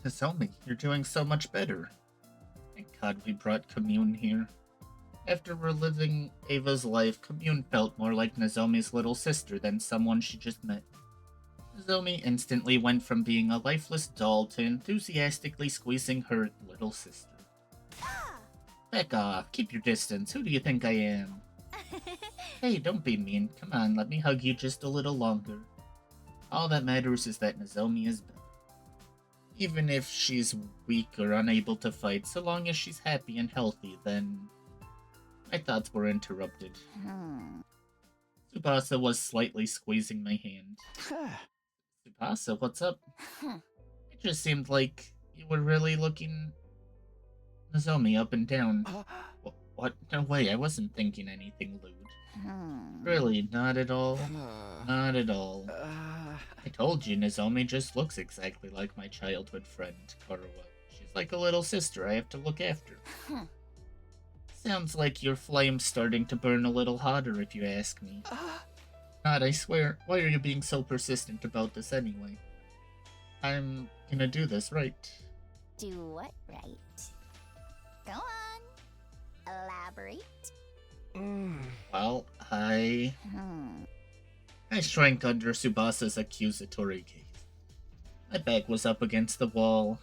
Nozomi, you're doing so much better. Thank God we brought Commune here. After reliving Ava's life, Commune felt more like Nozomi's little sister than someone she just met. Nozomi instantly went from being a lifeless doll to enthusiastically squeezing her little sister. Back off, keep your distance, who do you think I am? Hey, don't be mean, come on, let me hug you just a little longer. All that matters is that Nozomi is better. Even if she's weak or unable to fight, so long as she's happy and healthy, then... My thoughts were interrupted. Tsubasa was slightly squeezing my hand. Tsubasa, what's up? It just seemed like you were really looking Nozomi up and down. What? No way, I wasn't thinking anything lewd. Really, not at all. Not at all. I told you, Nozomi just looks exactly like my childhood friend, Korowa. She's like a little sister I have to look after. Sounds like your flame's starting to burn a little hotter, if you ask me. God, I swear, why are you being so persistent about this anyway? I'm gonna do this right.
Do what right? Go on. Elaborate.
Well, I shrank under Tsubasa's accusatory gaze. My back was up against the wall,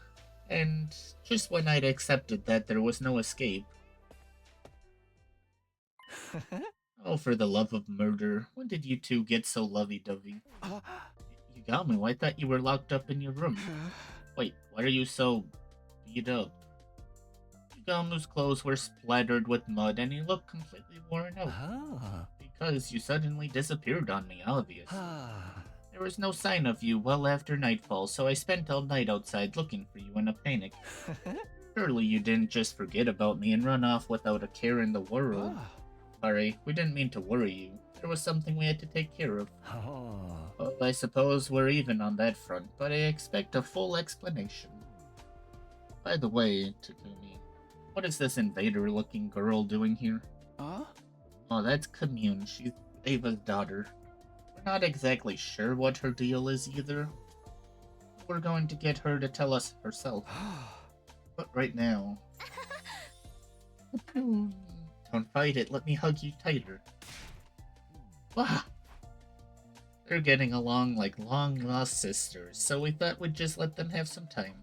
and just when I'd accepted that there was no escape... Oh, for the love of murder, when did you two get so lovey-dovey? You got me, I thought you were locked up in your room. Wait, why are you so beat up? Yugamu's clothes were splattered with mud and he looked completely worn out. Because you suddenly disappeared on me, obviously. There was no sign of you well after nightfall, so I spent all night outside looking for you in a panic. Surely you didn't just forget about me and run off without a care in the world. Sorry, we didn't mean to worry you. There was something we had to take care of. Well, I suppose we're even on that front, but I expect a full explanation. By the way, Takumi, what is this invader-looking girl doing here? Oh, that's Commune. She's Ava's daughter. We're not exactly sure what her deal is either. We're going to get her to tell us herself. But right now... Don't fight it, let me hug you tighter. Wow! They're getting along like long-lost sisters, so we thought we'd just let them have some time.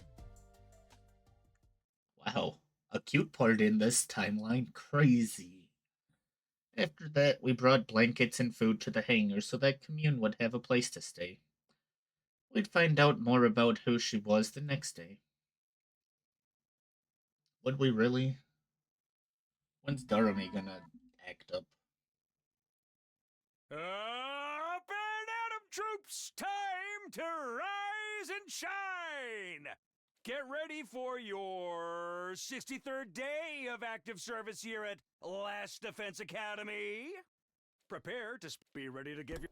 Wow, a cute part in this timeline, crazy. After that, we brought blankets and food to the hangar so that Commune would have a place to stay. We'd find out more about who she was the next day. Would we really? When's Darumi gonna act up?
Up and at 'em, troops! Time to rise and shine! Get ready for your 63rd day of active service here at Last Defense Academy. Prepare to be ready to give your...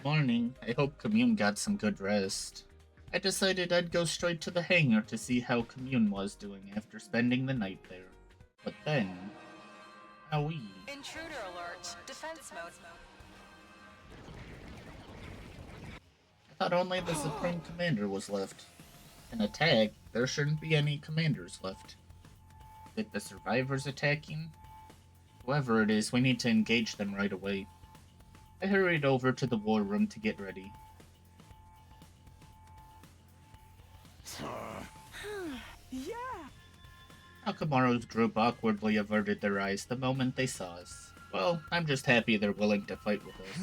Morning. I hope Commune got some good rest. I decided I'd go straight to the hangar to see how Commune was doing after spending the night there. But then... Owie.
Intruder alert. Defense mode.
I thought only the Supreme Commander was left. An attack? There shouldn't be any commanders left. Is it the survivors attacking? Whoever it is, we need to engage them right away. I hurried over to the war room to get ready.
Yeah!
Akamaru's group awkwardly averted their eyes the moment they saw us. Well, I'm just happy they're willing to fight with us.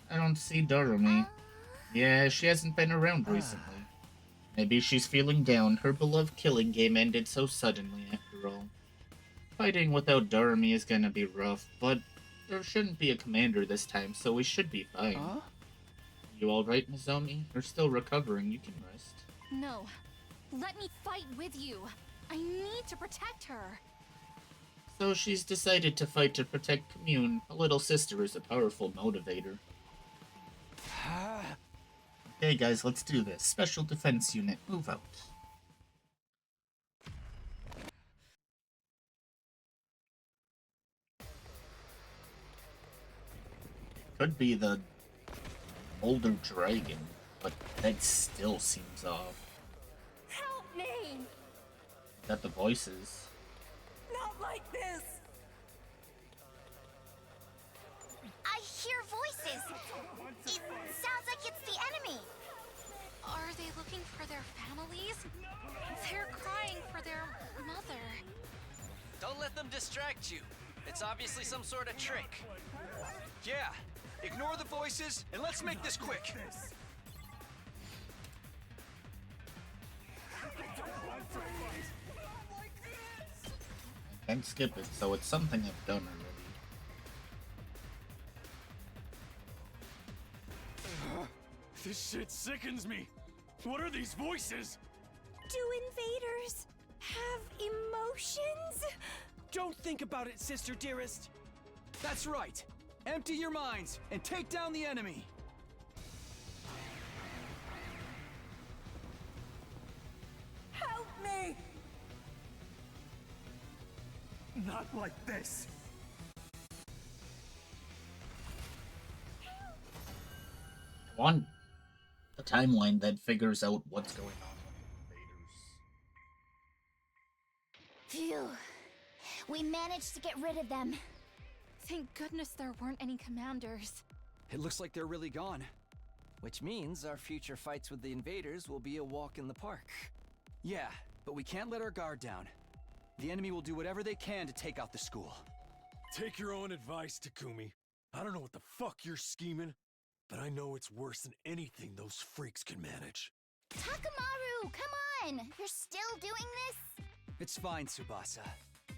I don't see Darumi. Yeah, she hasn't been around recently. Maybe she's feeling down. Her beloved killing game ended so suddenly after all. Fighting without Darumi is gonna be rough, but there shouldn't be a commander this time, so we should be fine. You alright, Nozomi? You're still recovering. You can rest.
No. Let me fight with you. I need to protect her.
So she's decided to fight to protect Commune. A little sister is a powerful motivator. Okay guys, let's do this. Special Defense Unit, move out. Could be the older dragon, but that still seems off.
Help me!
That the voices.
Not like this!
I hear voices. It sounds like it's the enemy.
Are they looking for their families? They're crying for their mother.
Don't let them distract you. It's obviously some sort of trick.
Yeah, ignore the voices and let's make this quick.
I can't skip it, so it's something I've done already.
This shit sickens me. What are these voices?
Do invaders have emotions?
Don't think about it, sister dearest.
That's right. Empty your minds and take down the enemy.
Help me!
Not like this.
Want a timeline that figures out what's going on with the invaders.
Phew. We managed to get rid of them.
Thank goodness there weren't any commanders.
It looks like they're really gone.
Which means our future fights with the invaders will be a walk in the park.
Yeah, but we can't let our guard down. The enemy will do whatever they can to take out the school.
Take your own advice, Takumi. I don't know what the fuck you're scheming, but I know it's worse than anything those freaks can manage.
Takamaru, come on! You're still doing this?
It's fine, Tsubasa.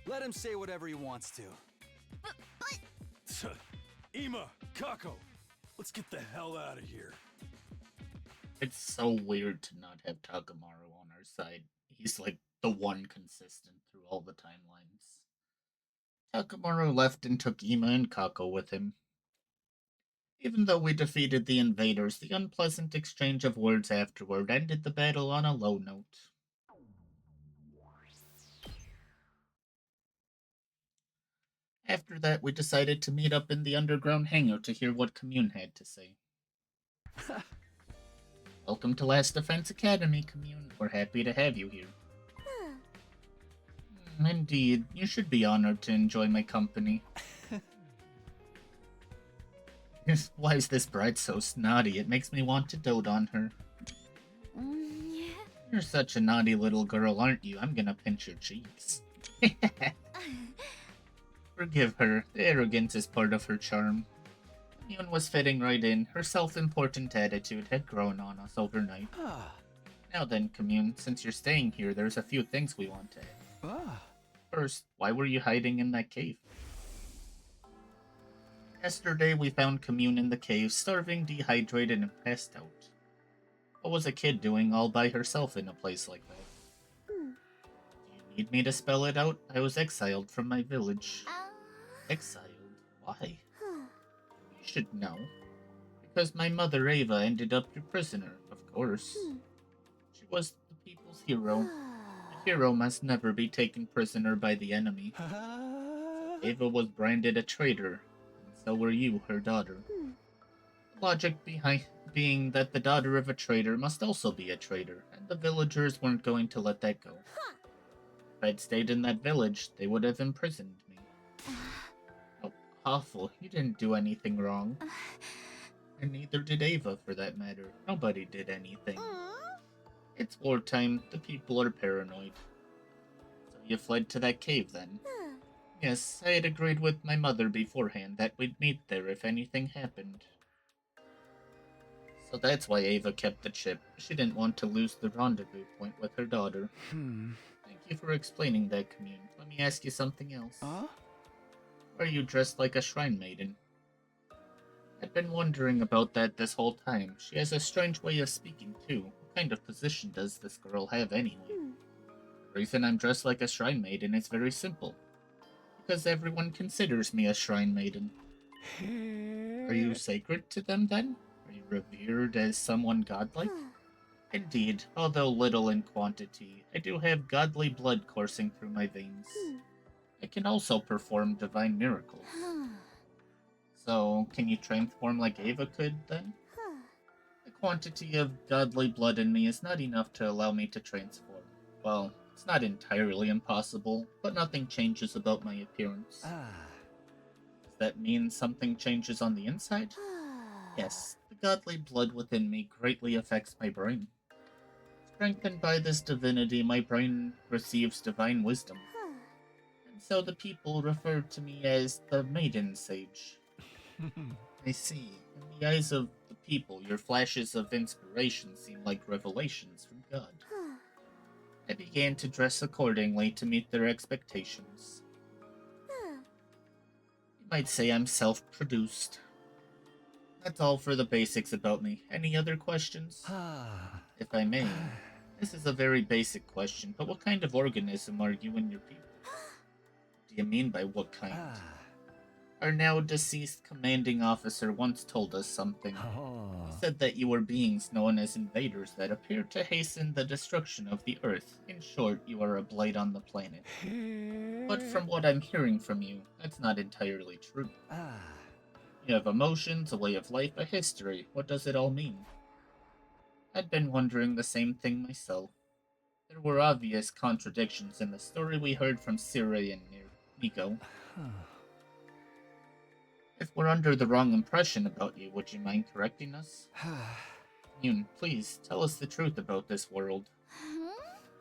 Let him say whatever he wants to.
But...
Ima, Kako, let's get the hell out of here.
It's so weird to not have Takamaru on our side. He's like the one consistent through all the timelines. Takamaru left and took Ima and Kako with him. Even though we defeated the invaders, the unpleasant exchange of words afterward ended the battle on a low note. After that, we decided to meet up in the underground hangar to hear what Commune had to say. Welcome to Last Defense Academy, Commune. We're happy to have you here. Indeed, you should be honored to enjoy my company. Why is this bride so snotty? It makes me want to dote on her. You're such a naughty little girl, aren't you? I'm gonna pinch your cheeks. Forgive her. The arrogance is part of her charm. Commune was fitting right in. Her self-important attitude had grown on us overnight. Now then, Commune, since you're staying here, there's a few things we want to add. First, why were you hiding in that cave? Yesterday, we found Commune in the cave, starving, dehydrated, and passed out. What was a kid doing all by herself in a place like that? Do you need me to spell it out? I was exiled from my village. Exiled? Why? You should know. Because my mother, Ava, ended up your prisoner, of course. She was the people's hero. A hero must never be taken prisoner by the enemy. Ava was branded a traitor, and so were you, her daughter. The logic behind being that the daughter of a traitor must also be a traitor, and the villagers weren't going to let that go. If I'd stayed in that village, they would have imprisoned me. Oh, awful. You didn't do anything wrong. And neither did Ava, for that matter. Nobody did anything. It's wartime. The people are paranoid. So you fled to that cave, then? Yes, I had agreed with my mother beforehand that we'd meet there if anything happened. So that's why Ava kept the chip. She didn't want to lose the rendezvous point with her daughter. Thank you for explaining that, Commune. Let me ask you something else. Why are you dressed like a shrine maiden? I've been wondering about that this whole time. She has a strange way of speaking, too. What kind of position does this girl have, anyway? The reason I'm dressed like a shrine maiden is very simple. Because everyone considers me a shrine maiden. Are you sacred to them, then? Are you revered as someone godlike? Indeed, although little in quantity, I do have godly blood coursing through my veins. I can also perform divine miracles. So, can you transform like Ava could, then? quantity of godly blood in me is not enough to allow me to transform. Well, it's not entirely impossible, but nothing changes about my appearance. Does that mean something changes on the inside? Yes, the godly blood within me greatly affects my brain. Strengthened by this divinity, my brain receives divine wisdom. And so the people refer to me as the Maiden Sage. I see. In the eyes of the people, your flashes of inspiration seem like revelations from God. I began to dress accordingly to meet their expectations. You might say I'm self-produced. That's all for the basics about me. Any other questions? If I may, this is a very basic question, but what kind of organism are you and your people? Do you mean by what kind? Our now deceased commanding officer once told us something. He said that you were beings known as invaders that appear to hasten the destruction of the Earth. In short, you are a blight on the planet. But from what I'm hearing from you, that's not entirely true. You have emotions, a way of life, a history. What does it all mean? I'd been wondering the same thing myself. There were obvious contradictions in the story we heard from Siri and Nico. If we're under the wrong impression about you, would you mind correcting us? Yoon, please, tell us the truth about this world.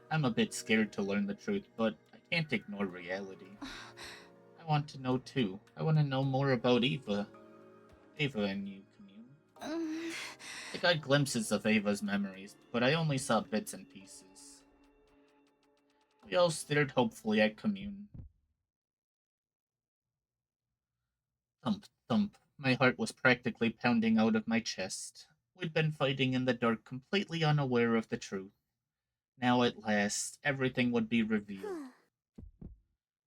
I'm a bit scared to learn the truth, but I can't ignore reality. I want to know too. I want to know more about Eva. Eva and you, Commune. I got glimpses of Ava's memories, but I only saw bits and pieces. We all stared hopefully at Commune. Thump, thump. My heart was practically pounding out of my chest. We'd been fighting in the dark, completely unaware of the truth. Now at last, everything would be revealed.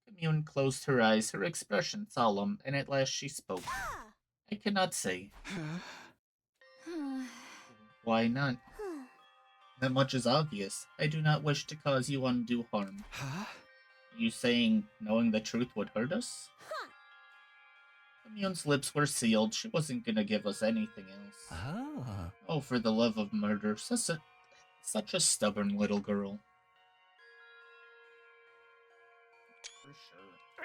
Commune closed her eyes, her expression solemn, and at last she spoke. I cannot say. Why not? That much is obvious. I do not wish to cause you undue harm. You saying knowing the truth would hurt us? Commune's lips were sealed. She wasn't gonna give us anything else. Oh, for the love of murder. Such a stubborn little girl. For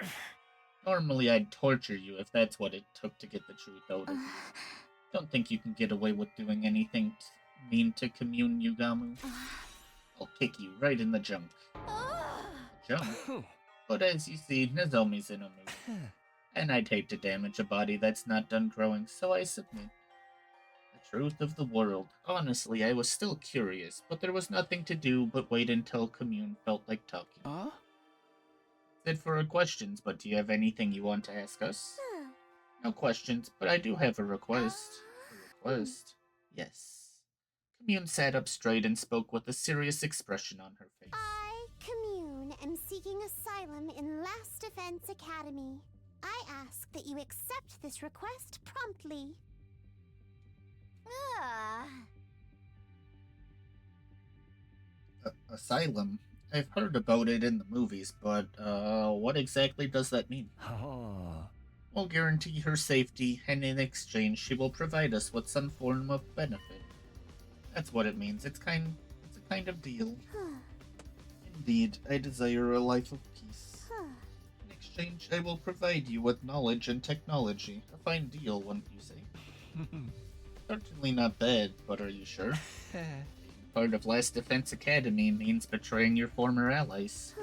sure. Normally I'd torture you if that's what it took to get the truth out of you. Don't think you can get away with doing anything mean to Commune, Yugamu. I'll kick you right in the junk. Junk? But as you see, Nozomi's in a mood. And I'd hate to damage a body that's not done growing, so I submit. The truth of the world. Honestly, I was still curious, but there was nothing to do but wait until Commune felt like talking. That's it for our questions, but do you have anything you want to ask us? No questions, but I do have a request. A request? Yes. Commune sat up straight and spoke with a serious expression on her face.
I, Commune, am seeking asylum in Last Defense Academy. I ask that you accept this request promptly.
Asylum? I've heard about it in the movies, but, what exactly does that mean? We'll guarantee her safety, and in exchange she will provide us with some form of benefit. That's what it means. It's a kind of deal. Indeed, I desire a life of peace. In exchange, I will provide you with knowledge and technology. A fine deal, wouldn't you say? Certainly not bad, but are you sure? Part of Last Defense Academy means betraying your former allies.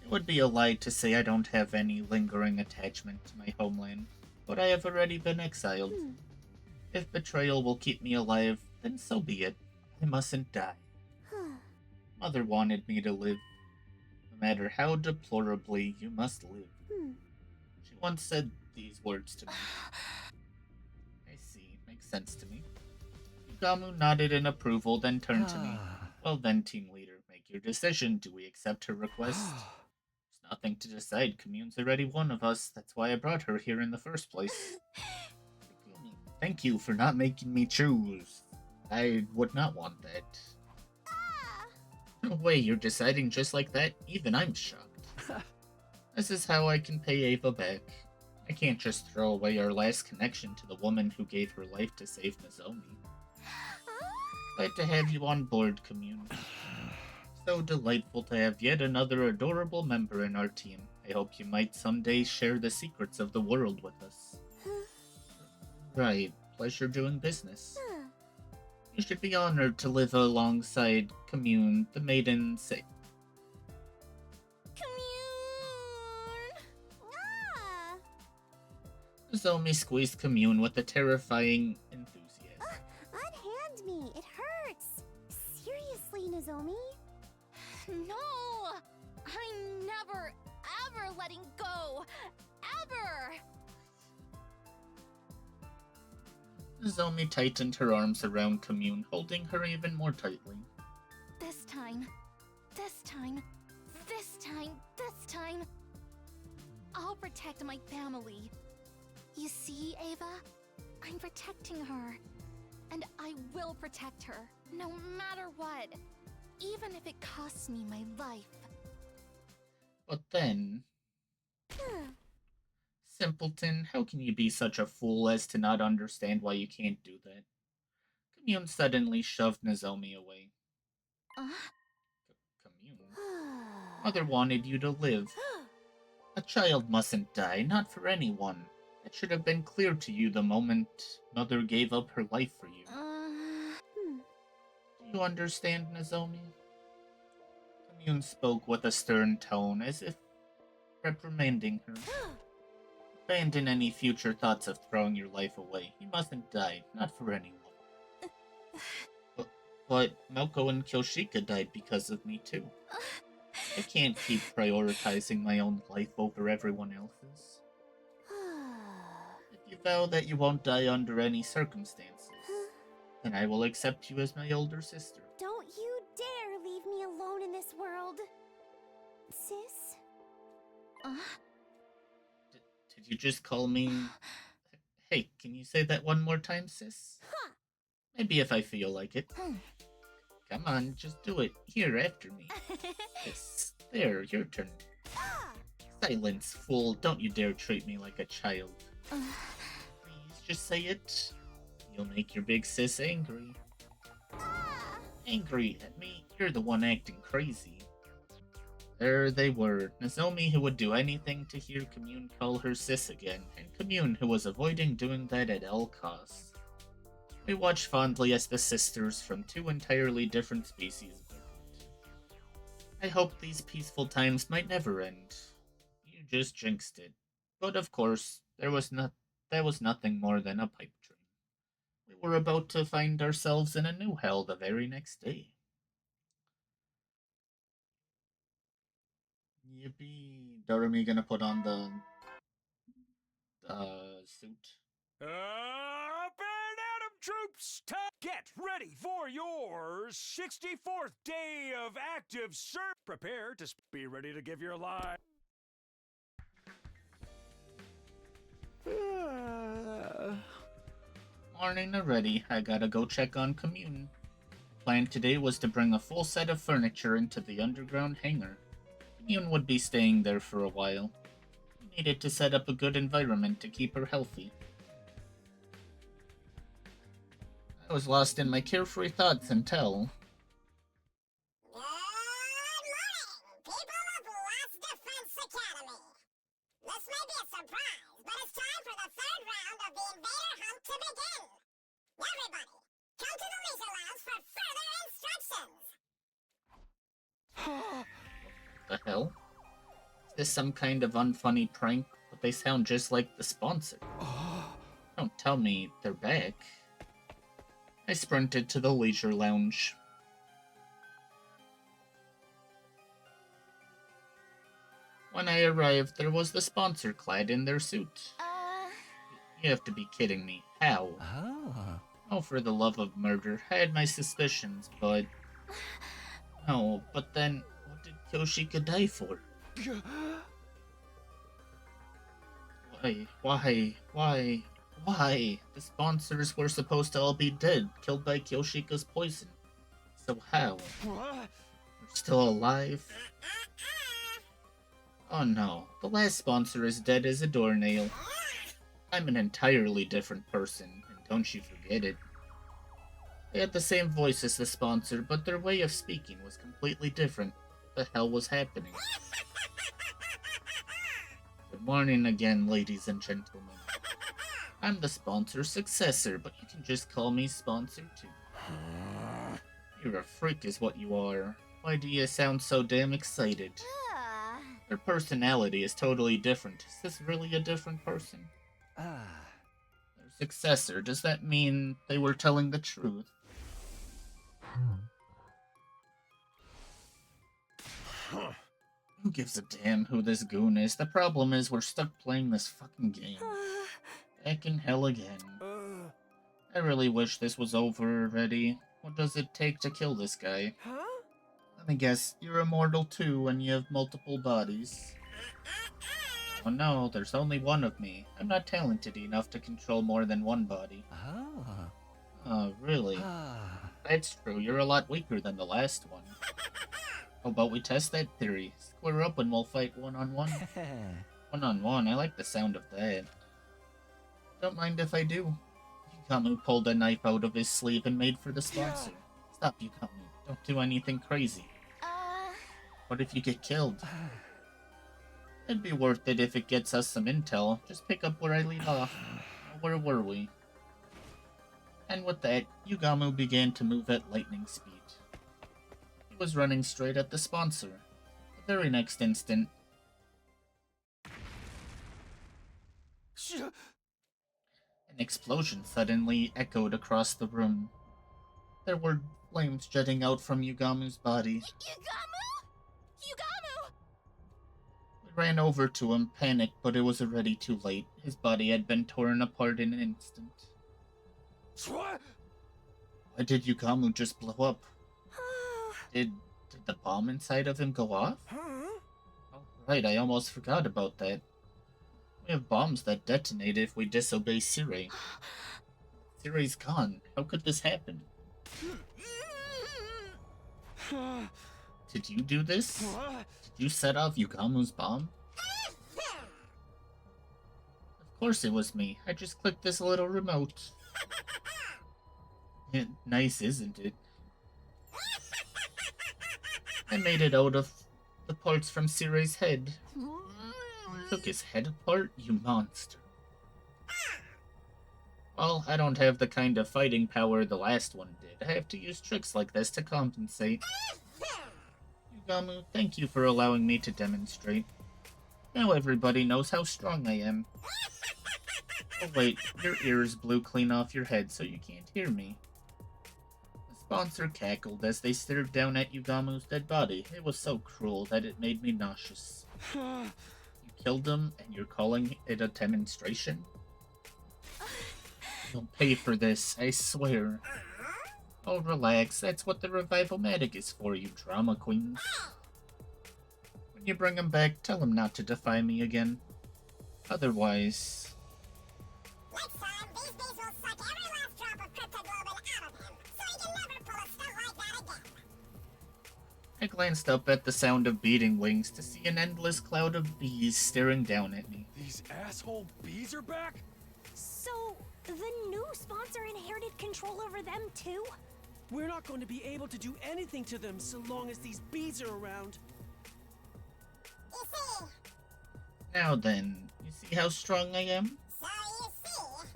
It would be a lie to say I don't have any lingering attachment to my homeland, but I have already been exiled. If betrayal will keep me alive, then so be it. I mustn't die. Mother wanted me to live. No matter how deplorably, you must live. She once said these words to me. I see. Makes sense to me. Yugamu nodded in approval, then turned to me. Well then, team leader, make your decision. Do we accept her request? There's nothing to decide. Commune's already one of us. That's why I brought her here in the first place. Thank you for not making me choose. I would not want that. No way, you're deciding just like that? Even I'm shocked. This is how I can pay Ava back. I can't just throw away our last connection to the woman who gave her life to save Nozomi. Glad to have you on board, Commune. So delightful to have yet another adorable member in our team. I hope you might someday share the secrets of the world with us. Right, pleasure doing business. You should be honored to live alongside Commune, the maiden say.
Commune! Ah!
Nozomi squeezed Commune with a terrifying enthusiasm.
Unhand me, it hurts. Seriously, Nozomi?
No! I'm never, ever letting go! Ever!
Nozomi tightened her arms around Commune, holding her even more tightly.
This time, this time, this time, this time, I'll protect my family. You see, Ava? I'm protecting her. And I will protect her, no matter what. Even if it costs me my life.
But then... Simpleton, how can you be such a fool as to not understand why you can't do that? Commune suddenly shoved Nozomi away. Commune? Mother wanted you to live. A child mustn't die, not for anyone. That should have been clear to you the moment Mother gave up her life for you. Do you understand, Nozomi? Commune spoke with a stern tone, as if reprimanding her. Abandon any future thoughts of throwing your life away. You mustn't die, not for anyone. But Moko and Kyoshika died because of me too. I can't keep prioritizing my own life over everyone else's. If you vow that you won't die under any circumstances, then I will accept you as my older sister.
Don't you dare leave me alone in this world. Sis?
Did you just call me... Hey, can you say that one more time, sis?
Huh.
Maybe if I feel like it. Come on, just do it. Here, after me. Yes, there, your turn. Silence, fool. Don't you dare treat me like a child. Please, just say it. You'll make your big sis angry. Angry at me? You're the one acting crazy. There they were, Nozomi who would do anything to hear Commune call her sis again, and Commune who was avoiding doing that at all costs. We watched fondly as the sisters from two entirely different species bickered. I hoped these peaceful times might never end. You just jinxed it. But of course, that was nothing more than a pipe dream. We were about to find ourselves in a new hell the very next day. Yippee. Doremi gonna put on the suit.
Up and Atom troops, get ready for your 64th day of active service. Prepare to be ready to give your life.
Morning already. I gotta go check on Commune. Plan today was to bring a full set of furniture into the underground hangar. Commune would be staying there for a while. We needed to set up a good environment to keep her healthy. I was lost in my carefree thoughts until...
Good morning, people of Last Defense Academy. This may be a surprise, but it's time for the third round of the Invader Hunt to begin. Everybody, come to the Leisure Lounge for further instructions.
The hell? Is this some kind of unfunny prank? But they sound just like the sponsor. Don't tell me they're back. I sprinted to the leisure lounge. When I arrived, there was the sponsor clad in their suit. You have to be kidding me. How? Oh, for the love of murder. I had my suspicions, but... No, but then, what did Kyoshika die for? Why? The sponsors were supposed to all be dead, killed by Kyoshika's poison. So how? We're still alive? Oh no, the last sponsor is dead as a doornail. I'm an entirely different person, and don't you forget it. They had the same voice as the sponsor, but their way of speaking was completely different. What the hell was happening? Good morning again, ladies and gentlemen. I'm the sponsor's successor, but you can just call me Sponsor too. You're a freak is what you are. Why do you sound so damn excited? Their personality is totally different. Is this really a different person? Their successor, does that mean they were telling the truth? Who gives a damn who this goon is? The problem is we're stuck playing this fucking game. Back in hell again. I really wish this was over already. What does it take to kill this guy?
Huh?
Let me guess, you're immortal too and you have multiple bodies. Oh no, there's only one of me. I'm not talented enough to control more than one body. Oh, really? That's true, you're a lot weaker than the last one. How about we test that theory? Square up and we'll fight one-on-one. One-on-one, I like the sound of that. Don't mind if I do. Yukamu pulled a knife out of his sleeve and made for the sponsor. Stop, Yukamu. Don't do anything crazy. What if you get killed? It'd be worth it if it gets us some intel. Just pick up where I leave off. Where were we? And with that, Yugamu began to move at lightning speed. He was running straight at the sponsor. The very next instant, an explosion suddenly echoed across the room. There were flames jetting out from Yugamu's body.
Yugamu? Yugamu!
We ran over to him, panicked, but it was already too late. His body had been torn apart in an instant.
What?
Why did Yugamu just blow up? Did the bomb inside of him go off? Oh, right, I almost forgot about that. We have bombs that detonate if we disobey Sirei. Sirei's gone. How could this happen? Did you do this? Did you set off Yugamu's bomb? Of course it was me. I just clicked this little remote. Nice, isn't it? I made it out of the parts from Sirei's head. Took his head apart, you monster. Well, I don't have the kind of fighting power the last one did. I have to use tricks like this to compensate. Yugamu, thank you for allowing me to demonstrate. Now everybody knows how strong I am. Oh wait, your ears blew clean off your head, so you can't hear me. The sponsor cackled as they stared down at Yugamu's dead body. It was so cruel that it made me nauseous. You killed him, and you're calling it a demonstration? You'll pay for this, I swear. Oh, relax, that's what the Revival-matic is for, you drama queens. When you bring him back, tell him not to defy me again. Otherwise...
Next time, these bees will suck every last drop of cryptoglobin out of him, so he can never pull a stunt like that again.
I glanced up at the sound of beating wings to see an endless cloud of bees staring down at me.
These asshole bees are back?
So, the new sponsor inherited control over them too?
We're not going to be able to do anything to them so long as these bees are around.
You see,
Now then, you see how strong I am?
so you see.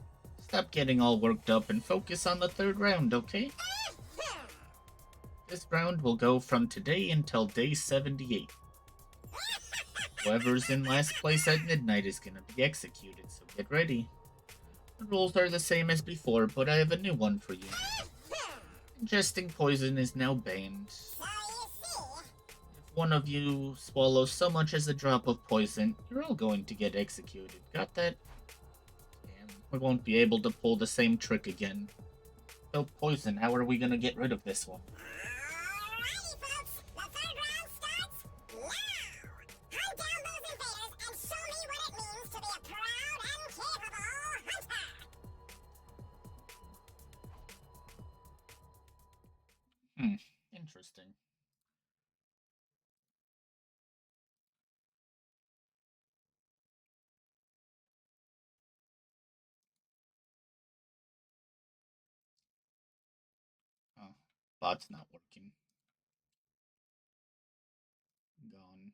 Stop getting all worked up and focus on the third round, okay? This round will go from today until day 78. Whoever's in last place at midnight is gonna be executed, so get ready. The rules are the same as before, but I have a new one for you. Ingesting poison is now banned.
So you see.
If one of you swallows so much as a drop of poison, you're all going to get executed. Got that? Damn, we won't be able to pull the same trick again. No poison, how are we gonna get rid of this one?
Alrighty, folks. The third round starts now. Hunt down those invaders and show me what it means to be a proud and capable hunter.
Interesting. bot's not working. Gone.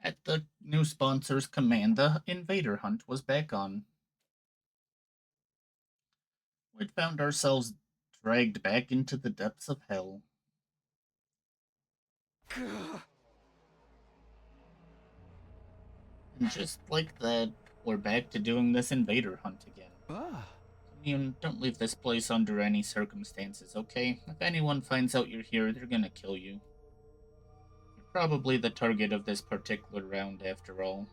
At the new sponsor's command, the invader hunt was back on. We'd found ourselves dragged back into the depths of hell. And just like that, we're back to doing this invader hunt again. Don't leave this place under any circumstances, okay? If anyone finds out you're here, they're gonna kill you. You're probably the target of this particular round, after all.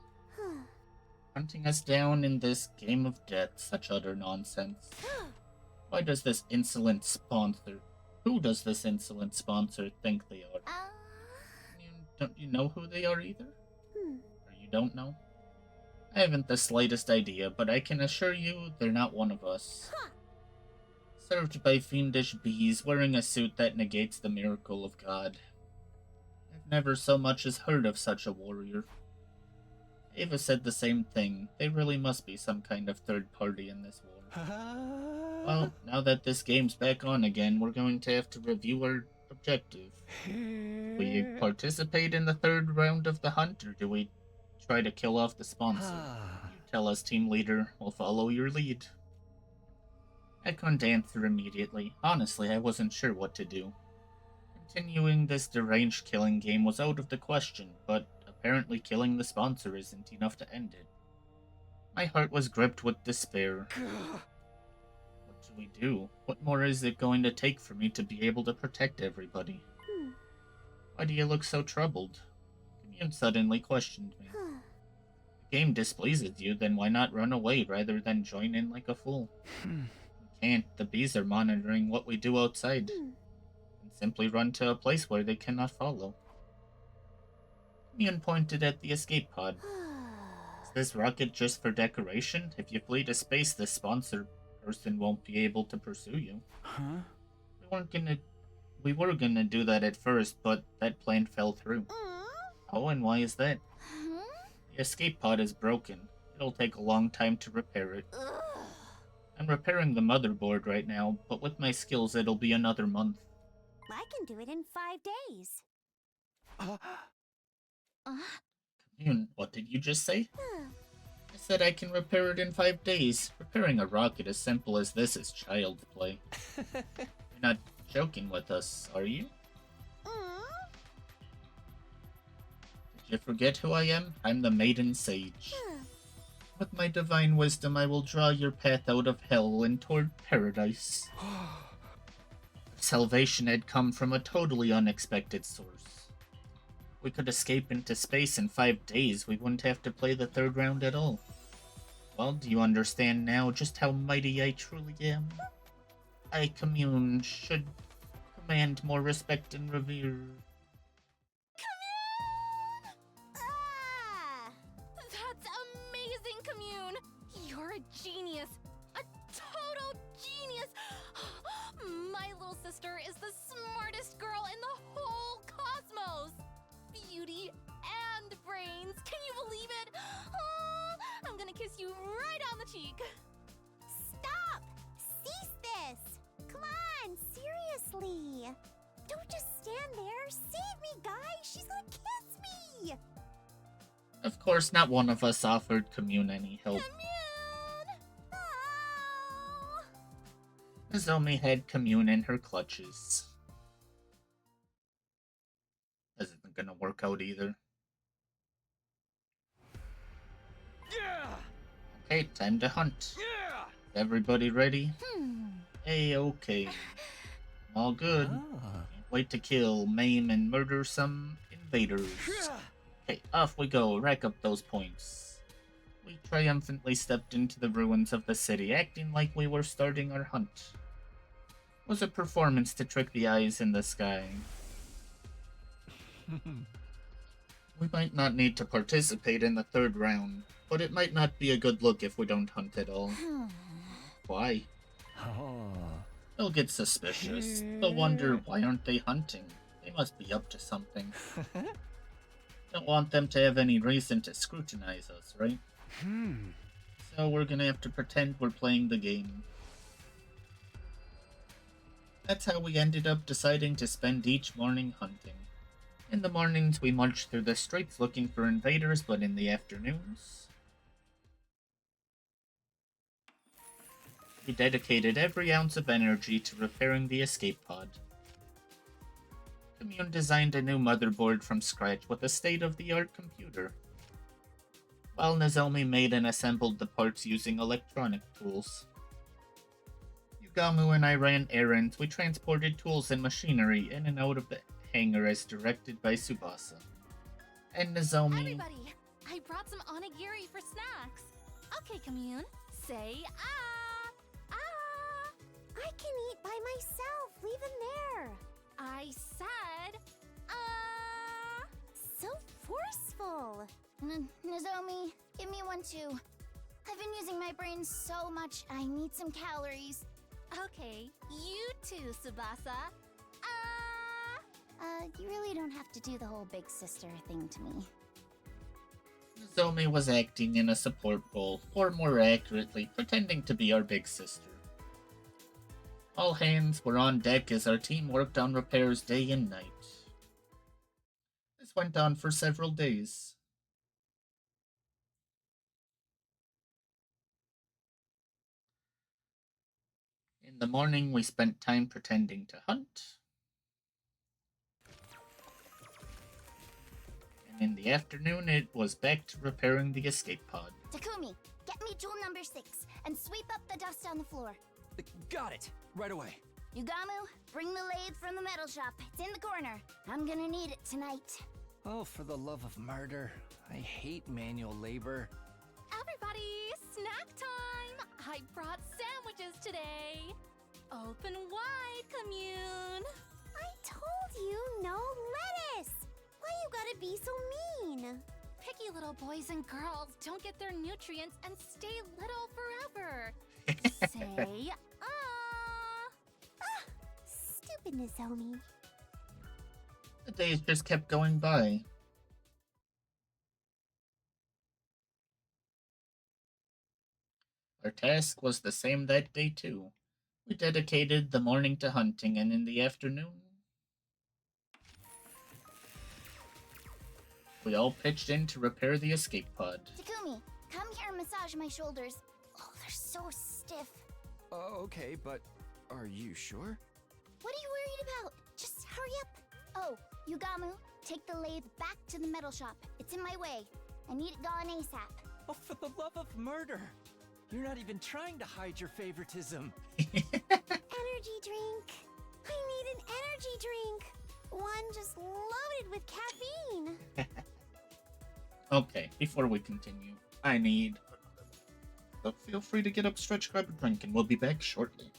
Hunting us down in this game of death, such utter nonsense. Why does this insolent sponsor... Who does this insolent sponsor think they are? Don't you know who they are either? Or you don't know? I haven't the slightest idea, but I can assure you they're not one of us. Served by fiendish bees, wearing a suit that negates the miracle of God. I've never so much as heard of such a warrior. Ava said the same thing. They really must be some kind of third party in this war. Well, now that this game's back on again, we're going to have to review our objective. Do we participate in the third round of the hunt, or do we try to kill off the sponsor? You tell us, team leader. We'll follow your lead. I couldn't answer immediately. Honestly, I wasn't sure what to do. Continuing this deranged killing game was out of the question, but apparently killing the sponsor isn't enough to end it. My heart was gripped with despair. What do we do? What more is it going to take for me to be able to protect everybody? Why do you look so troubled? Commune suddenly questioned me. If the game displeases you, then why not run away rather than join in like a fool? You can't. The bees are monitoring what we do outside. And simply run to a place where they cannot follow. Commune pointed at the escape pod. Is this rocket just for decoration? If you flee to space, the sponsor person won't be able to pursue you. We were gonna do that at first, but that plan fell through. Oh, and why is that? The escape pod is broken. It'll take a long time to repair it. I'm repairing the motherboard right now, but with my skills it'll be another month.
I can do it in 5 days.
Commune, what did you just say? I said I can repair it in 5 days. Repairing a rocket as simple as this is child's play. You're not joking with us, are you? Did you forget who I am? I'm the Maiden Sage. With my divine wisdom, I will draw your path out of hell and toward paradise. Salvation had come from a totally unexpected source. We could escape into space in 5 days. We wouldn't have to play the third round at all. Well, do you understand now just how mighty I truly am? I, Commune, should command more respect and revere.
That's amazing, Commune! You're a genius! A total genius! My little sister is the smartest girl in the whole cosmos! Beauty and brains! Can you believe it? Oh, I'm gonna kiss you right on the cheek!
Stop! Cease this! Come on, seriously! Don't just stand there. Save me, guys! She's gonna kiss me!
Of course, not one of us offered Commune any help.
Commune!
Oh!
Nozomi had Commune in her clutches. This isn't gonna work out either.
Yeah!
Okay, time to hunt.
Yeah!
Everybody ready? Hey, okay. All good. Can't wait to kill, maim, and murder some invaders. Okay, off we go. Rack up those points. We triumphantly stepped into the ruins of the city, acting like we were starting our hunt. It was a performance to trick the eyes in the sky. We might not need to participate in the third round, but it might not be a good look if we don't hunt at all. Why? They'll get suspicious. They'll wonder, why aren't they hunting? They must be up to something. Don't want them to have any reason to scrutinize us, right? So we're gonna have to pretend we're playing the game. That's how we ended up deciding to spend each morning hunting. In the mornings, we marched through the streets looking for invaders, but in the afternoons, we dedicated every ounce of energy to repairing the escape pod. Commune designed a new motherboard from scratch with a state-of-the-art computer, while Nozomi made and assembled the parts using electronic tools. Yugamu and I ran errands. We transported tools and machinery in and out of the hangar as directed by Tsubasa. And Nozomi...
Everybody, I brought some onigiri for snacks. Okay, Commune, say ah! Ah!
I can eat by myself. Leave him there.
I said
So forceful.
Nozomi, give me one too. I've been using my brain so much, I need some calories. Okay, you too, Tsubasa.
You really don't have to do the whole big sister thing to me.
Nozomi was acting in a support role, or more accurately, pretending to be our big sister. All hands were on deck as our team worked on repairs day and night. This went on for several days. In the morning, we spent time pretending to hunt. And in the afternoon, it was back to repairing the escape pod.
Takumi, get me tool number 6 and sweep up the dust on the floor.
Got it. Right away.
Yugamu, bring the lathe from the metal shop. It's in the corner. I'm gonna need it tonight.
Oh, for the love of murder. I hate manual labor.
Everybody, snack time! I brought sandwiches today. Open wide, Commune.
I told you no lettuce. Why you gotta be so mean?
Picky little boys and girls don't get their nutrients and stay little forever. Say
Stupid Nozomi.
The days just kept going by. Our task was the same that day too. We dedicated the morning to hunting, and in the afternoon, we all pitched in to repair the escape pod.
Takumi, come here and massage my shoulders. Oh, they're so stiff.
Okay, but are you sure?
What are you worried about? Just hurry up. Oh, Yugamu, take the lathe back to the metal shop. It's in my way. I need it gone ASAP.
Oh, for the love of murder! You're not even trying to hide your favoritism.
Energy drink. I need an energy drink. One just loaded with caffeine.
Okay, before we continue, I need... But feel free to get up, stretch, grab a drink, and we'll be back shortly.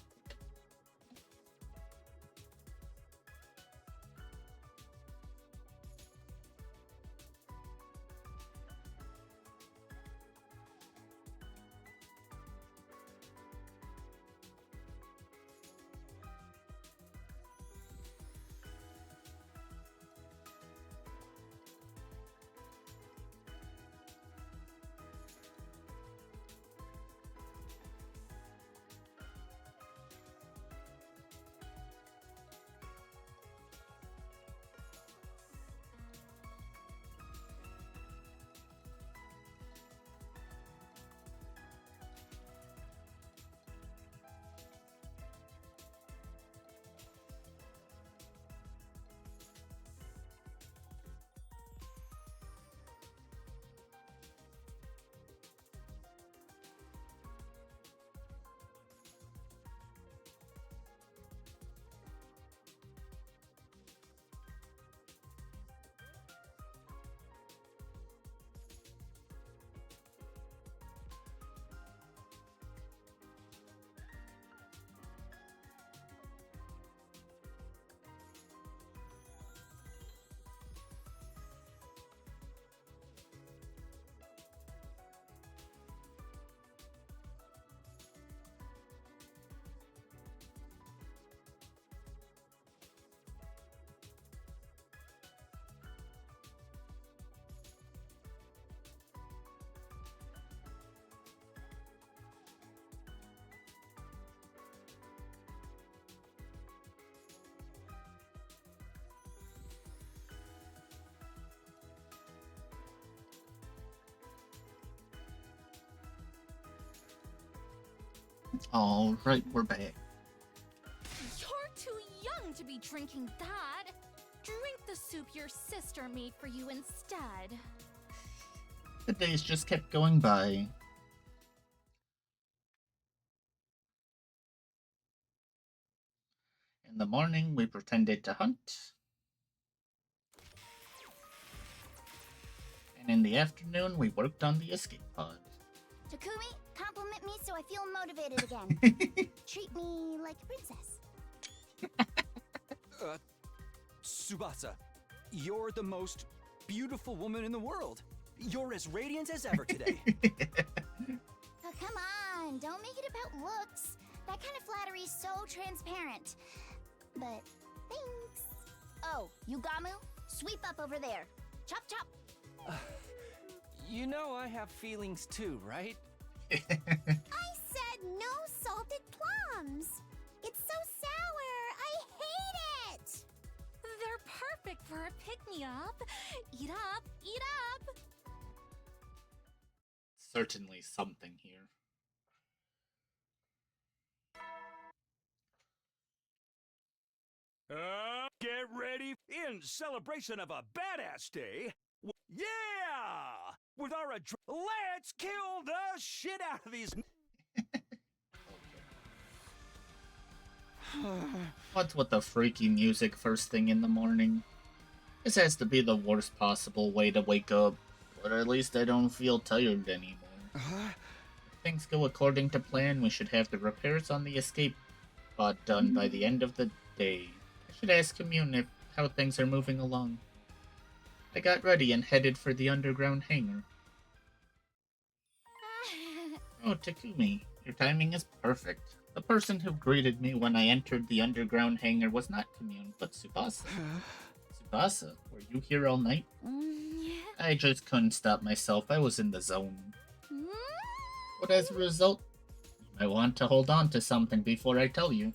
Alright, we're back.
You're too young to be drinking that. Drink the soup your sister made for you instead.
The days just kept going by. In the morning, we pretended to hunt. And in the afternoon, we worked on the escape pod.
Takumi, compliment me so I feel motivated again. Treat me like a princess.
Tsubasa, you're the most beautiful woman in the world. You're as radiant as ever today.
Oh, come on, don't make it about looks. That kind of flattery is so transparent. But thanks. Oh, Yugamu, sweep up over there. Chop chop.
You know I have feelings too, right?
I said no salted plums. It's so sour. I hate it.
They're perfect for a pick-me-up. Eat up, eat up.
Certainly something here.
Get ready in celebration of a badass day. Yeah! With our let's kill the shit out of these.
What's with the freaky music first thing in the morning? This has to be the worst possible way to wake up, but at least I don't feel tired anymore. If things go according to plan, we should have the repairs on the escape pod done by the end of the day. I should ask Commune how things are moving along. I got ready and headed for the underground hangar. Oh, Takumi, your timing is perfect. The person who greeted me when I entered the underground hangar was not Commune, but Tsubasa. Tsubasa, were you here all night? I just couldn't stop myself. I was in the zone. But as a result, you might want to hold on to something before I tell you.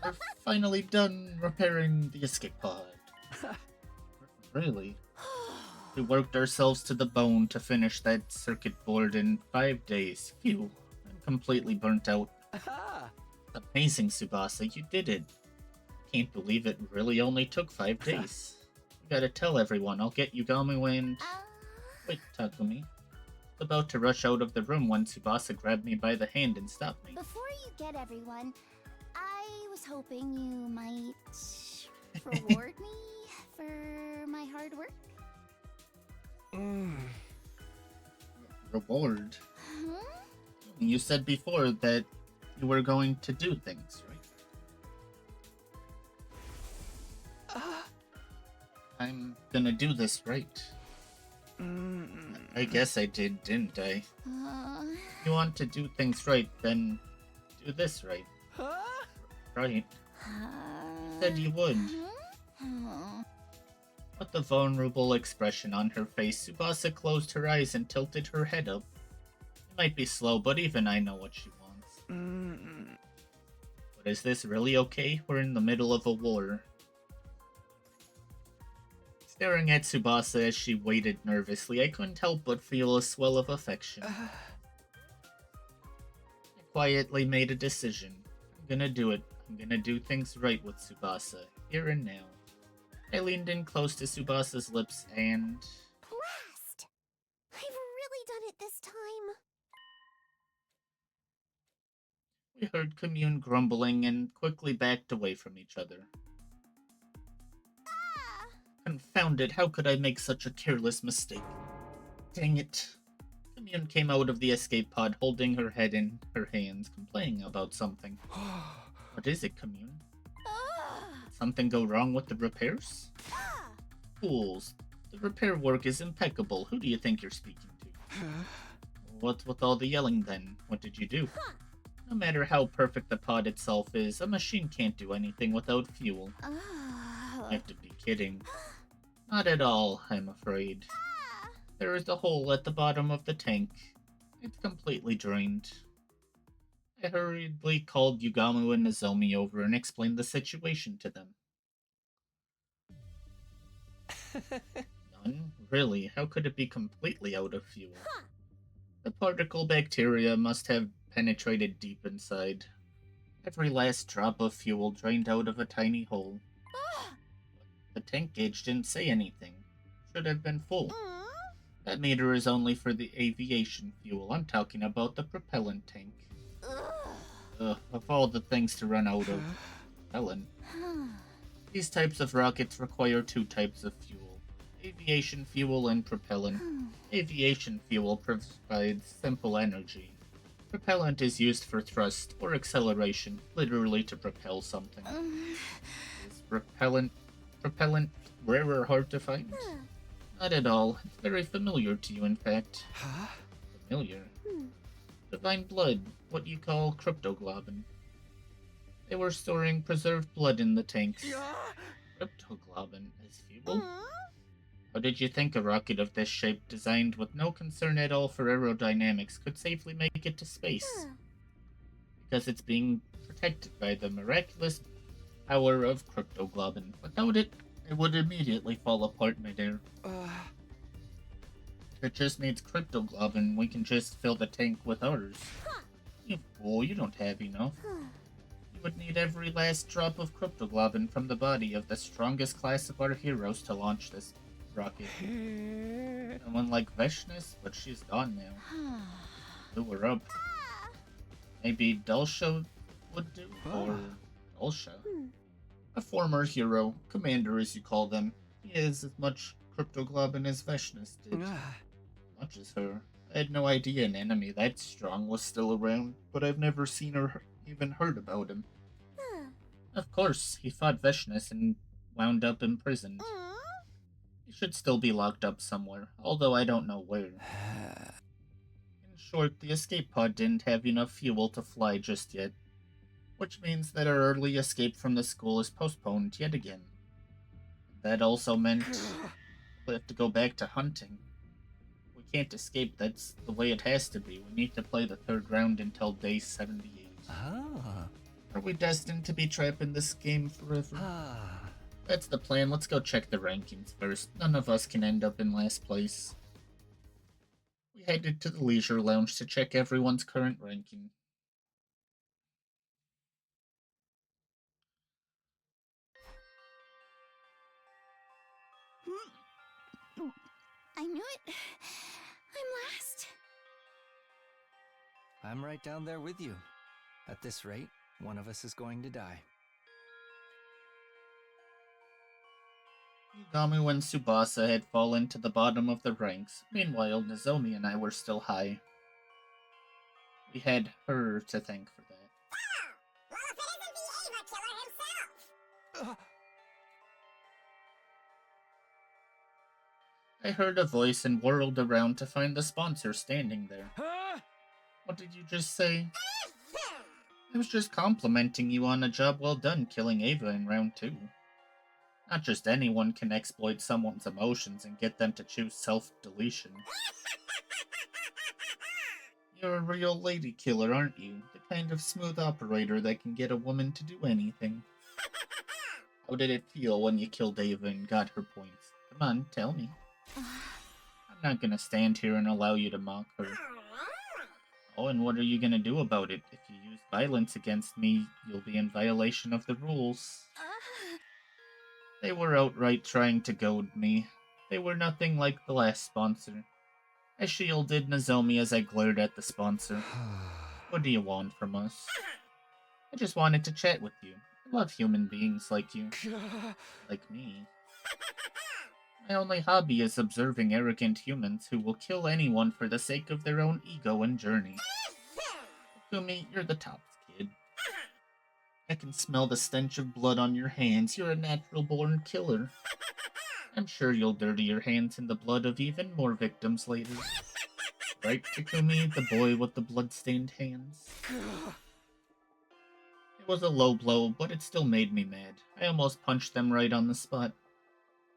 We're finally done repairing the escape pod. Really? We worked ourselves to the bone to finish that circuit board in 5 days. Phew, I'm completely burnt out. Amazing, Tsubasa, you did it. Can't believe it really only took 5 days. You gotta tell everyone. I'll get Yugamu and... Wait, Takumi. I was about to rush out of the room when Tsubasa grabbed me by the hand and stopped me.
Before you get everyone, I was hoping you might reward me for my hard work.
Reward?
Huh?
You said before that you were going to do things, right? I'm gonna do this right. I guess I did, didn't I? If you want to do things right, then do this right. Right. You said you would. With the vulnerable expression on her face, Tsubasa closed her eyes and tilted her head up. It might be slow, but even I know what she wants. But is this really okay? We're in the middle of a war. Staring at Tsubasa as she waited nervously, I couldn't help but feel a swell of affection. I quietly made a decision. I'm gonna do it. I'm gonna do things right with Tsubasa, here and now. I leaned in close to Tsubasa's lips and...
Blast! I've really done it this time.
We heard Commune grumbling and quickly backed away from each other. Confound it, how could I make such a careless mistake? Dang it. Commune came out of the escape pod holding her head in her hands, complaining about something. What is it, Commune? Did something go wrong with the repairs? Fools. The repair work is impeccable. Who do you think you're speaking to? What's with all the yelling then? What did you do? No matter how perfect the pod itself is, a machine can't do anything without fuel. You have to be kidding. Not at all, I'm afraid. There is a hole at the bottom of the tank. It's completely drained. I hurriedly called Yugamu and Nozomi over and explained the situation to them. None? Really? How could it be completely out of fuel? The particle bacteria must have penetrated deep inside. Every last drop of fuel drained out of a tiny hole. The tank gauge didn't say anything. Should have been full. That meter is only for the aviation fuel. I'm talking about the propellant tank. Of all the things to run out of, propellant. These types of rockets require two types of fuel. Aviation fuel and propellant. Aviation fuel provides simple energy. Propellant is used for thrust or acceleration, literally to propel something. Is propellant rare or hard to find? Not at all. It's very familiar to you, in fact. Familiar? Divine blood, what you call cryptoglobin. They were storing preserved blood in the tanks. Cryptoglobin as fuel? How did you think a rocket of this shape, designed with no concern at all for aerodynamics, could safely make it to space? Because it's being protected by the miraculous power of cryptoglobin. Without it, it would immediately fall apart midair. If it just needs cryptoglobin, we can just fill the tank with ours. You fool, you don't have enough. You would need every last drop of cryptoglobin from the body of the strongest class of our heroes to launch this rocket. Someone like Veshness, but she's gone now. Blew her up. Maybe Dulsha would do? Or Dulsha? A former hero, commander as you call them. He has as much cryptoglobin as Veshness did. Much as her. I had no idea an enemy that strong was still around, but I've never seen or even heard about him. Of course, he fought Veshness and wound up imprisoned. He should still be locked up somewhere, although I don't know where. In short, the escape pod didn't have enough fuel to fly just yet, which means that our early escape from the school is postponed yet again. That also meant we have to go back to hunting. We can't escape, that's the way it has to be. We need to play the third round until day 78. Are we destined to be trapped in this game forever? That's the plan. Let's go check the rankings first. None of us can end up in last place. We headed to the leisure lounge to check everyone's current ranking.
I knew it. I'm last.
I'm right down there with you. At this rate, one of us is going to die.
Yugamu and Tsubasa had fallen to the bottom of the ranks. Meanwhile, Nozomi and I were still high. We had her to thank for that.
Well, if it isn't the Ava killer himself!
I heard a voice and whirled around to find the sponsor standing there. What did you just say? I was just complimenting you on a job well done killing Ava in round 2. Not just anyone can exploit someone's emotions and get them to choose self-deletion. You're a real lady killer, aren't you? The kind of smooth operator that can get a woman to do anything. How did it feel when you killed Ava and got her points? Come on, tell me. I'm not gonna stand here and allow you to mock her. Oh, and what are you gonna do about it? If you use violence against me, you'll be in violation of the rules. They were outright trying to goad me. They were nothing like the last sponsor. I shielded Nozomi as I glared at the sponsor. What do you want from us? I just wanted to chat with you. I love human beings like you. Like me. My only hobby is observing arrogant humans who will kill anyone for the sake of their own ego and journey. Takumi, you're the tops kid. I can smell the stench of blood on your hands. You're a natural-born killer. I'm sure you'll dirty your hands in the blood of even more victims later. Right, Takumi, the boy with the blood-stained hands? It was a low blow, but it still made me mad. I almost punched them right on the spot.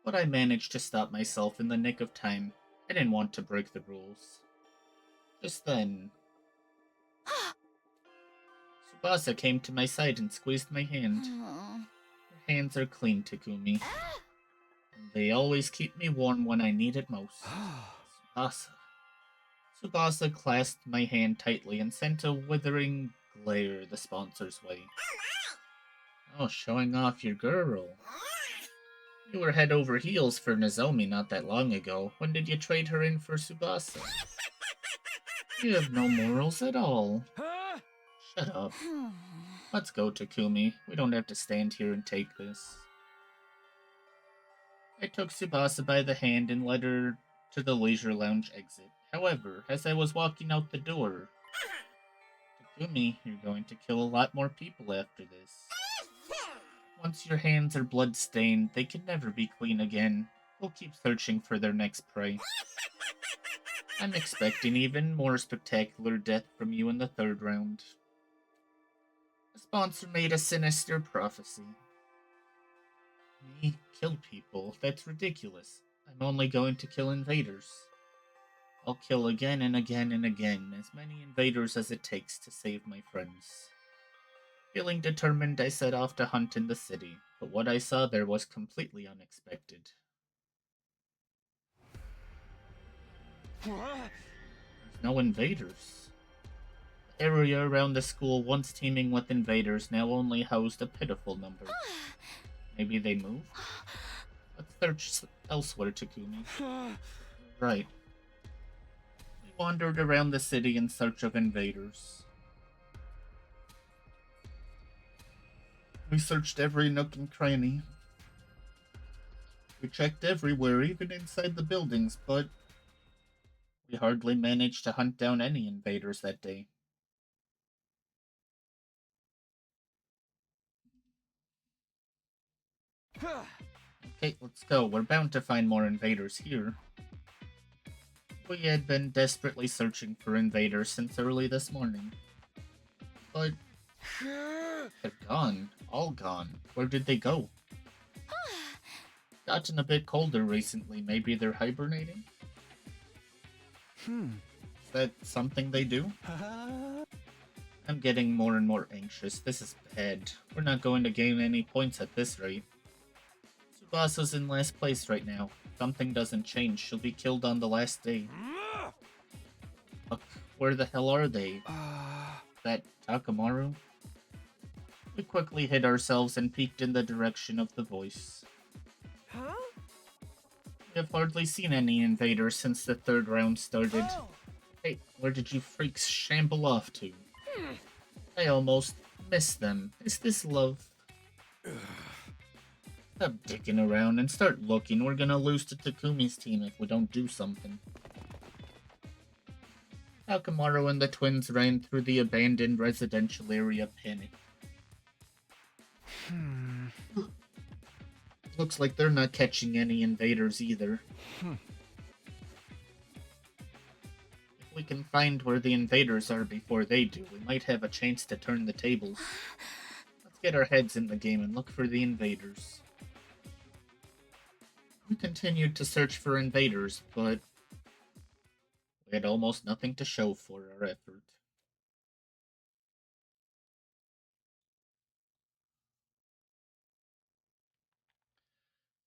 But I managed to stop myself in the nick of time. I didn't want to break the rules. Just then... Tsubasa came to my side and squeezed my hand. Your hands are clean, Takumi. And they always keep me warm when I need it most. Tsubasa. Tsubasa clasped my hand tightly and sent a withering glare the sponsor's way. Oh, showing off your girl. You were head over heels for Nozomi not that long ago. When did you trade her in for Tsubasa? You have no morals at all.
Huh?
Shut up. Let's go, Takumi. We don't have to stand here and take this. I took Tsubasa by the hand and led her to the leisure lounge exit. However, as I was walking out the door, Takumi, you're going to kill a lot more people after this. Once your hands are blood-stained, they can never be clean again. They'll keep searching for their next prey. I'm expecting even more spectacular death from you in the third round. The sponsor made a sinister prophecy. Me kill people? That's ridiculous. I'm only going to kill invaders. I'll kill again and again and again, as many invaders as it takes to save my friends. Feeling determined, I set off to hunt in the city, but what I saw there was completely unexpected. There's no invaders. The area around the school, once teeming with invaders, now only housed a pitiful number. Maybe they moved? Let's search elsewhere, Takumi. Right. We wandered around the city in search of invaders. We searched every nook and cranny. We checked everywhere, even inside the buildings, but we hardly managed to hunt down any invaders that day. Okay, let's go. We're bound to find more invaders here. We had been desperately searching for invaders since early this morning. But they're gone. All gone. Where did they go? Gotten a bit colder recently. Maybe they're hibernating? Is that something they do? I'm getting more and more anxious. This is bad. We're not going to gain any points at this rate. Tsubasa's in last place right now. If something doesn't change, she'll be killed on the last day. Look, where the hell are they? That Takamaru? We quickly hid ourselves and peeked in the direction of the voice.
Huh?
We have hardly seen any invaders since the third round started.
Oh.
Hey, where did you freaks shamble off to? I almost missed them. Is this love? Stop dicking around and start looking. We're gonna lose to Takumi's team if we don't do something. Takamaru and the twins ran through the abandoned residential area panic. Looks like they're not catching any invaders either. If we can find where the invaders are before they do, we might have a chance to turn the tables. Let's get our heads in the game and look for the invaders. We continued to search for invaders, but we had almost nothing to show for our effort.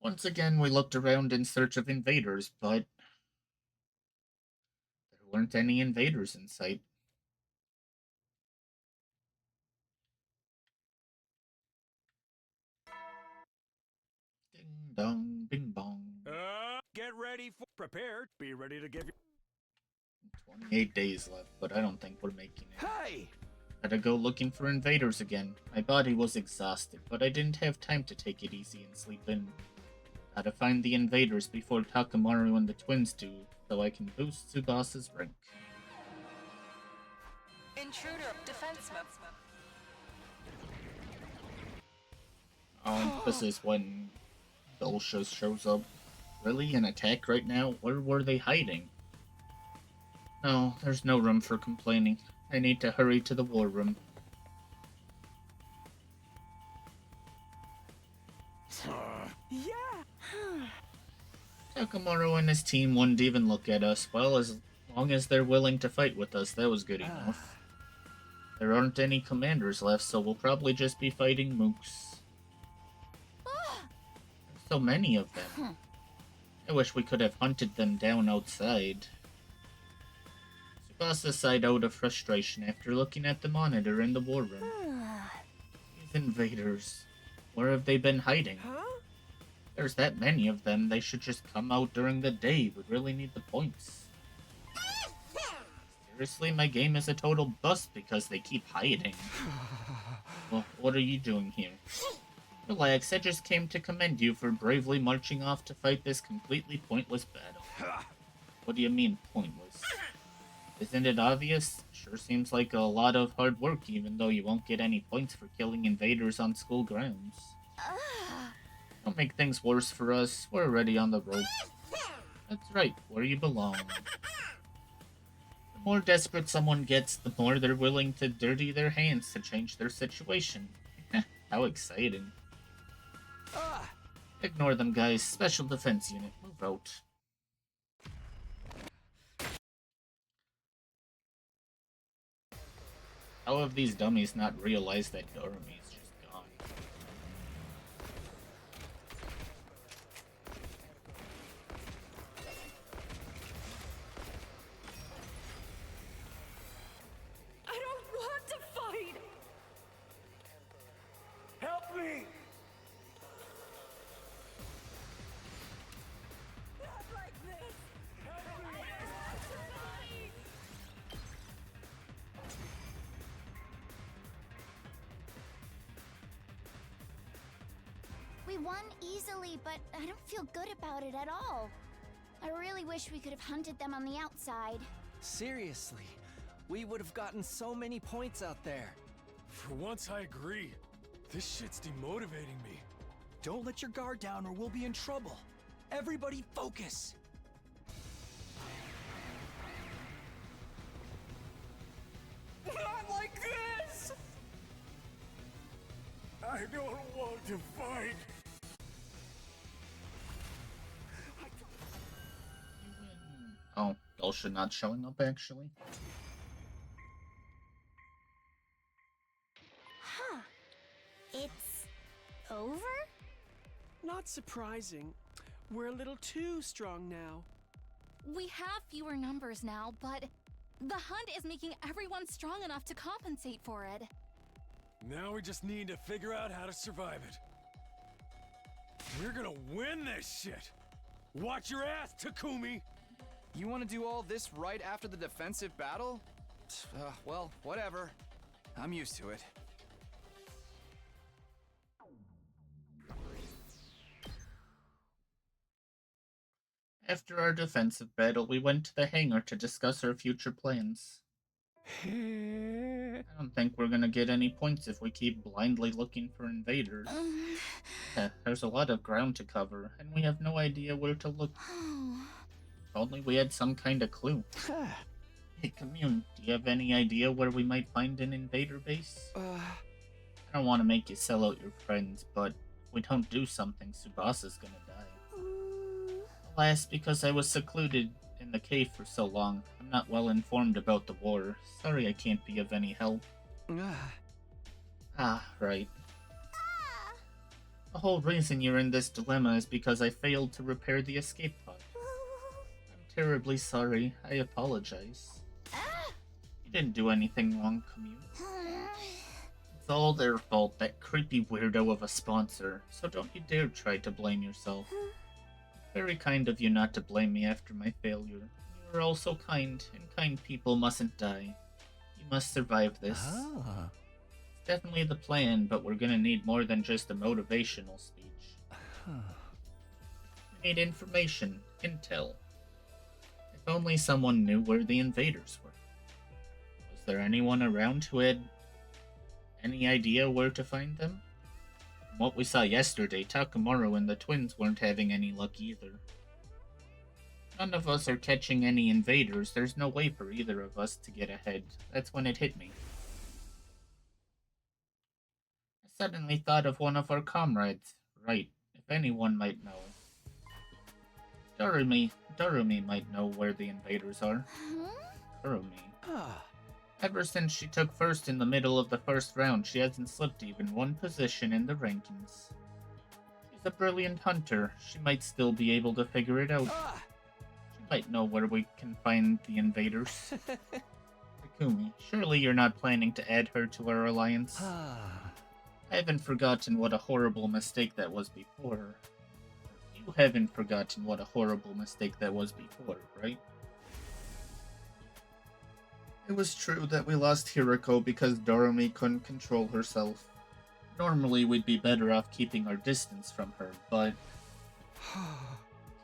Once again, we looked around in search of invaders, but there weren't any invaders in sight. Ding dong, bing bong.
Get ready for prepared. Be ready to give you
28 days left, but I don't think we're making it.
Hey!
Gotta go looking for invaders again. My body was exhausted, but I didn't have time to take it easy and sleep in. Gotta find the invaders before Takamaru and the twins do, so I can boost Tsubasa's rank.
Intruder defense mode.
Oh, this is when Dulcia shows up. Really? An attack right now? Where were they hiding? No, there's no room for complaining. I need to hurry to the war room.
Yeah!
Takamaru and his team wouldn't even look at us. Well, as long as they're willing to fight with us, that was good enough. There aren't any commanders left, so we'll probably just be fighting mooks. There's so many of them. I wish we could have hunted them down outside. Tsubasa sighed out of frustration after looking at the monitor in the war room. These invaders. Where have they been hiding?
Huh?
There's that many of them, they should just come out during the day. We really need the points. Seriously, my game is a total bust because they keep hiding. Well, what are you doing here? Relax, I just came to commend you for bravely marching off to fight this completely pointless battle. What do you mean, pointless? Isn't it obvious? Sure seems like a lot of hard work, even though you won't get any points for killing invaders on school grounds. Don't make things worse for us. We're already on the rope. That's right, where you belong. The more desperate someone gets, the more they're willing to dirty their hands to change their situation. How exciting. Ignore them, guys. Special Defense Unit, move out. How have these dummies not realized that Dorami's just gone?
I don't want to fight!
Help me!
Not like this! I don't want to fight!
We won easily, but I don't feel good about it at all. I really wish we could have hunted them on the outside.
Seriously, we would have gotten so many points out there.
For once, I agree. This shit's demotivating me.
Don't let your guard down or we'll be in trouble. Everybody focus!
Not like this! I don't want to fight.
Oh, Dulcia not showing up, actually.
Huh. It's over?
Not surprising. We're a little too strong now.
We have fewer numbers now, but the hunt is making everyone strong enough to compensate for it.
Now we just need to figure out how to survive it. We're gonna win this shit! Watch your ass, Takumi!
You want to do all this right after the defensive battle? Well, whatever. I'm used to it.
After our defensive battle, we went to the hangar to discuss our future plans. I don't think we're gonna get any points if we keep blindly looking for invaders. Yeah, there's a lot of ground to cover, and we have no idea where to look. If only we had some kind of clue. Hey, Commune, do you have any idea where we might find an invader base? I don't want to make you sell out your friends, but if we don't do something, Tsubasa's gonna die. Alas, because I was secluded in the cave for so long, I'm not well informed about the war. Sorry I can't be of any help. Ah, right. The whole reason you're in this dilemma is because I failed to repair the escape pod. I'm terribly sorry. I apologize. You didn't do anything wrong, Commune. It's all their fault, that creepy weirdo of a sponsor, so don't you dare try to blame yourself. Very kind of you not to blame me after my failure. You were all so kind, and kind people mustn't die. You must survive this. It's definitely the plan, but we're gonna need more than just a motivational speech. We need information, intel. If only someone knew where the invaders were. Was there anyone around who had any idea where to find them? From what we saw yesterday, Takamaru and the twins weren't having any luck either. None of us are catching any invaders. There's no way for either of us to get ahead. That's when it hit me. I suddenly thought of one of our comrades. Right, if anyone might know. Darumi might know where the invaders are. Kurumi. Ever since she took first in the middle of the first round, she hasn't slipped even one position in the rankings. She's a brilliant hunter. She might still be able to figure it out. She might know where we can find the invaders. Takumi, surely you're not planning to add her to our alliance? I haven't forgotten what a horrible mistake that was before. You haven't forgotten what a horrible mistake that was before, right? It was true that we lost Hiriko because Doremi couldn't control herself. Normally we'd be better off keeping our distance from her, but...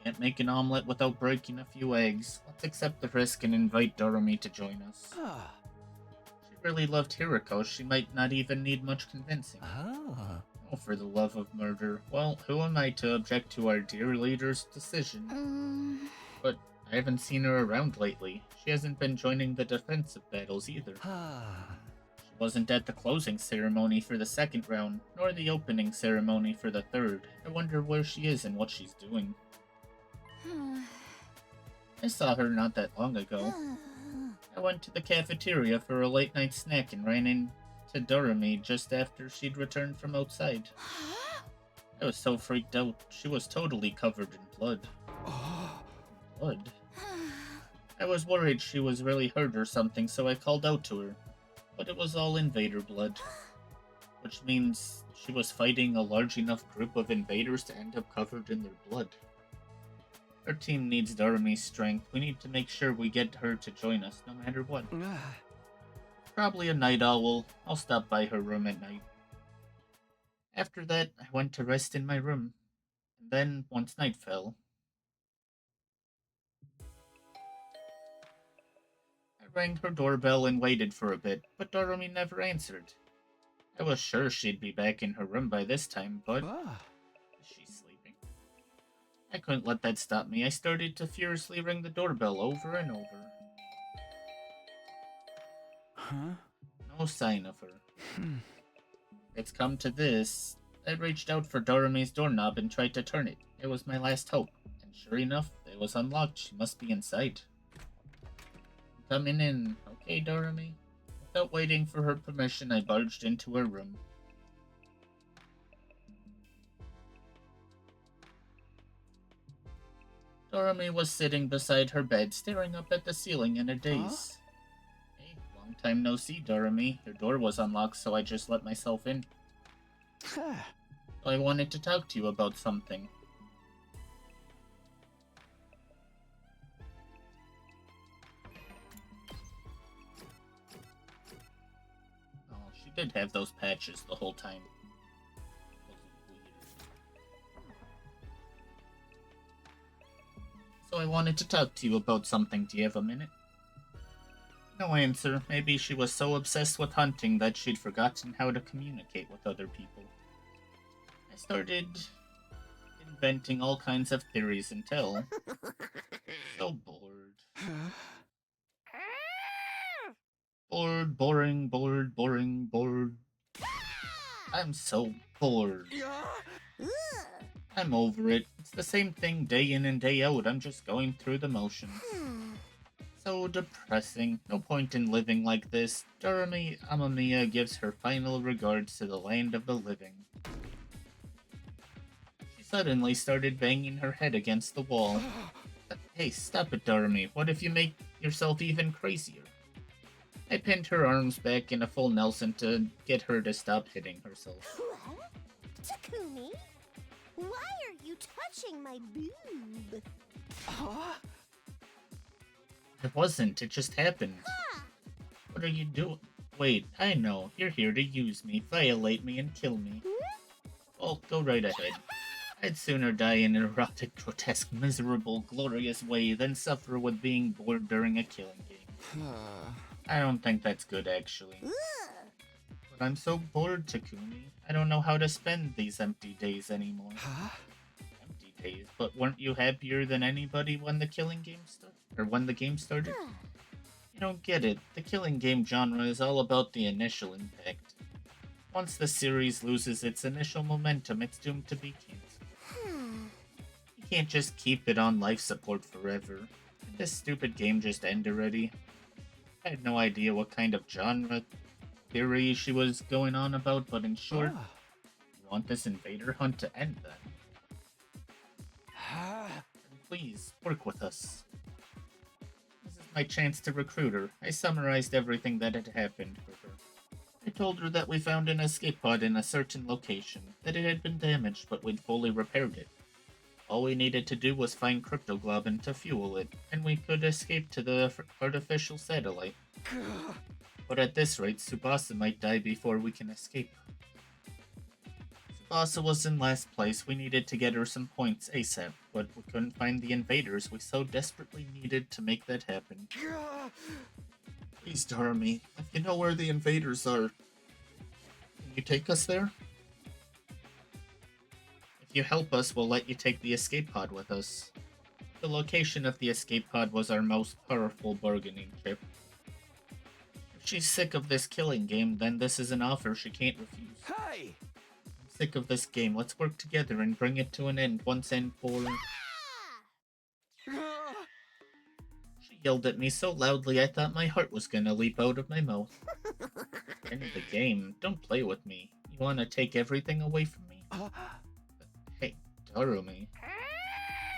Can't make an omelet without breaking a few eggs. Let's accept the risk and invite Doremi to join us. She really loved Hiriko, she might not even need much convincing. Oh, for the love of murder. Well, who am I to object to our dear leader's decision? But I haven't seen her around lately. She hasn't been joining the defensive battles either. She wasn't at the closing ceremony for the second round, nor the opening ceremony for the third. I wonder where she is and what she's doing. I saw her not that long ago. I went to the cafeteria for a late night snack and ran into Doremi just after she'd returned from outside. I was so freaked out. She was totally covered in blood. Blood? I was worried she was really hurt or something, so I called out to her. But it was all invader blood. Which means she was fighting a large enough group of invaders to end up covered in their blood. Our team needs Doremi's strength. We need to make sure we get her to join us, no matter what. Probably a night owl. I'll stop by her room at night. After that, I went to rest in my room. And then, once night fell, I rang her doorbell and waited for a bit, but Doremi never answered. I was sure she'd be back in her room by this time, but... Is she sleeping? I couldn't let that stop me. I started to furiously ring the doorbell over and over. No sign of her. It's come to this. I reached out for Doremi's doorknob and tried to turn it. It was my last hope. And sure enough, it was unlocked. She must be inside. Coming in. Okay, Doremi? Without waiting for her permission, I barged into her room. Doremi was sitting beside her bed, staring up at the ceiling in a daze. Hey, long time no see, Doremi. Your door was unlocked, so I just let myself in. I wanted to talk to you about something. Oh, she did have those patches the whole time. So I wanted to talk to you about something. Do you have a minute? No answer. Maybe she was so obsessed with hunting that she'd forgotten how to communicate with other people. I started inventing all kinds of theories until... So bored. Bored. I'm so bored. I'm over it. It's the same thing day in and day out. I'm just going through the motions. So depressing. No point in living like this. Doremi Amamiya gives her final regards to the land of the living. She suddenly started banging her head against the wall. Hey, stop it, Doremi. What if you make yourself even crazier? I pinned her arms back in a full Nelson to get her to stop hitting herself.
What? Takumi? Why are you touching my boob?
It wasn't. It just happened. What are you doing? Wait, I know. You're here to use me, violate me, and kill me. Well, go right ahead. I'd sooner die in an erotic, grotesque, miserable, glorious way than suffer with being bored during a killing game. I don't think that's good, actually. But I'm so bored, Takumi. I don't know how to spend these empty days anymore. Empty days? But weren't you happier than anybody when the killing game started? Or when the game started? You don't get it. The killing game genre is all about the initial impact. Once the series loses its initial momentum, it's doomed to be canceled. You can't just keep it on life support forever. Did this stupid game just end already? I had no idea what kind of genre theory she was going on about, but in short, you want this invader hunt to end then. Please, work with us. my chance to recruit her, I summarized everything that had happened for her. I told her that we found an escape pod in a certain location, that it had been damaged but we'd fully repaired it. All we needed to do was find cryptoglobin to fuel it, and we could escape to the artificial satellite. But at this rate, Tsubasa might die before we can escape. Tsubasa was in last place. We needed to get her some points ASAP, but we couldn't find the invaders we so desperately needed to make that happen. Please, Darumi, if you know where the invaders are, can you take us there? If you help us, we'll let you take the escape pod with us. The location of the escape pod was our most powerful bargaining chip. If she's sick of this killing game, then this is an offer she can't refuse.
Hey!
I'm sick of this game. Let's work together and bring it to an end once and for... She yelled at me so loudly I thought my heart was gonna leap out of my mouth. End the game. Don't play with me. You wanna take everything away from me? Hey, Darumi.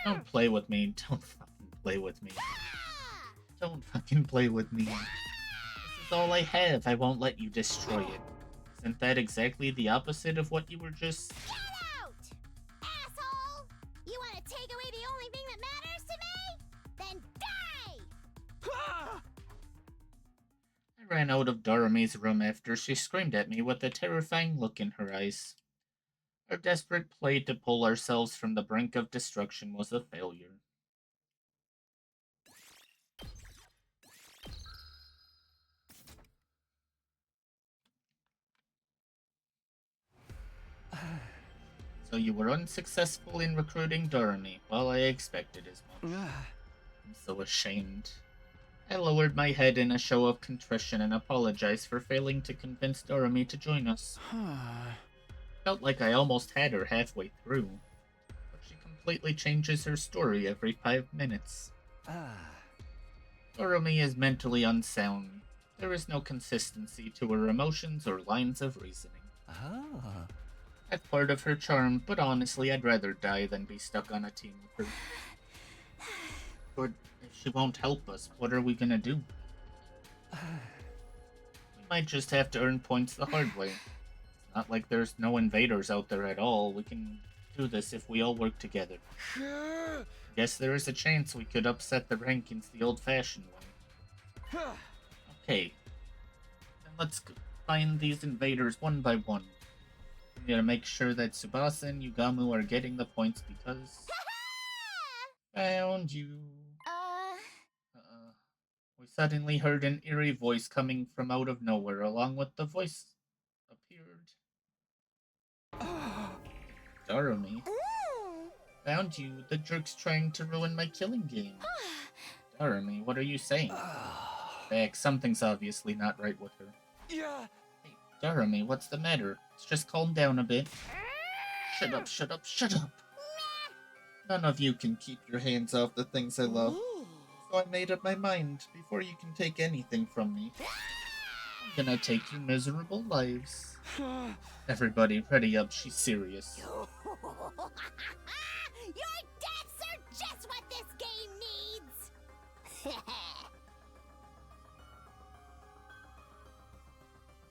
Don't play with me. Don't fucking play with me. Don't fucking play with me. This is all I have. I won't let you destroy it. Isn't that exactly the opposite of what you were just...
Get out! Asshole! You want to take away the only thing that matters to me? Then die!
I ran out of Darumi's room after she screamed at me with a terrifying look in her eyes. Our desperate play to pull ourselves from the brink of destruction was a failure. So you were unsuccessful in recruiting Darumi. Well, I expected as much. I'm so ashamed. I lowered my head in a show of contrition and apologized for failing to convince Darumi to join us. Felt like I almost had her halfway through, but she completely changes her story every 5 minutes. Darumi is mentally unsound. There is no consistency to her emotions or lines of reasoning. That's part of her charm, but honestly, I'd rather die than be stuck on a team with her. But if she won't help us, what are we gonna do? We might just have to earn points the hard way. It's not like there's no invaders out there at all. We can do this if we all work together. Guess there is a chance we could upset the rankings the old-fashioned way. Okay. Then let's find these invaders one by one. We gotta make sure that Tsubasa and Yugamu are getting the points because... Found you. We suddenly heard an eerie voice coming from out of nowhere. Along with the voice appeared... Darumi. Found you. The jerk's trying to ruin my killing game. Darumi, what are you saying? Beck, something's obviously not right with her.
Yeah.
Hey, Darumi, what's the matter? Let's just calm down a bit. Shut up, shut up, shut up! None of you can keep your hands off the things I love. So I made up my mind. Before you can take anything from me, I'm gonna take your miserable lives. Everybody, ready up. She's serious.
Your deaths are just what this game needs!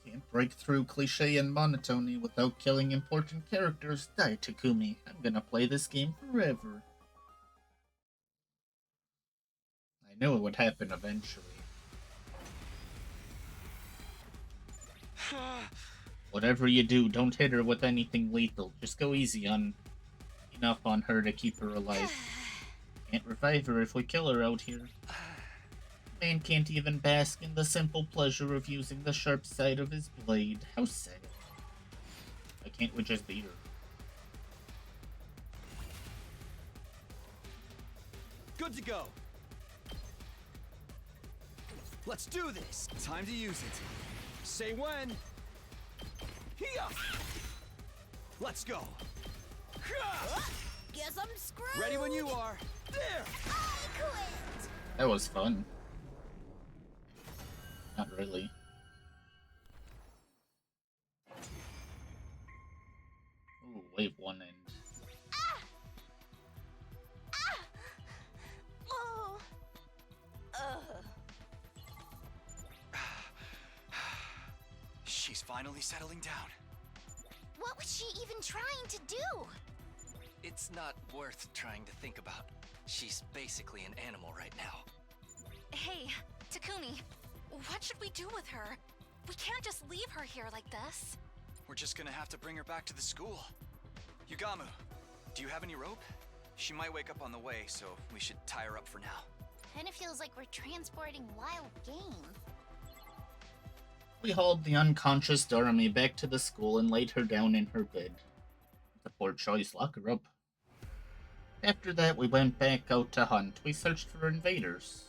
Can't break through cliche and monotony without killing important characters. Die, Takumi. I'm gonna play this game forever. I knew it would happen eventually. Whatever you do, don't hit her with anything lethal. Just go easy on... enough on her to keep her alive. Can't revive her if we kill her out here. Man can't even bask in the simple pleasure of using the sharp side of his blade. How sad. Why can't we just beat her?
Good to go. Let's do this. Time to use it. Say when. Here. Let's go.
Guess I'm screwed!
Ready when you are. There.
I quit!
That was fun. Not really. Ooh, wave 1 end.
Oh.
finally settling down.
What was she even trying to do?
It's not worth trying to think about. She's basically an animal right now.
Hey, Takumi, what should we do with her? We can't just leave her here like this.
We're just gonna have to bring her back to the school. Yugamu, do you have any rope? She might wake up on the way, so we should tie her up for now.
Kinda feels like we're transporting wild game.
We hauled the unconscious Doremi back to the school and laid her down in her bed. The poor choice, lock her up. After that, we went back out to hunt. We searched for invaders.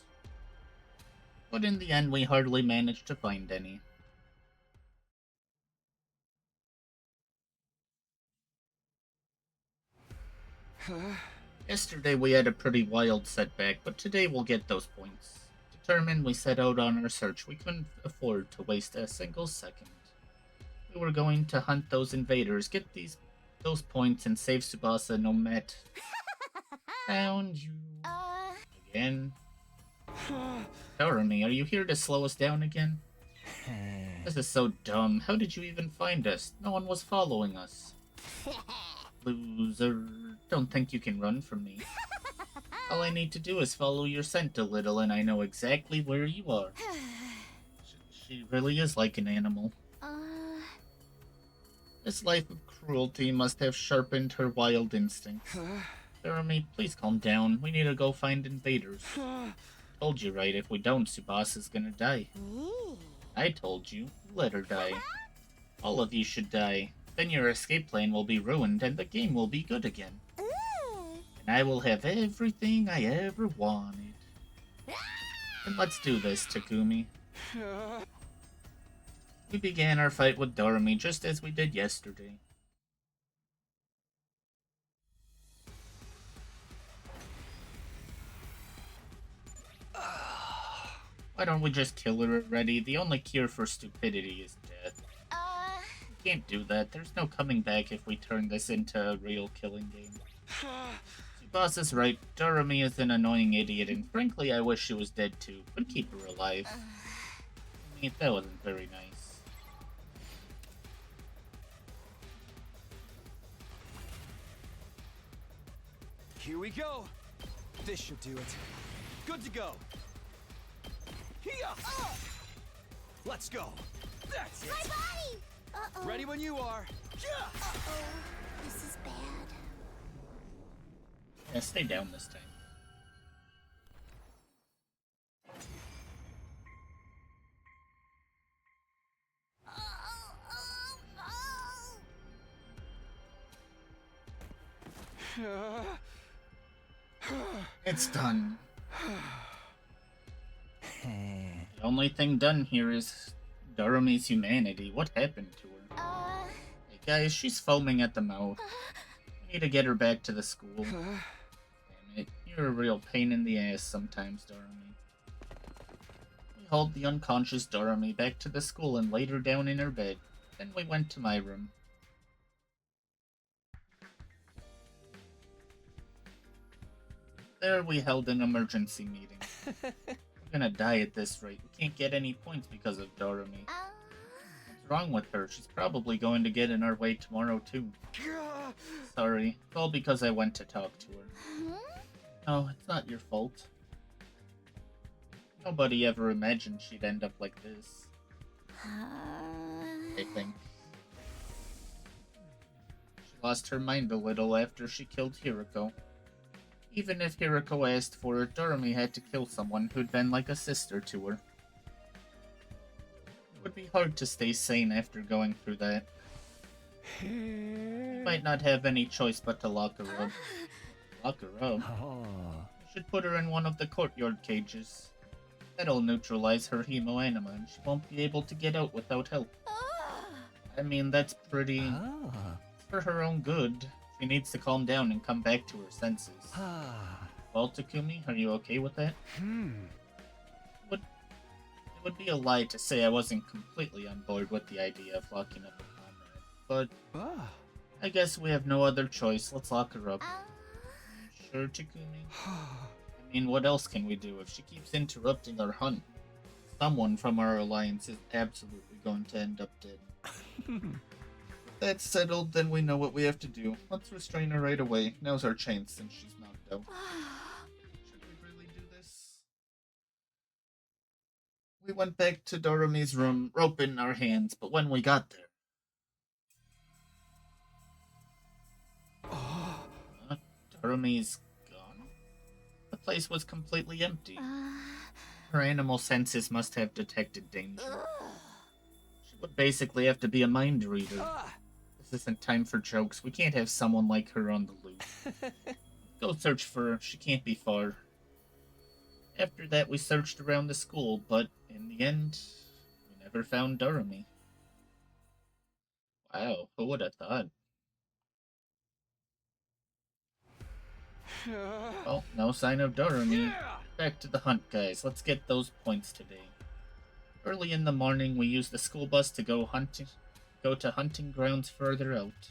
But in the end, we hardly managed to find any. Yesterday we had a pretty wild setback, but today we'll get those points. Determined, we set out on our search. We couldn't afford to waste a single second. We were going to hunt those invaders, get those points, and save Tsubasa no matter. Found you. Again. Doremi, are you here to slow us down again? This is so dumb. How did you even find us? No one was following us. Loser. Don't think you can run from me. All I need to do is follow your scent a little, and I know exactly where you are. She really is like an animal. This life of cruelty must have sharpened her wild instincts. Doremi, please calm down. We need to go find invaders. Told you right, if we don't, Tsubasa's gonna die. I told you, let her die. All of you should die. Then your escape plan will be ruined, and the game will be good again. And I will have everything I ever wanted. Then let's do this, Takumi. We began our fight with Doremi just as we did yesterday. Why don't we just kill her already? The only cure for stupidity is death. We can't do that. There's no coming back if we turn this into a real killing game. Tsubasa's right. Doremi is an annoying idiot, and frankly, I wish she was dead too. But keep her alive. I mean, that wasn't very nice.
Here we go. This should do it. Good to go. Here. Let's go. That's it.
My body! Uh-oh.
Ready when you are.
Uh-oh. This is bad.
Yeah, stay down this time. It's done. The only thing done here is Doremi's humanity. What happened to her? Hey guys, she's foaming at the mouth. We need to get her back to the school. Damn it, you're a real pain in the ass sometimes, Doremi. We hauled the unconscious Doremi back to the school and laid her down in her bed. Then we went to my room. There we held an emergency meeting. We're gonna die at this rate. We can't get any points because of Doremi. What's wrong with her? She's probably going to get in our way tomorrow too. Sorry. It's all because I went to talk to her. No, it's not your fault. Nobody ever imagined she'd end up like this. I think. She lost her mind a little after she killed Hiroko. Even if Hiroko asked for it, Doremi had to kill someone who'd been like a sister to her. It would be hard to stay sane after going through that. You might not have any choice but to lock her up. Lock her up? You should put her in one of the courtyard cages. That'll neutralize her hemoanima and she won't be able to get out without help. I mean, that's pretty... for her own good. She needs to calm down and come back to her senses. Well, Takumi, are you okay with that? It would be a lie to say I wasn't completely on board with the idea of locking up a comrade, but I guess we have no other choice. Let's lock her up. Sure, Takumi? I mean, what else can we do if she keeps interrupting our hunt? Someone from our alliance is absolutely going to end up dead. That's settled, then we know what we have to do. Let's restrain her right away. Now's our chance since she's knocked out. Should we really do this? We went back to Dorami's room, rope in our hands, but when we got there... Dorami's gone? The place was completely empty. Her animal senses must have detected danger. She would basically have to be a mind reader. This isn't time for jokes. We can't have someone like her on the loose. Go search for her. She can't be far. After that, we searched around the school, but in the end, we never found Dorami. Wow, who would have thought? Well, no sign of Dorami. Back to the hunt, guys. Let's get those points today. Early in the morning, we used the school bus to go to hunting grounds further out.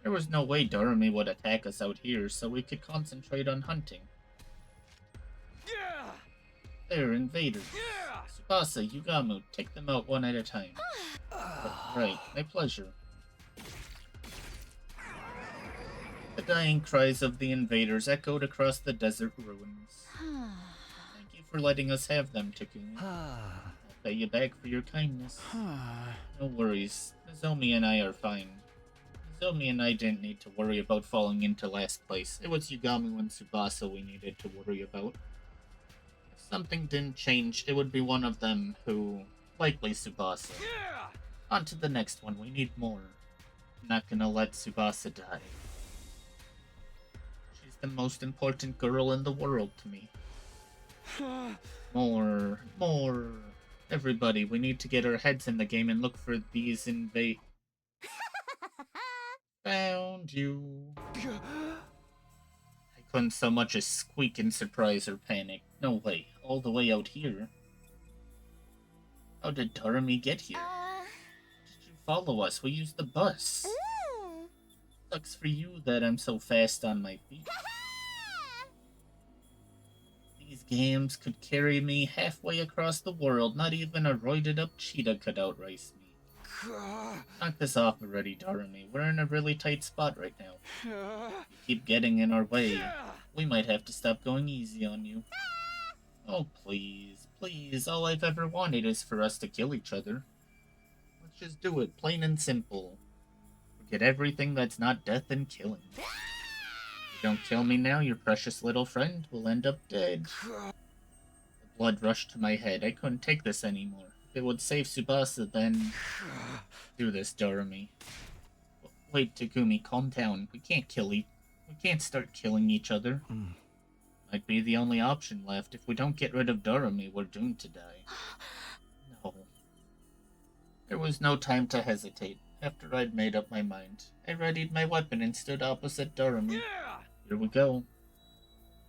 There was no way Dorami would attack us out here, so we could concentrate on hunting. They're invaders. Tsubasa, Yugamu, take them out one at a time. Right, my pleasure. The dying cries of the invaders echoed across the desert ruins. Thank you for letting us have them, Takumi. I'll pay you back for your kindness. No worries. Nozomi and I are fine. Nozomi and I didn't need to worry about falling into last place. It was Yugamu and Tsubasa we needed to worry about. If something didn't change, it would be one of them who... likely Tsubasa. On to the next one. We need more. I'm not gonna let Tsubasa die. She's the most important girl in the world to me. More. Everybody, we need to get our heads in the game and look for these Found you. I couldn't so much as squeak in surprise or panic. No way. All the way out here. How did Dorami get here? Did you follow us? We used the bus. Sucks for you that I'm so fast on my feet. These games could carry me halfway across the world. Not even a roided up cheetah could outrace me. Knock this off already, Dorami. We're in a really tight spot right now. You keep getting in our way. We might have to stop going easy on you. Oh, please. All I've ever wanted is for us to kill each other. Let's just do it, plain and simple. Forget everything that's not death and killing. If you don't kill me now, your precious little friend will end up dead. The blood rushed to my head. I couldn't take this anymore. If it would save Tsubasa, then... Do this, Dorami. Wait, Takumi, calm down. We can't start killing each other. Might be the only option left. If we don't get rid of Dorami, we're doomed to die. No. There was no time to hesitate. After I'd made up my mind, I readied my weapon and stood opposite Dorami. Here we go.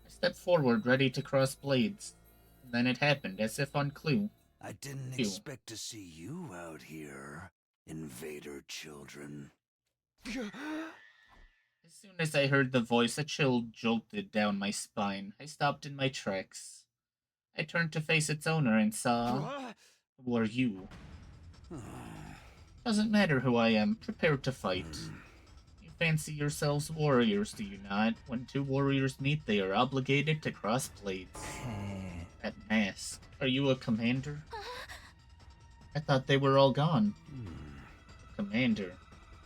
I stepped forward, ready to cross blades. And then it happened, as if on clue.
I didn't expect to see you out here, invader children.
As soon as I heard the voice, a chill jolted down my spine. I stopped in my tracks. I turned to face its owner and saw... Who are you? Doesn't matter who I am. Prepare to fight. You fancy yourselves warriors, do you not? When two warriors meet, they are obligated to cross blades. That mask. Are you a commander? I thought they were all gone. Commander.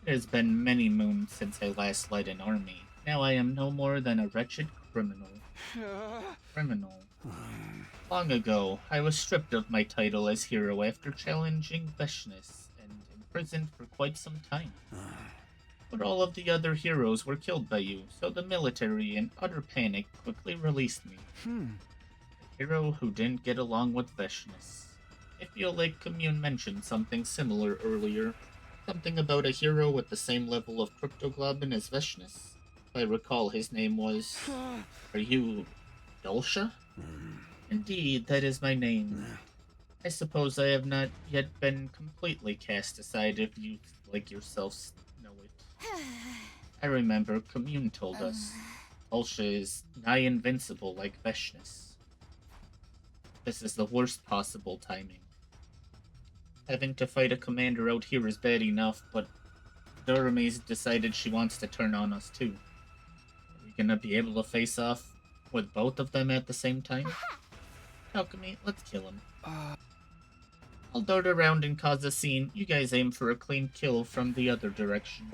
It has been many moons since I last led an army. Now I am no more than a wretched criminal. Long ago, I was stripped of my title as hero after challenging Veshness, and imprisoned for quite some time. But all of the other heroes were killed by you, so the military, in utter panic, quickly released me. A hero who didn't get along with Veshness. I feel like Commune mentioned something similar earlier. Something about a hero with the same level of cryptoglobin as Veshness. If I recall, his name was... Are you... Dulcia? Indeed, that is my name. I suppose I have not yet been completely cast aside, if you, like yourselves, know it. I remember Commune told us. Dulcia is nigh invincible like Veshness. This is the worst possible timing. Having to fight a commander out here is bad enough, but Dorami's decided she wants to turn on us too. Are we gonna be able to face off with both of them at the same time? Alchemy, let's kill him. I'll dart around and cause a scene. You guys aim for a clean kill from the other direction.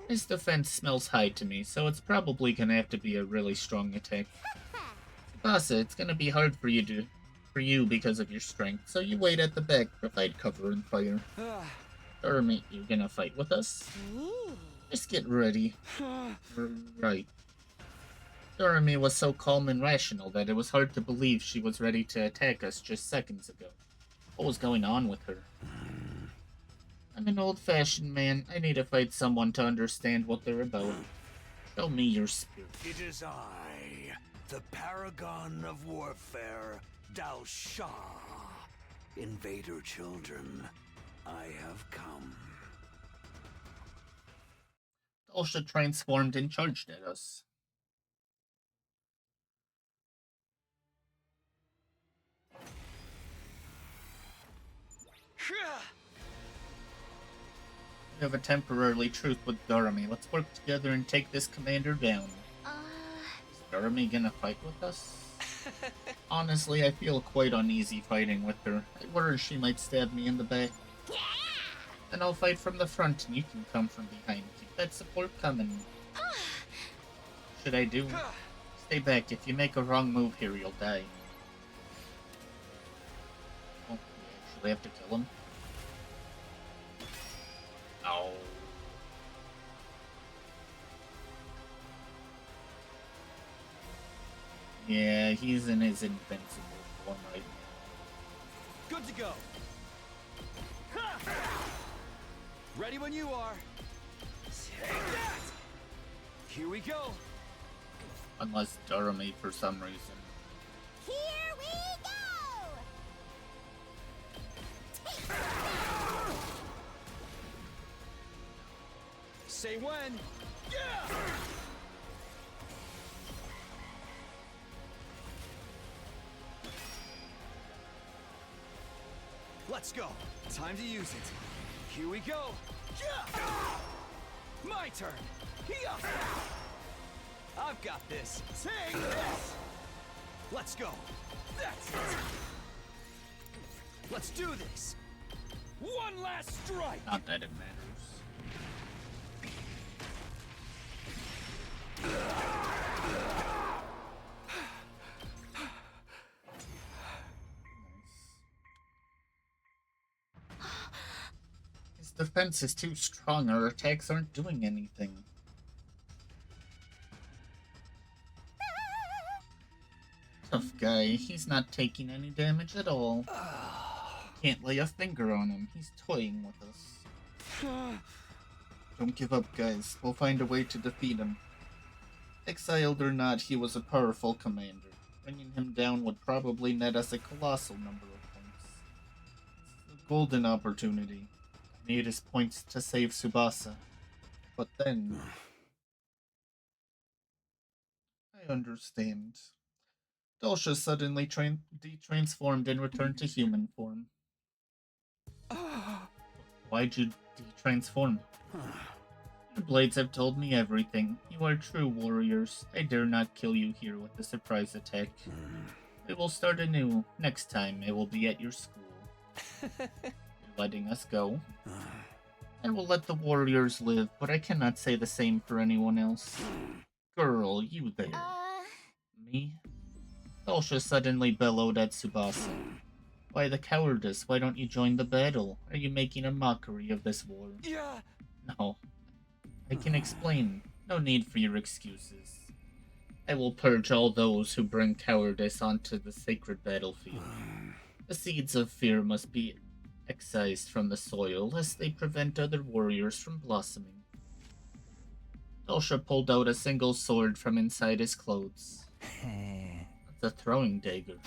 His defense smells high to me, so it's probably gonna have to be a really strong attack. Tsubasa, it's gonna be hard for you because of your strength, so you wait at the back, provide cover and fire. Dorami, you gonna fight with us? Just get ready. Right. Dorami was so calm and rational that it was hard to believe she was ready to attack us just seconds ago. What was going on with her? I'm an old-fashioned man. I need to fight someone to understand what they're about. Show me your spirit.
It is I, the paragon of warfare, Dao Sha. Invader children, I have come.
Dulcia transformed and charged at us. We have a temporary truce with Dorami. Let's work together and take this commander down. Is Dorami gonna fight with us? Honestly, I feel quite uneasy fighting with her. I worry she might stab me in the back. Then I'll fight from the front and you can come from behind. Keep that support coming. Should I do? Stay back. If you make a wrong move here, you'll die. Oh, we actually have to kill him? Oh. Yeah, he's in his invincible form right now.
Good to go. Ready when you are. Take that! Here we go.
Unless Dorami, for some reason.
Here we go!
Say when. Yeah! Let's go. Time to use it. Here we go. Yeah! My turn. Here. I've got this. Take this. Let's go. That's it. Let's do this. One last strike.
Not that it matters. His defense is too strong. Our attacks aren't doing anything. Tough guy. He's not taking any damage at all. Can't lay a finger on him. He's toying with us. Don't give up, guys. We'll find a way to defeat him. Exiled or not, he was a powerful commander. Bringing him down would probably net us a colossal number of points. It's a golden opportunity. I need his points to save Tsubasa. But then... I understand. Dulcia suddenly de-transformed and returned to human form. Why'd you de-transform? Your blades have told me everything. You are true warriors. I dare not kill you here with a surprise attack. We will start anew. Next time, it will be at your school. You're letting us go? I will let the warriors live, but I cannot say the same for anyone else. Girl, you there. Me? Dulcia suddenly bellowed at Tsubasa. Why the cowardice? Why don't you join the battle? Are you making a mockery of this war?
Yeah.
No. I can explain. No need for your excuses. I will purge all those who bring cowardice onto the sacred battlefield. The seeds of fear must be excised from the soil, lest they prevent other warriors from blossoming. Dulcia pulled out a single sword from inside his clothes. It's a throwing dagger.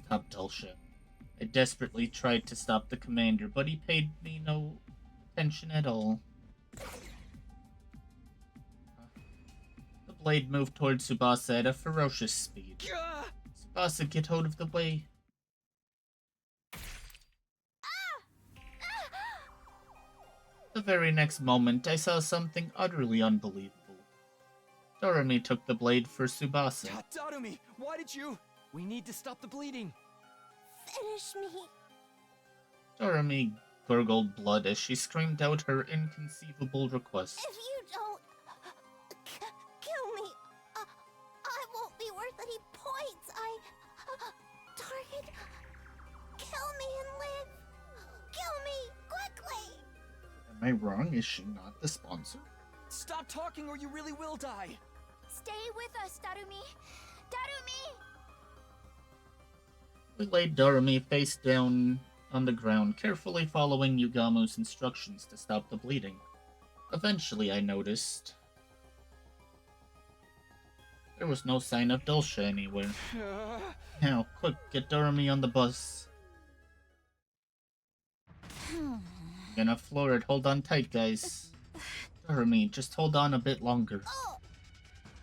Stop, Dulcia. I desperately tried to stop the commander, but he paid me no attention at all. The blade moved towards Tsubasa at a ferocious speed. Tsubasa, get out of the way. The very next moment, I saw something utterly unbelievable. Doremi took the blade for Tsubasa.
Darumi, why did you? We need to stop the bleeding.
Finish me.
Doremi gurgled blood as she screamed out her inconceivable request.
If you don't kill me, I won't be worth any points. Target, kill me and live. Kill me quickly.
Am I wrong? Is she not the sponsor?
Stop talking or you really will die.
Stay with us, Darumi. Darumi!
We laid Doremi face down on the ground, carefully following Yugamu's instructions to stop the bleeding. Eventually, I noticed there was no sign of Dulce anywhere. Now, quick, get Doremi on the bus. Gonna floor it. Hold on tight, guys. Doremi, just hold on a bit longer.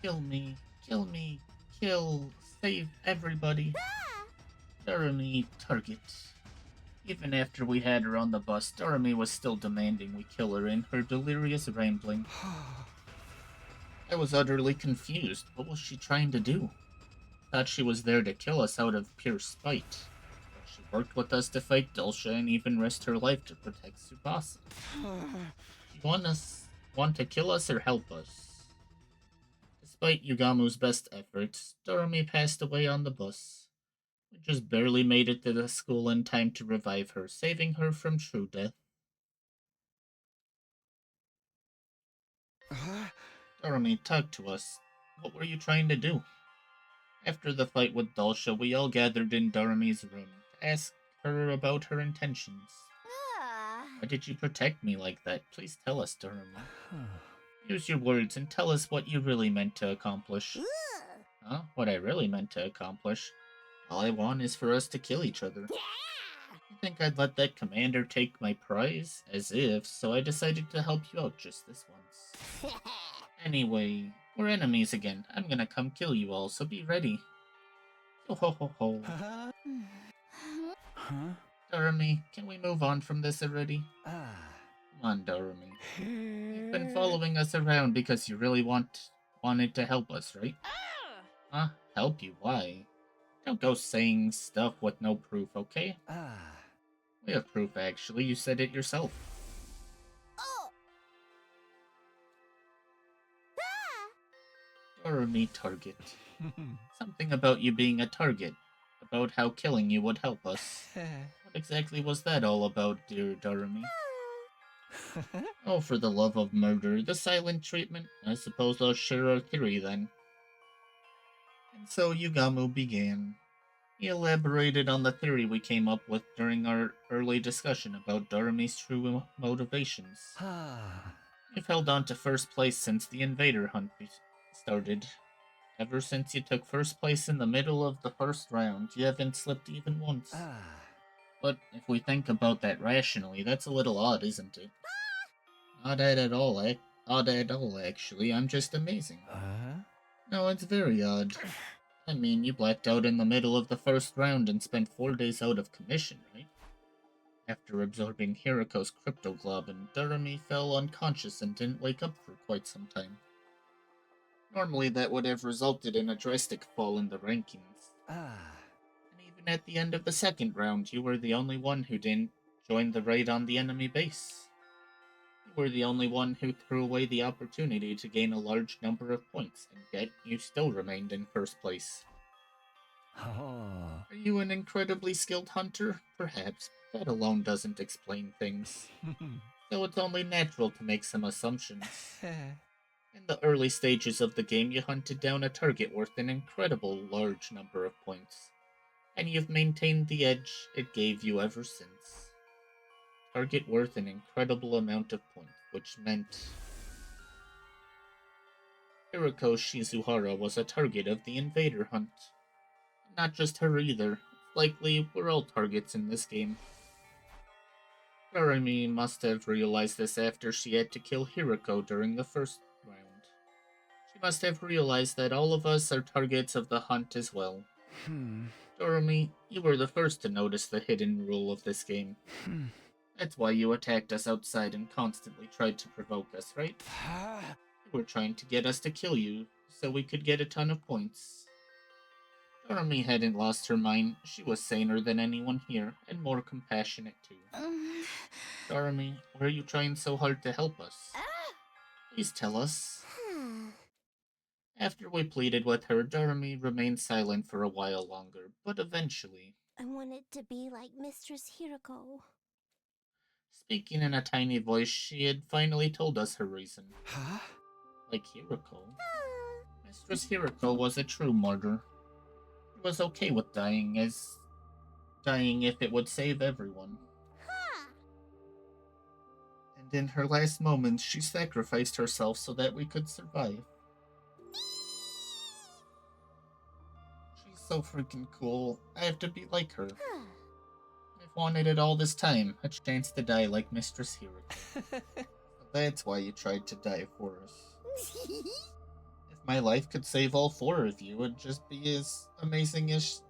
Kill me, kill me, kill, save everybody. Doremi, target. Even after we had her on the bus, Doremi was still demanding we kill her in her delirious rambling. I was utterly confused. What was she trying to do? Thought she was there to kill us out of pure spite. But she worked with us to fight Dulce and even risked her life to protect Tsubasa. You want to kill us or help us? Despite Yugamu's best efforts, Doremi passed away on the bus. We just barely made it to the school in time to revive her, saving her from true death. Doremi, talk to us. What were you trying to do? After the fight with Dulce, we all gathered in Doremi's room to ask her about her intentions. Why did you protect me like that? Please tell us, Doremi. Use your words and tell us what you really meant to accomplish. Huh? What I really meant to accomplish? All I want is for us to kill each other. You think I'd let that commander take my prize? As if, so I decided to help you out just this once. Anyway, we're enemies again. I'm gonna come kill you all, so be ready. Ho ho ho ho. Doremi, can we move on from this already? Come on, Doremi. You've been following us around because you really wanted to help us, right? Huh? Help you? Why? Don't go saying stuff with no proof, okay? We have proof, actually. You said it yourself. Doremi, target. Something about you being a target. About how killing you would help us. What exactly was that all about, dear Doremi? Oh, for the love of murder, the silent treatment. I suppose I'll share our theory then. And so Yugamu began. He elaborated on the theory we came up with during our early discussion about Doremi's true motivations. You've held on to first place since the invader hunt started. Ever since you took first place in the middle of the first round, you haven't slipped even once. But if we think about that rationally, that's a little odd, isn't it? Not at all, actually. I'm just amazing. No, it's very odd. I mean, you blacked out in the middle of the first round and spent 4 days out of commission, right? After absorbing Hiriko's cryptoglobin, Doremi fell unconscious and didn't wake up for quite some time. Normally that would have resulted in a drastic fall in the rankings. And even at the end of the second round, you were the only one who didn't join the raid on the enemy base. You were the only one who threw away the opportunity to gain a large number of points, and yet you still remained in first place. Are you an incredibly skilled hunter? Perhaps. That alone doesn't explain things. So it's only natural to make some assumptions. In the early stages of the game, you hunted down a target worth an incredible large number of points, and you've maintained the edge it gave you ever since. Target worth an incredible amount of points, which meant Hiriko Shizuhara was a target of the invader hunt. Not just her either. Likely, we're all targets in this game. Doremi must have realized this after she had to kill Hiriko during the first round. She must have realized that all of us are targets of the hunt as well. Doremi, you were the first to notice the hidden rule of this game. That's why you attacked us outside and constantly tried to provoke us, right? You were trying to get us to kill you, so we could get a ton of points. Doremi hadn't lost her mind. She was saner than anyone here, and more compassionate too. Doremi, why are you trying so hard to help us? Please tell us. After we pleaded with her, Doremi remained silent for a while longer, but eventually,
I wanted to be like Mistress Hiroko.
speaking in a tiny voice, she had finally told us her reason.
Huh?
Like Hiroko. Mistress Hiroko was a true martyr. She was okay with dying if it would save everyone. And in her last moments, she sacrificed herself so that we could survive. She's so freaking cool. I have to be like her. I've wanted it all this time, a chance to die like Mistress Hiroko. So that's why you tried to die for us. If my life could save all four of you, it'd just be as amazing as...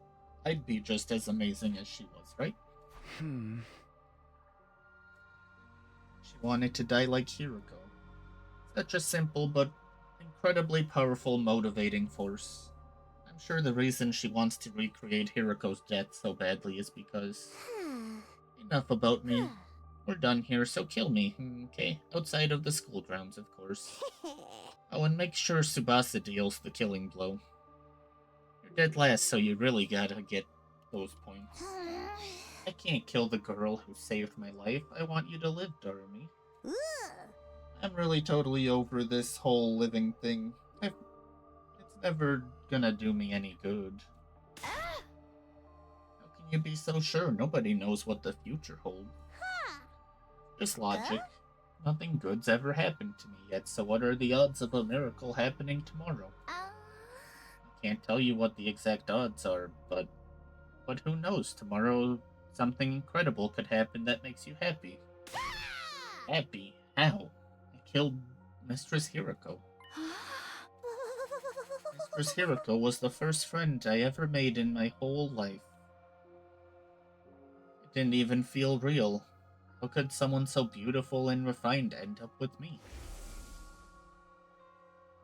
I'd be just as amazing as she was, right? She wanted to die like Hiroko. Such a simple but incredibly powerful motivating force. I'm sure the reason she wants to recreate Hiroko's death so badly is because... Enough about me. We're done here, so kill me, okay? Outside of the school grounds, of course. Oh, and make sure Tsubasa deals the killing blow. You're dead last, so you really gotta get those points. I can't kill the girl who saved my life. I want you to live, Doremi. I'm really totally over this whole living thing. It's never gonna do me any good. How can you be so sure? Nobody knows what the future holds. Just logic. Nothing good's ever happened to me yet, so what are the odds of a miracle happening tomorrow? I can't tell you what the exact odds are, but who knows? Tomorrow something incredible could happen that makes you happy. Happy? How? I killed Mistress Hiroko. Mistress Hiroko was the first friend I ever made in my whole life. It didn't even feel real. How could someone so beautiful and refined end up with me?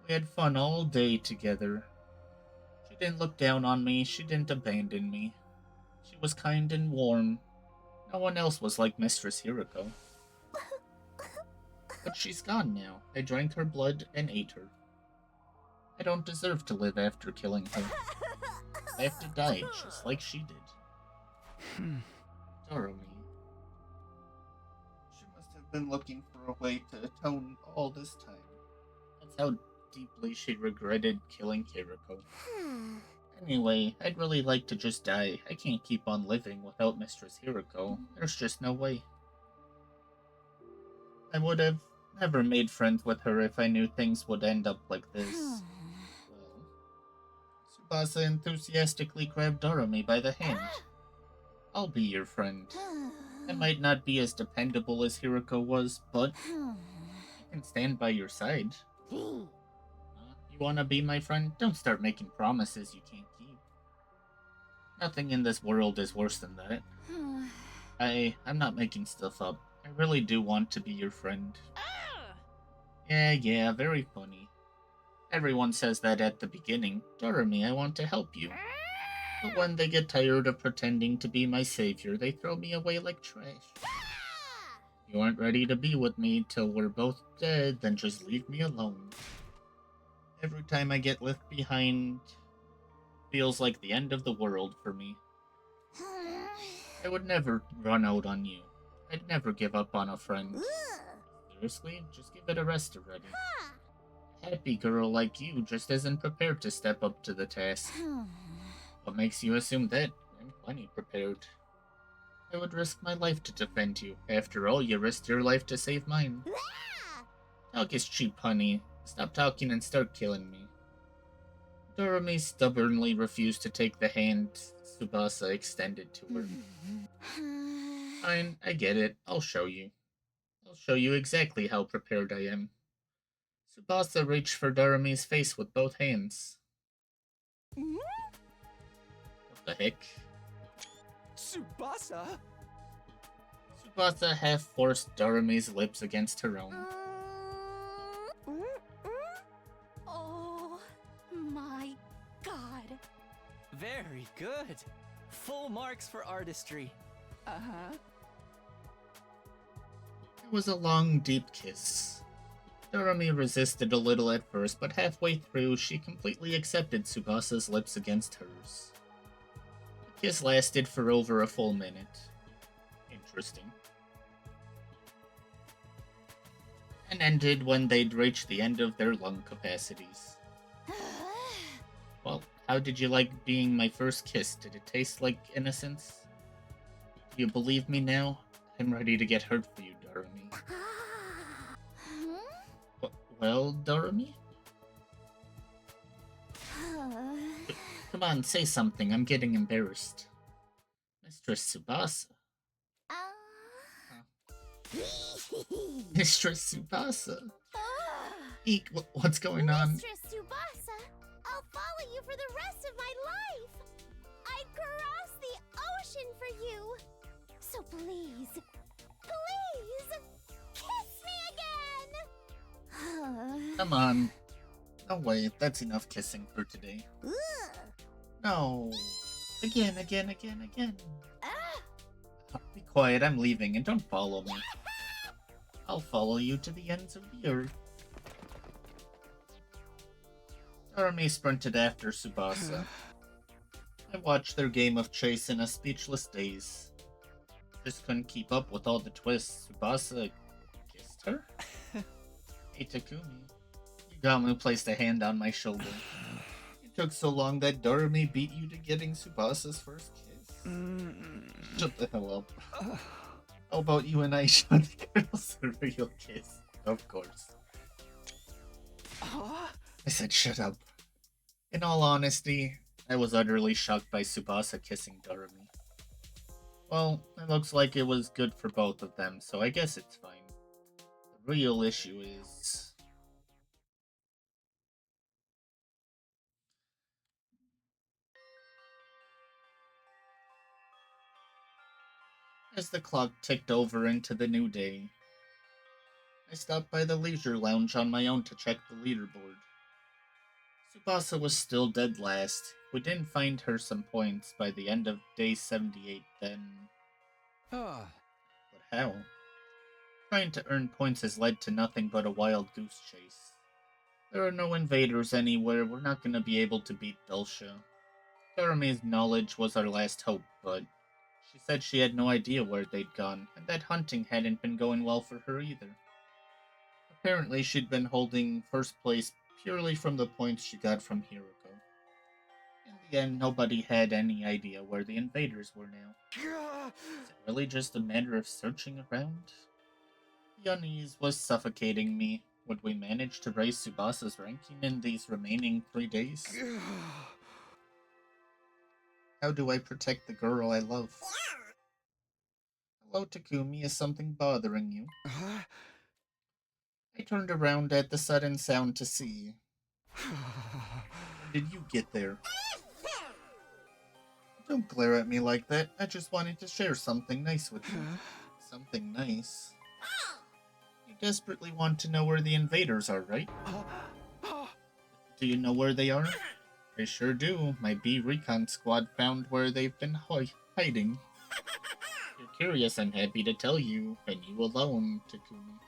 We had fun all day together. She didn't look down on me, she didn't abandon me. She was kind and warm. No one else was like Mistress Hiroko. But she's gone now. I drank her blood and ate her. I don't deserve to live after killing her. I have to die just like she did. Doremi. She must have been looking for a way to atone all this time. That's how deeply she regretted killing Hiroko. Anyway, I'd really like to just die. I can't keep on living without Mistress Hiroko. There's just no way. I would have never made friends with her if I knew things would end up like this. Well, Tsubasa enthusiastically grabbed Doremi by the hand. I'll be your friend. I might not be as dependable as Hiroko was, but I can stand by your side. You wanna be my friend? Don't start making promises you can't keep. Nothing in this world is worse than that. I'm not making stuff up. I really do want to be your friend. Yeah, very funny. Everyone says that at the beginning. Doremi, I want to help you. But when they get tired of pretending to be my savior, they throw me away like trash. You aren't ready to be with me till we're both dead, then just leave me alone. Every time I get left behind, feels like the end of the world for me. I would never run out on you. I'd never give up on a friend. Seriously? Just give it a rest already. A happy girl like you just isn't prepared to step up to the task. What makes you assume that? I'm plenty prepared. I would risk my life to defend you. After all, you risked your life to save mine. Talk is cheap, honey. Stop talking and start killing me. Doremi stubbornly refused to take the hand Tsubasa extended to her. Fine, I get it. I'll show you. I'll show you exactly how prepared I am. Tsubasa reached for Doremi's face with both hands. The heck?
Tsubasa?
Tsubasa half forced Dorami's lips against her own.
Oh my god.
Very good. Full marks for artistry. Uh-huh.
It was a long, deep kiss. Dorami resisted a little at first, but halfway through, she completely accepted Tsubasa's lips against hers. The kiss lasted for over a full minute. Interesting. And ended when they'd reached the end of their lung capacities. Well, how did you like being my first kiss? Did it taste like innocence? Do you believe me now? I'm ready to get hurt for you, Dorami. Well, Dorami? Come on, say something. I'm getting embarrassed. Mistress Tsubasa. Mistress Tsubasa. Eek, what's going on?
Mistress Tsubasa, I'll follow you for the rest of my life. I'd cross the ocean for you. So please, please, kiss me again.
Come on. No way, that's enough kissing for today. No. Again. Be quiet, I'm leaving, and don't follow me. I'll follow you to the ends of the earth. Dorami sprinted after Tsubasa. I watched their game of chase in a speechless daze. Just couldn't keep up with all the twists. Tsubasa kissed her? Hey Takumi. Yugamu placed a hand on my shoulder. It took so long that Dorami beat you to getting Tsubasa's first kiss. Shut the hell up. How about you and I show the girls a real kiss? Of course. I said shut up. In all honesty, I was utterly shocked by Tsubasa kissing Dorami. Well, it looks like it was good for both of them, so I guess it's fine. The real issue is... As the clock ticked over into the new day, I stopped by the leisure lounge on my own to check the leaderboard. Tsubasa was still dead last. We didn't find her some points by the end of day 78 then. But how? Trying to earn points has led to nothing but a wild goose chase. There are no invaders anywhere, we're not gonna be able to beat Dulcia. Dorami's knowledge was our last hope, but she said she had no idea where they'd gone, and that hunting hadn't been going well for her either. Apparently she'd been holding first place purely from the points she got from Hiroko. In the end, nobody had any idea where the invaders were now. Is it really just a matter of searching around? The unease was suffocating me. Would we manage to raise Tsubasa's ranking in these remaining 3 days? How do I protect the girl I love? Hello, Takumi, is something bothering you? I turned around at the sudden sound to see. When did you get there? Don't glare at me like that. I just wanted to share something nice with you. Something nice? You desperately want to know where the invaders are, right? Do you know where they are? I sure do. My B Recon squad found where they've been hiding. If you're curious, I'm happy to tell you, and you alone, Takumi.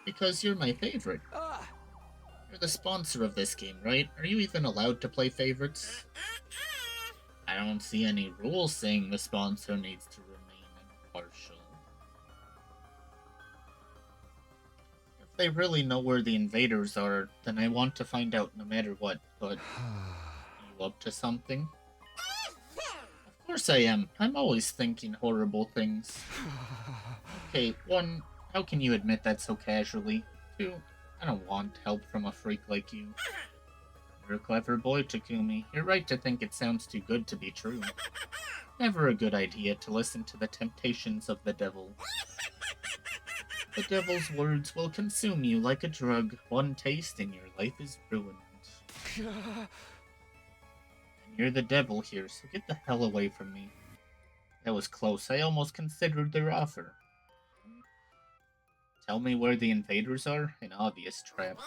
Because you're my favorite. You're the sponsor of this game, right? Are you even allowed to play favorites? I don't see any rules saying the sponsor needs to remain impartial. If they really know where the invaders are, then I want to find out no matter what, but... you up to something? Of course I am. I'm always thinking horrible things. Okay, 1, how can you admit that so casually? 2, I don't want help from a freak like you. You're a clever boy, Takumi. You're right to think it sounds too good to be true. Never a good idea to listen to the temptations of the devil. The devil's words will consume you like a drug. One taste and your life is ruined. And You're the devil here, so get the hell away from me. That was close. I almost considered their offer. Tell me where the invaders are? An obvious trap.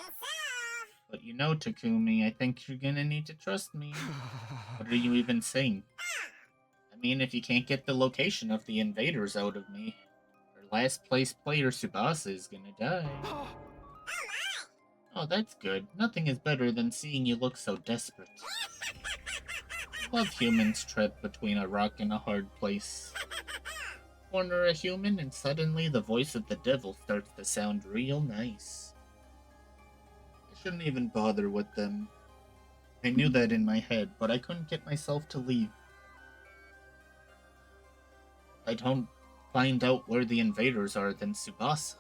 But you know, Takumi, I think you're gonna need to trust me. What are you even saying? I mean, if you can't get the location of the invaders out of me, our last place player Tsubasa is gonna die. Oh, that's good. Nothing is better than seeing you look so desperate. I love humans trapped between a rock and a hard place. Corner a human and suddenly the voice of the devil starts to sound real nice. I shouldn't even bother with them. I knew that in my head, but I couldn't get myself to leave. I don't find out where the invaders are, then Tsubasa.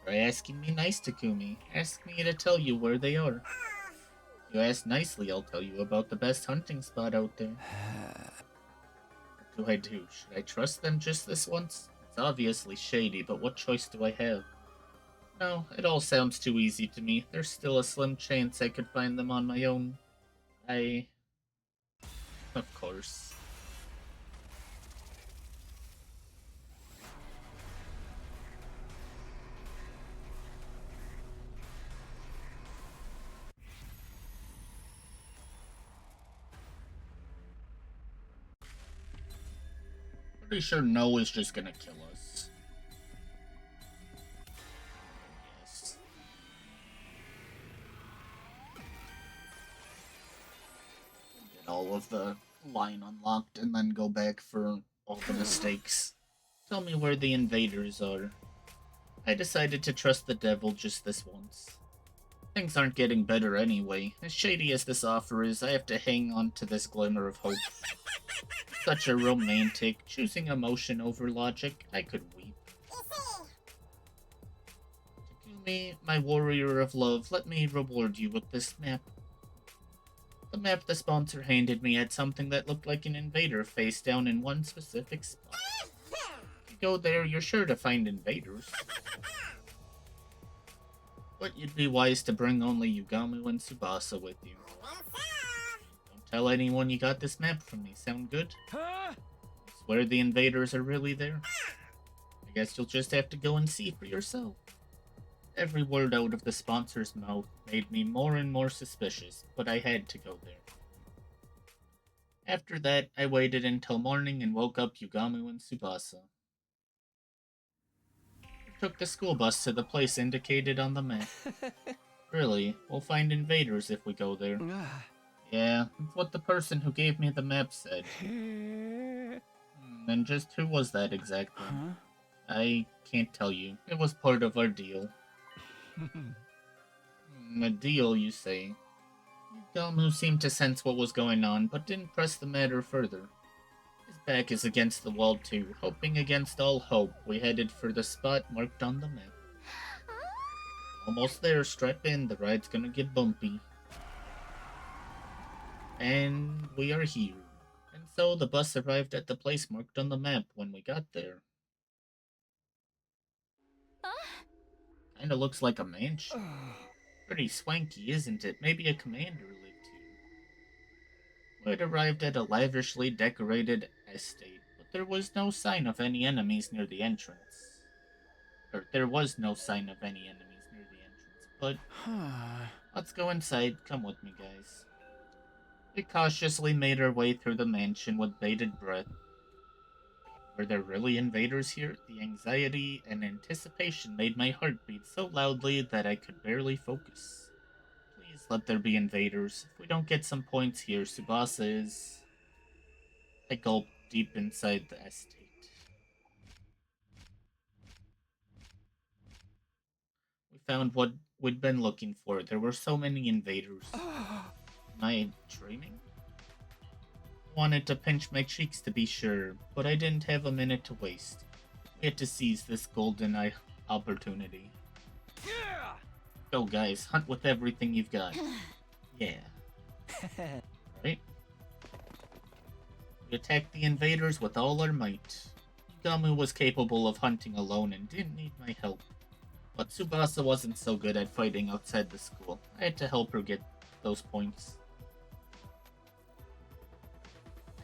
Try asking me nice, Takumi. Ask me to tell you where they are. If you ask nicely, I'll tell you about the best hunting spot out there. What do I do? Should I trust them just this once? It's obviously shady, but what choice do I have? No, it all sounds too easy to me. There's still a slim chance I could find them on my own. Of course. Pretty sure No is just gonna kill us. Yes. Get all of the line unlocked and then go back for all the mistakes. Tell me where the invaders are. I decided to trust the devil just this once. Things aren't getting better anyway. As shady as this offer is, I have to hang on to this glimmer of hope. Such a romantic, choosing emotion over logic, I could weep. Takumi, my warrior of love, let me reward you with this map. The map the sponsor handed me had something that looked like an invader face down in one specific spot. If you go there, you're sure to find invaders. But you'd be wise to bring only Yugamu and Tsubasa with you. Don't tell anyone you got this map from me, sound good? Swear the invaders are really there? I guess you'll just have to go and see for yourself. Every word out of the sponsor's mouth made me more and more suspicious, but I had to go there. After that, I waited until morning and woke up Yugamu and Tsubasa. Took the school bus to the place indicated on the map. Really, we'll find invaders if we go there. Yeah, that's what the person who gave me the map said. And just who was that exactly? I can't tell you. It was part of our deal. A deal, you say? Galmu seemed to sense what was going on, but didn't press the matter further. His back is against the wall too, hoping against all hope we headed for the spot marked on the map. Almost there, strap in, the ride's gonna get bumpy. And we are here. And so the bus arrived at the place marked on the map when we got there. Kinda looks like a mansion. Pretty swanky, isn't it? Maybe a commander lived here. We'd arrived at a lavishly decorated estate, but there was no sign of any enemies near the entrance. There was no sign of any enemies near the entrance, but let's go inside. Come with me, guys. We cautiously made our way through the mansion with bated breath. Were there really invaders here? The anxiety and anticipation made my heart beat so loudly that I could barely focus. Please let there be invaders. If we don't get some points here, Tsubasa is... I gulped deep inside the estate. We found what we'd been looking for. There were so many invaders. Am I dreaming? I wanted to pinch my cheeks to be sure, but I didn't have a minute to waste. We had to seize this golden opportunity. Go, guys, hunt with everything you've got. Yeah. Right? We attacked the invaders with all our might. Gamu was capable of hunting alone and didn't need my help. But Tsubasa wasn't so good at fighting outside the school. I had to help her get those points.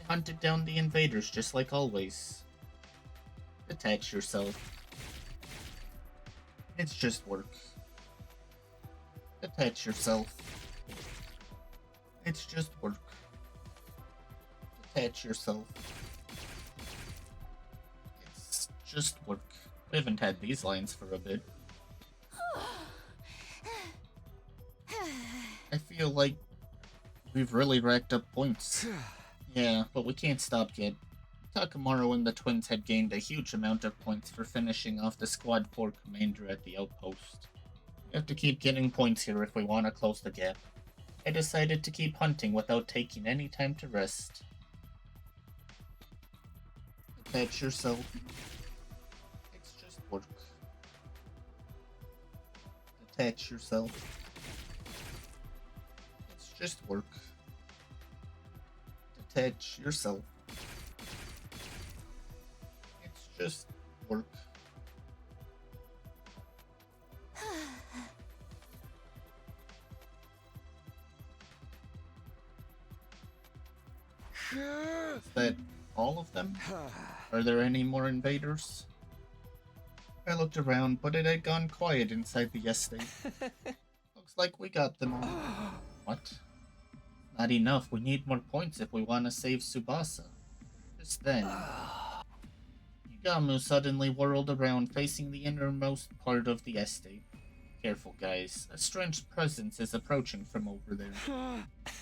hunted down the invaders just like always. Detach yourself. It's just work. Detach yourself. It's just work. Detach yourself. It's just work. We haven't had these lines for a bit. I feel like we've really racked up points. Yeah, but we can't stop yet. Takamaru and the twins had gained a huge amount of points for finishing off the Squad 4 commander at the outpost. We have to keep getting points here if we want to close the gap. I decided to keep hunting without taking any time to rest. Detach yourself. It's just work. Detach yourself. It's just work. Detach yourself. It's just work. Is that all of them? Are there any more invaders? I looked around, but it had gone quiet inside the estate. Looks like we got them all. What? Not enough. We need more points if we want to save Tsubasa. Just then, Yugamu suddenly whirled around, facing the innermost part of the estate. Careful, guys. A strange presence is approaching from over there.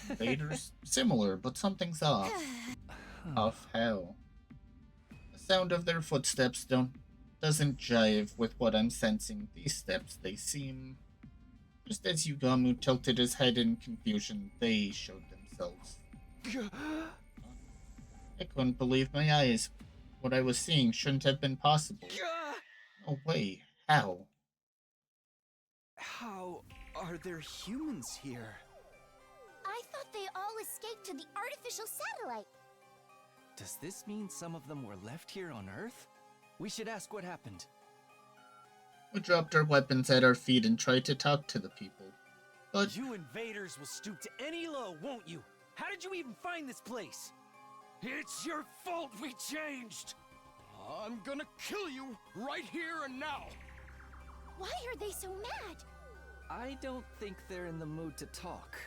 Invaders? Similar, but something's off. Off how? The sound of their footsteps doesn't jive with what I'm sensing. These steps, they seem... Just as Yugamu tilted his head in confusion, they showed themselves. I couldn't believe my eyes. What I was seeing shouldn't have been possible. No way. How?
How are there humans here?
I thought they all escaped to the artificial satellite.
Does this mean some of them were left here on Earth? We should ask what happened.
We dropped our weapons at our feet and tried to talk to the people. But
You invaders will stoop to any low, won't you? How did you even find this place?
It's your fault we changed!
I'm gonna kill you right here and now.
Why are they so mad?
I don't think they're in the mood to talk.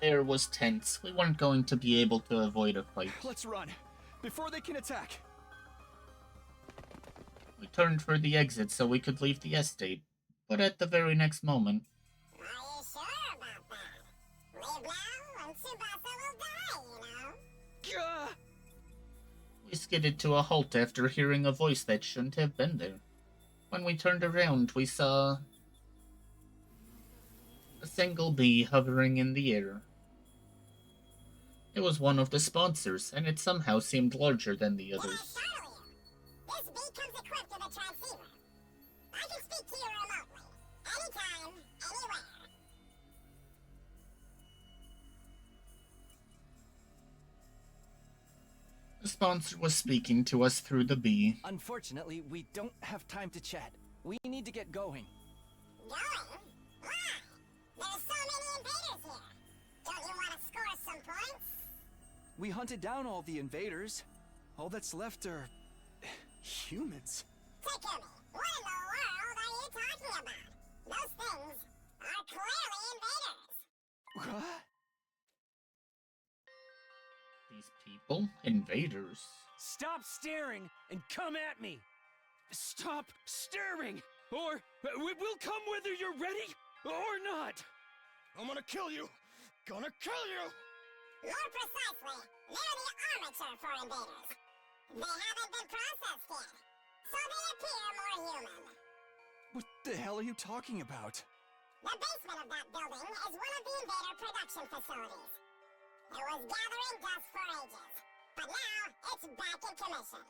the air was tense. We weren't going to be able to avoid a fight.
Let's run, before they can attack.
We turned for the exit so we could leave the estate, but at the very next moment...
Are you sure about that? Leave now and Tsubasa will die, you know?
We skidded to a halt after hearing a voice that shouldn't have been there. When we turned around, we saw... a single bee hovering in the air. It was one of the sponsors, and it somehow seemed larger than the others.
This bee comes equipped with a transceiver. I can speak to you remotely. Anytime, anywhere.
The sponsor was speaking to us through the bee.
Unfortunately, we don't have time to chat. We need to get going.
Going? Why? There's so many invaders here. Don't you want to score some points?
We hunted down all the invaders. All that's left are... humans.
Takumi, what in the world are you talking about? Those things are clearly invaders.
What?
These people? Invaders.
Stop staring and come at me! Stop staring! Or we'll come whether you're ready or not!
I'm gonna kill you. Gonna kill you.
More precisely, they're the armature for invaders. They haven't been processed yet, so they appear more human.
What the hell are you talking about?
The basement of that building is one of the invader production facilities. It was gathering dust for ages, but now it's back in commission.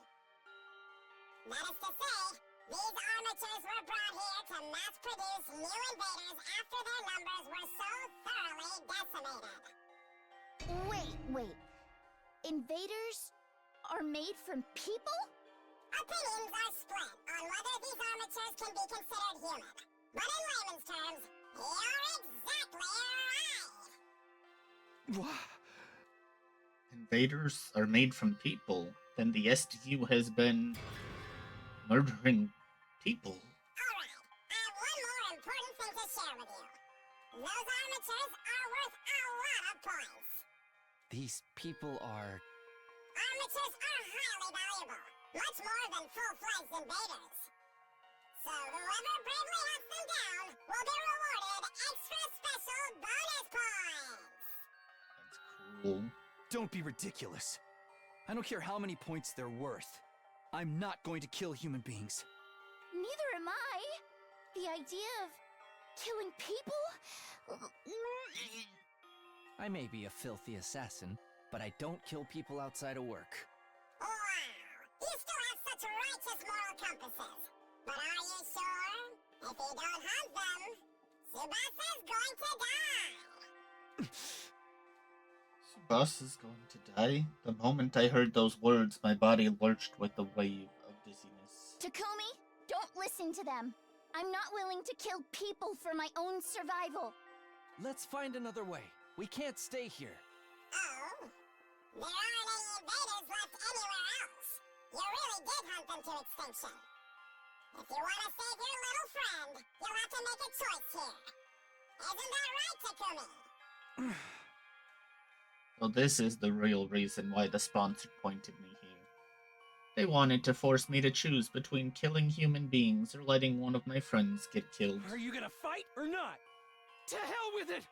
That is to say, these armatures were brought here to mass-produce new invaders after their numbers were so thoroughly decimated.
Wait. Invaders are made from people?
Opinions are split on whether these armatures can be considered human. But in layman's terms, you're exactly right.
What?
invaders are made from people, then the SDU has been murdering people.
Alright, I have one more important thing to share with you. Those armatures are worth a lot of points.
These people are.
Armatures are highly valuable, much more than full-fledged invaders. So whoever bravely hunts them down will be rewarded extra special bonus points.
That's cool.
Don't be ridiculous. I don't care how many points they're worth. I'm not going to kill human beings.
Neither am I. The idea of killing people?
I may be a filthy assassin, but I don't kill people outside of work.
Wow, you still have such righteous moral compasses. But are you sure? If you don't hunt them, Tsubasa's going to die.
Subasa's going to die? The moment I heard those words, my body lurched with a wave of dizziness.
Takumi, don't listen to them. I'm not willing to kill people for my own survival.
Let's find another way. We can't stay here.
Oh? There aren't any invaders left anywhere else. You really did hunt them to extinction. If you want to save your little friend, you'll have to make a choice here. Isn't that right, Takumi?
So this is the real reason why the sponsor pointed me here. They wanted to force me to choose between killing human beings or letting one of my friends get killed.
Are you gonna fight or not? To hell with it!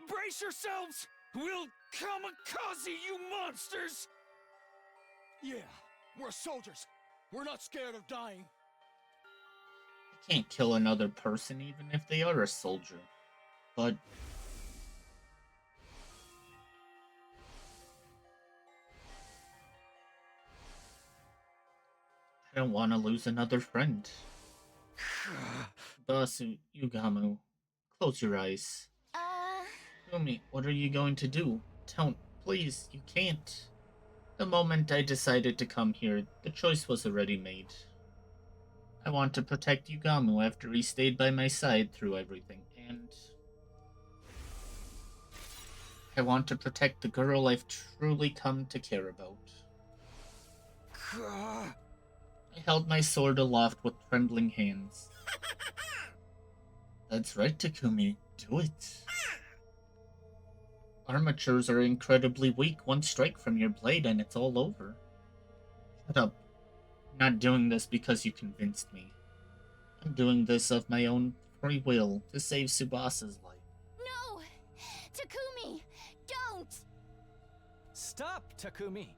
Brace yourselves! We'll kamikaze you monsters!
Yeah, we're soldiers. We're not scared of dying.
I can't kill another person even if they are a soldier. But I don't want to lose another friend. Basu, Yugamu, close your eyes. Yumi, what are you going to do? Don't, please, you can't. The moment I decided to come here, the choice was already made. I want to protect Yugamu after he stayed by my side through everything, and I want to protect the girl I've truly come to care about. I held my sword aloft with trembling hands. That's right, Takumi. Do it. Armatures are incredibly weak. One strike from your blade and it's all over. Shut up. I'm not doing this because you convinced me. I'm doing this of my own free will to save Tsubasa's life.
No! Takumi, don't!
Stop, Takumi.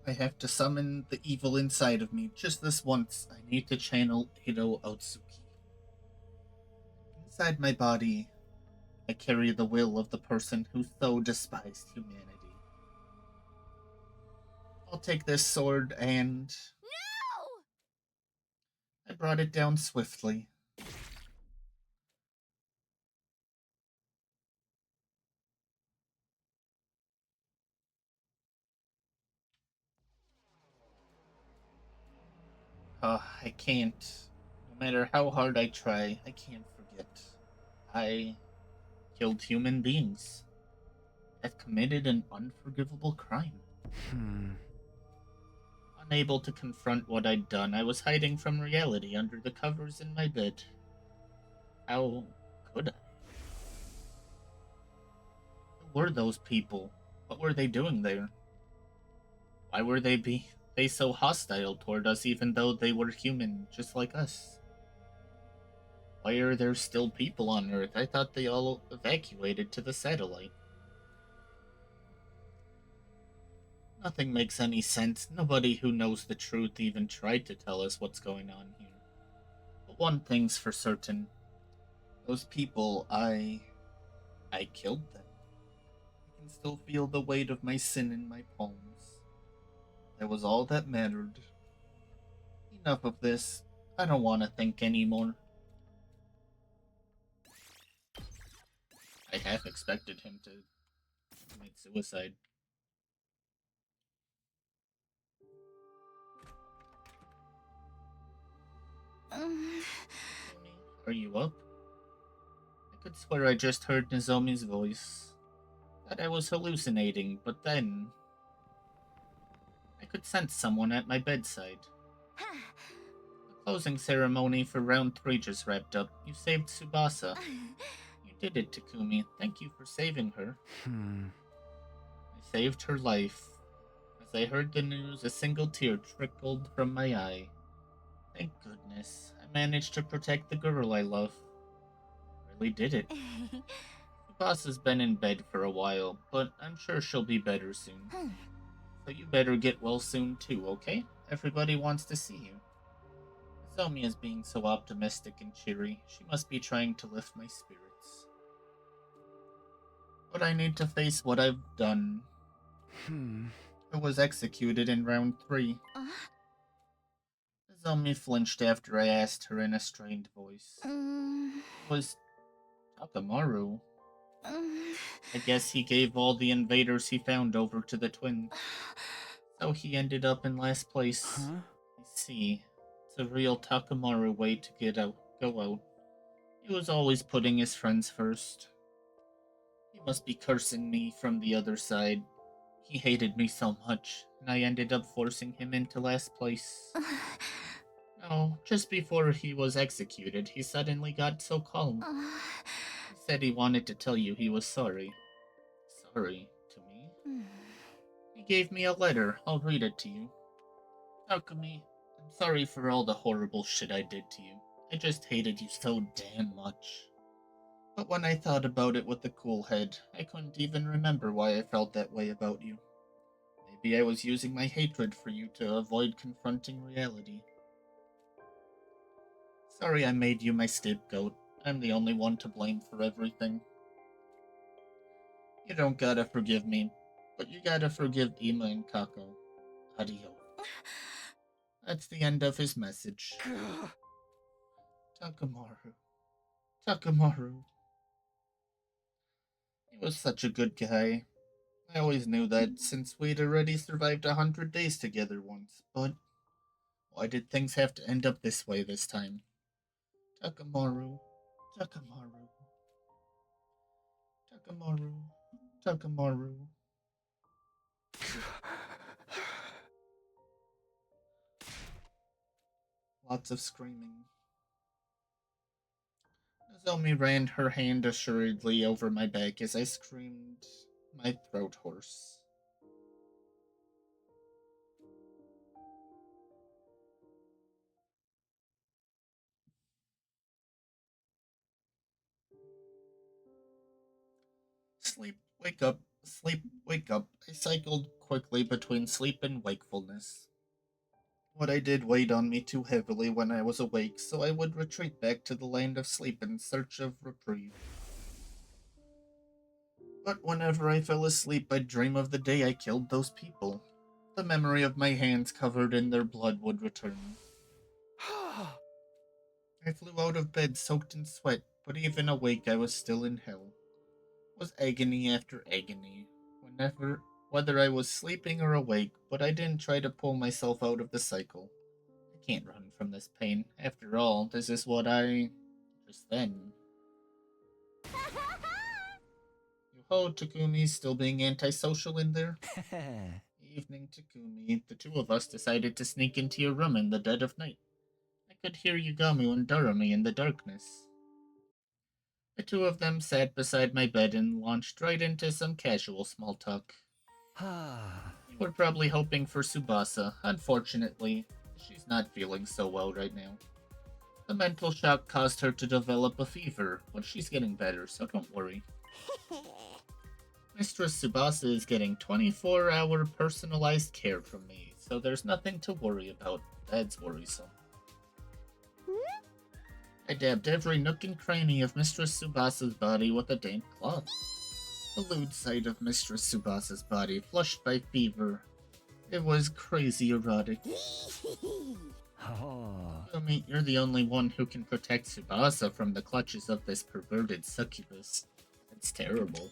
I have to summon the evil inside of me just this once. I need to channel Edo Otsuki. Inside my body, I carry the will of the person who so despised humanity. I'll take this sword and...
No!
I brought it down swiftly. I can't. No matter how hard I try, I can't forget. I killed human beings. I've committed an unforgivable crime. Unable to confront what I'd done, I was hiding from reality under the covers in my bed. How could I? Who were those people? What were they doing there? Why were they so hostile toward us even though they were human, just like us? Why are there still people on Earth? I thought they all evacuated to the satellite. Nothing makes any sense. Nobody who knows the truth even tried to tell us what's going on here. But one thing's for certain. Those people, I killed them. I can still feel the weight of my sin in my palms. That was all that mattered. Enough of this. I don't want to think anymore. I half expected him to commit suicide. Are you up? could swear I just heard Nozomi's voice. Thought I was hallucinating, but then I could sense someone at my bedside. The closing ceremony for round 3 just wrapped up. You saved Tsubasa. You did it, Takumi. Thank you for saving her. I saved her life. As I heard the news, a single tear trickled from my eye. Thank goodness. I managed to protect the girl I love. Really did it. Tsubasa's been in bed for a while, but I'm sure she'll be better soon. So you better get well soon too, okay? Everybody wants to see you. Nozomi is being so optimistic and cheery. She must be trying to lift my spirits. But I need to face what I've done. I was executed in round 3. Nozomi flinched after I asked her in a strained voice. It was Takamaru. I guess he gave all the invaders he found over to the twins. So he ended up in last place. I see. It's a real Takamaru way to go out. He was always putting his friends first. He must be cursing me from the other side. He hated me so much, and I ended up forcing him into last place. No, just before he was executed, he suddenly got so calm. He said he wanted to tell you he was sorry. Sorry to me? He gave me a letter. I'll read it to you. Takumi, I'm sorry for all the horrible shit I did to you. I just hated you so damn much. But when I thought about it with a cool head, I couldn't even remember why I felt that way about you. Maybe I was using my hatred for you to avoid confronting reality. Sorry I made you my scapegoat. I'm the only one to blame for everything. You don't gotta forgive me, but you gotta forgive Ima and Kako. Adios. That's the end of his message. Takamaru. Takamaru. He was such a good guy. I always knew that since we'd already survived 100 days together once, but why did things have to end up this way this time? Takamaru. Takamaru. Takamaru. Takamaru. Lots of screaming. Nozomi ran her hand assuredly over my back as I screamed my throat hoarse. Sleep, wake up, sleep, wake up. I cycled quickly between sleep and wakefulness. What I did weighed on me too heavily when I was awake, so I would retreat back to the land of sleep in search of reprieve. But whenever I fell asleep, I'd dream of the day I killed those people. The memory of my hands covered in their blood would return. I flew out of bed soaked in sweat, but even awake I was still in hell. It was agony after agony, whether I was sleeping or awake, but I didn't try to pull myself out of the cycle. I can't run from this pain. After all, this is what I... just then. Yo-ho, Takumi, still being antisocial in there? Evening, Takumi. The two of us decided to sneak into your room in the dead of night. I could hear Yugamu and Darumi in the darkness. The two of them sat beside my bed and launched right into some casual small talk. You were probably hoping for Tsubasa. Unfortunately, she's not feeling so well right now. The mental shock caused her to develop a fever, but she's getting better, so don't worry. Mistress Tsubasa is getting 24-hour personalized care from me, so there's nothing to worry about. That's worrisome. I dabbed every nook and cranny of Mistress Tsubasa's body with a damp cloth. The lewd sight of Mistress Tsubasa's body flushed by fever. It was crazy erotic. Yumi, you're the only one who can protect Tsubasa from the clutches of this perverted succubus. It's terrible.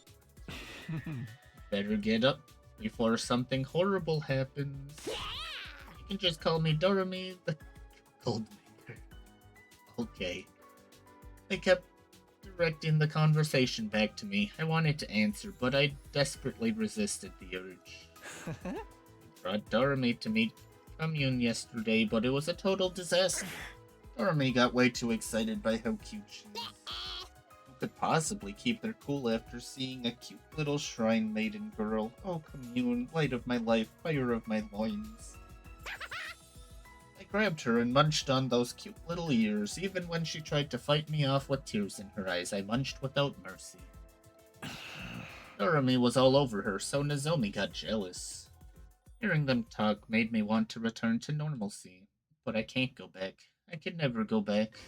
Better get up before something horrible happens. You can just call me Doremi the Goldmaker. Okay. They kept the directing the conversation back to me. I wanted to answer, but I desperately resisted the urge. I brought Dorami to meet Commune yesterday, but it was a total disaster. Dorami got way too excited by how cute she is. Who could possibly keep their cool after seeing a cute little shrine maiden girl? Oh, Commune, light of my life, fire of my loins. I grabbed her and munched on those cute little ears. Even when she tried to fight me off with tears in her eyes, I munched without mercy. Dorami was all over her, so Nozomi got jealous. Hearing them talk made me want to return to normalcy, but I can't go back. I can never go back.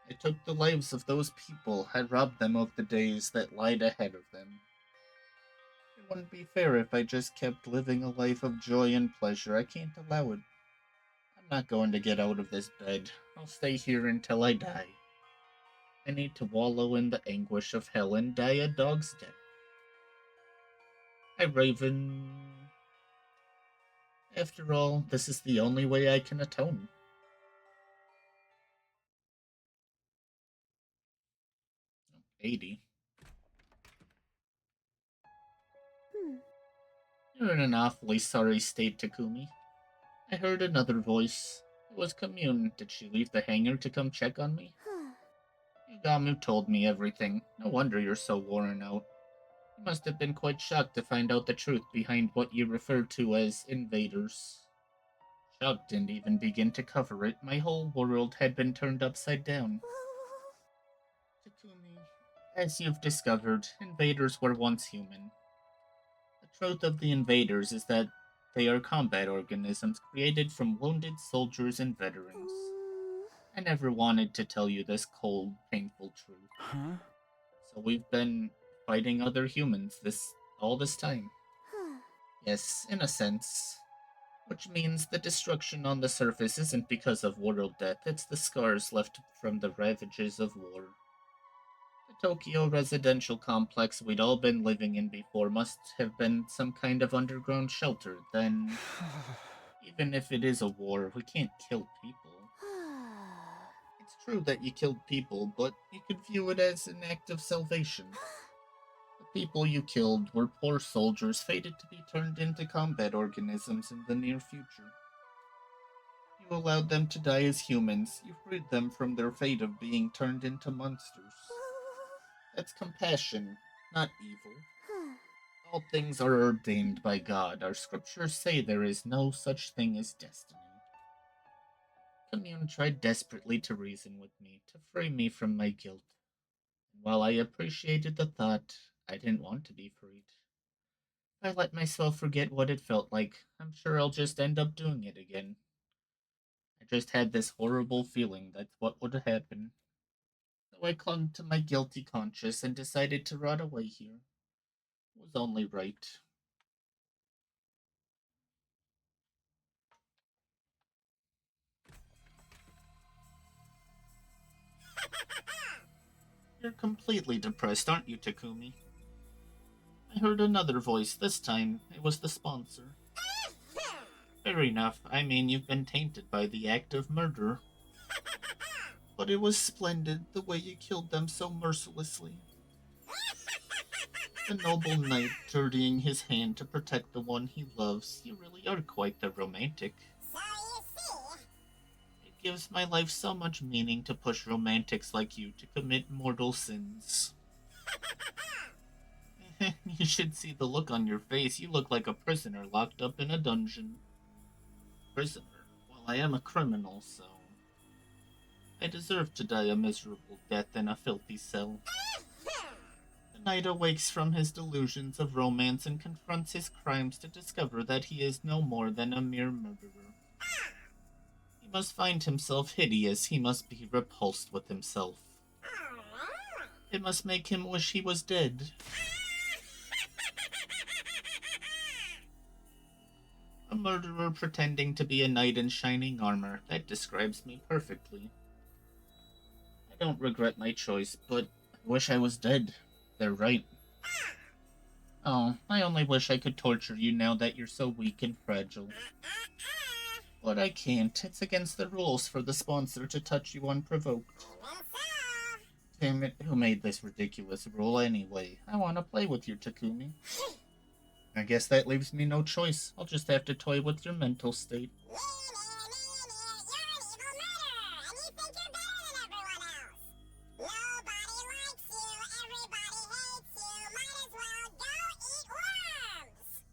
I took the lives of those people. I robbed them of the days that lied ahead of them. It wouldn't be fair if I just kept living a life of joy and pleasure. I can't allow it. I'm not going to get out of this bed. I'll stay here until I die. I need to wallow in the anguish of hell and die a dog's death. I Raven. After all, this is the only way I can atone. Oh, 80. You're in an awfully sorry state, Takumi. I heard another voice. It was Commune. Did she leave the hangar to come check on me? Yugamu told me everything. No wonder you're so worn out. You must have been quite shocked to find out the truth behind what you refer to as invaders. Shock didn't even begin to cover it. My whole world had been turned upside down. Takumi, as you've discovered, invaders were once human. The truth of the invaders is that they are combat organisms created from wounded soldiers and veterans. I never wanted to tell you this cold, painful truth.
Huh?
So we've been fighting other humans all this time. Yes, in a sense. Which means the destruction on the surface isn't because of world death, it's the scars left from the ravages of war. The Tokyo residential complex we'd all been living in before must have been some kind of underground shelter. Then, even if it is a war, we can't kill people. It's true that you killed people, but you could view it as an act of salvation. The people you killed were poor soldiers fated to be turned into combat organisms in the near future. You allowed them to die as humans. You freed them from their fate of being turned into monsters. That's compassion, not evil. All things are ordained by God. Our scriptures say there is no such thing as destiny. Commune tried desperately to reason with me, to free me from my guilt. And while I appreciated the thought, I didn't want to be freed. If I let myself forget what it felt like, I'm sure I'll just end up doing it again. I just had this horrible feeling that's what would happen. So I clung to my guilty conscience and decided to rot away here. It was only right. You're completely depressed, aren't you, Takumi? I heard another voice. This time, it was the sponsor. Fair enough. I mean, you've been tainted by the act of murder. But it was splendid, the way you killed them so mercilessly. The noble knight dirtying his hand to protect the one he loves. You really are quite the romantic.
So you see.
It gives my life so much meaning to push romantics like you to commit mortal sins. You should see the look on your face. You look like a prisoner locked up in a dungeon. Prisoner? Well, I am a criminal, so I deserve to die a miserable death in a filthy cell. The knight awakes from his delusions of romance and confronts his crimes to discover that he is no more than a mere murderer. He must find himself hideous. He must be repulsed with himself. It must make him wish he was dead. A murderer pretending to be a knight in shining armor. That describes me perfectly. I don't regret my choice, but I wish I was dead. They're right. Oh, I only wish I could torture you now that you're so weak and fragile. But I can't. It's against the rules for the sponsor to touch you unprovoked. Damn it, who made this ridiculous rule anyway? I want to play with you, Takumi. I guess that leaves me no choice. I'll just have to toy with your mental state.
You're an evil murderer, and you think you're better than everyone else. Nobody likes you, everybody hates you. Might as well go eat worms.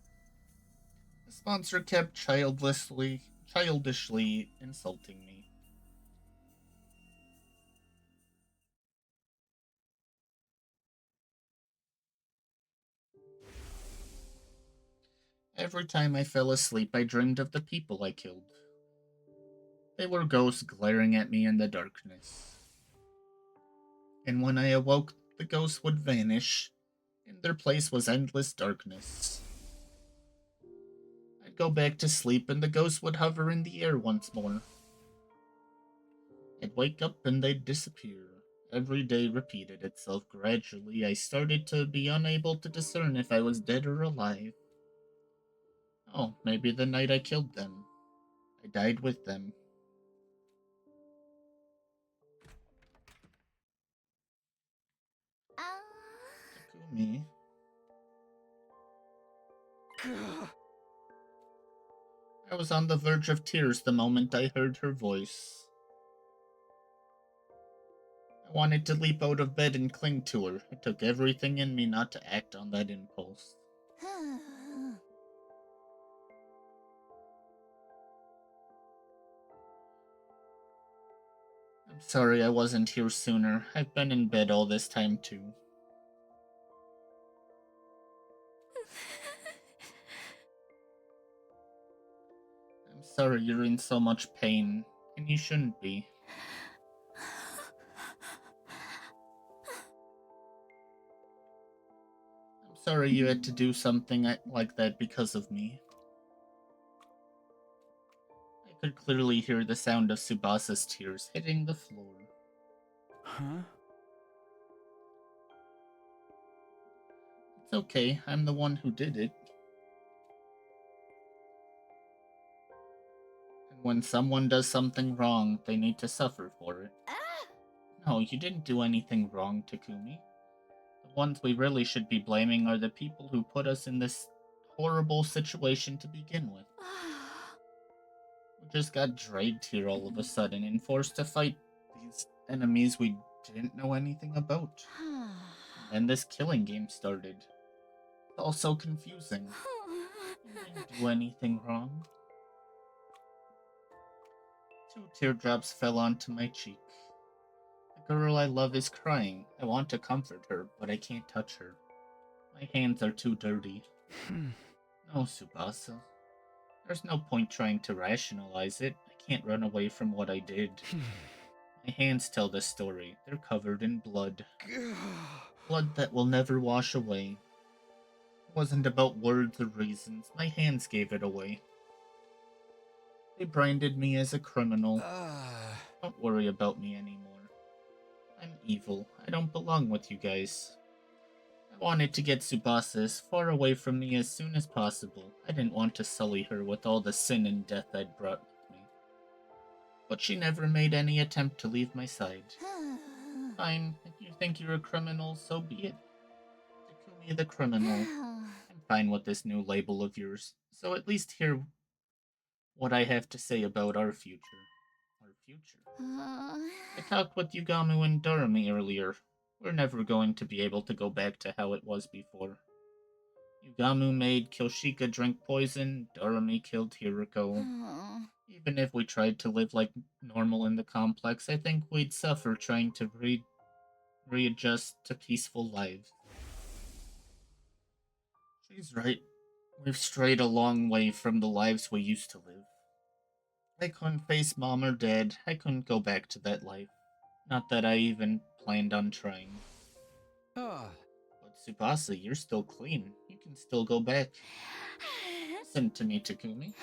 The sponsor kept childishly insulting me. Every time I fell asleep, I dreamed of the people I killed. They were ghosts glaring at me in the darkness. And when I awoke, the ghosts would vanish. In their place was endless darkness. I'd go back to sleep and the ghosts would hover in the air once more. I'd wake up and they'd disappear. Every day repeated itself. Gradually, I started to be unable to discern if I was dead or alive. Oh, maybe the night I killed them. I died with them. Takumi. I was on the verge of tears the moment I heard her voice. I wanted to leap out of bed and cling to her. It took everything in me not to act on that impulse. I'm sorry I wasn't here sooner. I've been in bed all this time too. I'm sorry you're in so much pain, and you shouldn't be. I'm sorry you had to do something like that because of me. I could clearly hear the sound of Tsubasa's tears hitting the floor.
Huh?
It's okay, I'm the one who did it. And when someone does something wrong, they need to suffer for it. No, you didn't do anything wrong, Takumi. The ones we really should be blaming are the people who put us in this horrible situation to begin with. We just got dragged here all of a sudden and forced to fight these enemies we didn't know anything about. And this killing game started. It's all so confusing. You didn't do anything wrong. 2 teardrops fell onto my cheek. The girl I love is crying. I want to comfort her, but I can't touch her. My hands are too dirty. No, Tsubasa. There's no point trying to rationalize it. I can't run away from what I did. My hands tell the story. They're covered in blood. Blood that will never wash away. It wasn't about words or reasons. My hands gave it away. They branded me as a criminal. Don't worry about me anymore. I'm evil. I don't belong with you guys. I wanted to get Tsubasa as far away from me as soon as possible. I didn't want to sully her with all the sin and death I'd brought with me. But she never made any attempt to leave my side. Fine, if you think you're a criminal, so be it. Takumi the criminal. I'm fine with this new label of yours, so at least hear what I have to say about our future. Our future? I talked with Yugamu and Dorami earlier. We're never going to be able to go back to how it was before. Yugamu made Kyoshika drink poison, Dorami killed Hiriko. Even if we tried to live like normal in the complex, I think we'd suffer trying to readjust to peaceful lives. She's right. We've strayed a long way from the lives we used to live. I couldn't face mom or dad. I couldn't go back to that life. Not that I even planned on trying. But Tsubasa, you're still clean. You can still go back. Listen to me, Takumi.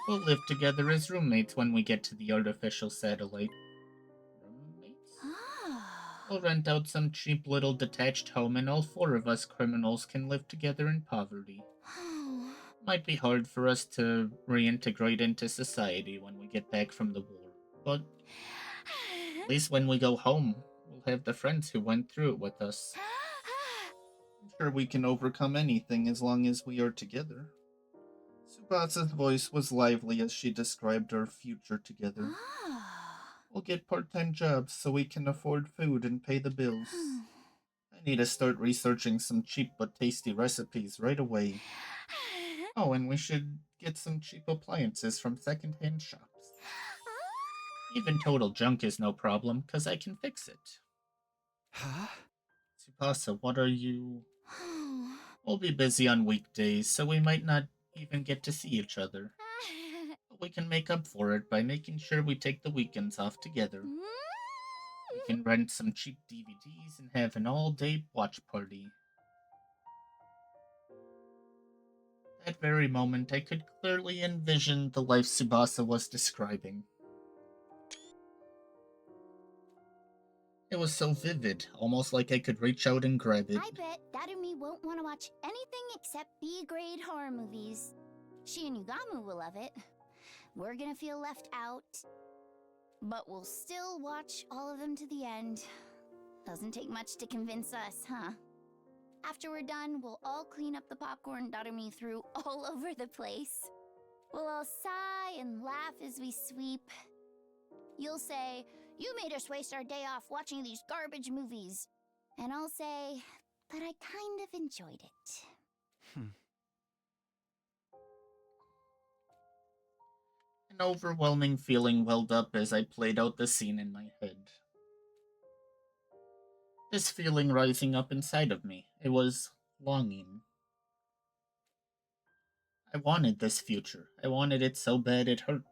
We'll live together as roommates when we get to the artificial satellite. Roommates? We'll rent out some cheap little detached home and all 4 of us criminals can live together in poverty. Might be hard for us to reintegrate into society when we get back from the war, but at least when we go home, we'll we'll have the friends who went through it with us. I'm sure we can overcome anything as long as we are together. Subasa's voice was lively as she described our future together. We'll get part-time jobs so we can afford food and pay the bills. I need to start researching some cheap but tasty recipes right away. Oh, and we should get some cheap appliances from second-hand shops. Even total junk is no problem, because I can fix it.
Huh?
Tsubasa, what are you... We'll be busy on weekdays, so we might not even get to see each other. But we can make up for it by making sure we take the weekends off together. We can rent some cheap DVDs and have an all-day watch party. That very moment, I could clearly envision the life Tsubasa was describing. It was so vivid, almost like I could reach out and grab it.
I bet Darumi won't want to watch anything except B-grade horror movies. She and Yugamu will love it. We're gonna feel left out. But we'll still watch all of them to the end. Doesn't take much to convince us, huh? After we're done, we'll all clean up the popcorn Darumi threw all over the place. We'll all sigh and laugh as we sweep. You'll say, "You made us waste our day off watching these garbage movies." And I'll say, "But I kind of enjoyed it."
An overwhelming feeling welled up as I played out the scene in my head. This feeling rising up inside of me, it was longing. I wanted this future. I wanted it so bad it hurt.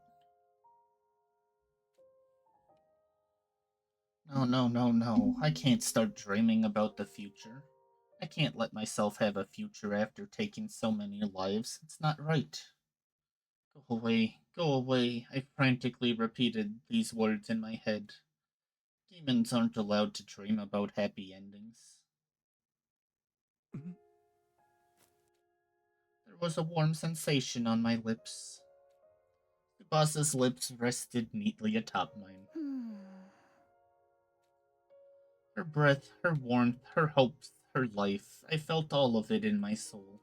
No. I can't start dreaming about the future. I can't let myself have a future after taking so many lives. It's not right. Go away, I frantically repeated these words in my head. Demons aren't allowed to dream about happy endings. There was a warm sensation on my lips. Tsubasa's lips rested neatly atop mine. Her breath, her warmth, her hopes, her life, I felt all of it in my soul.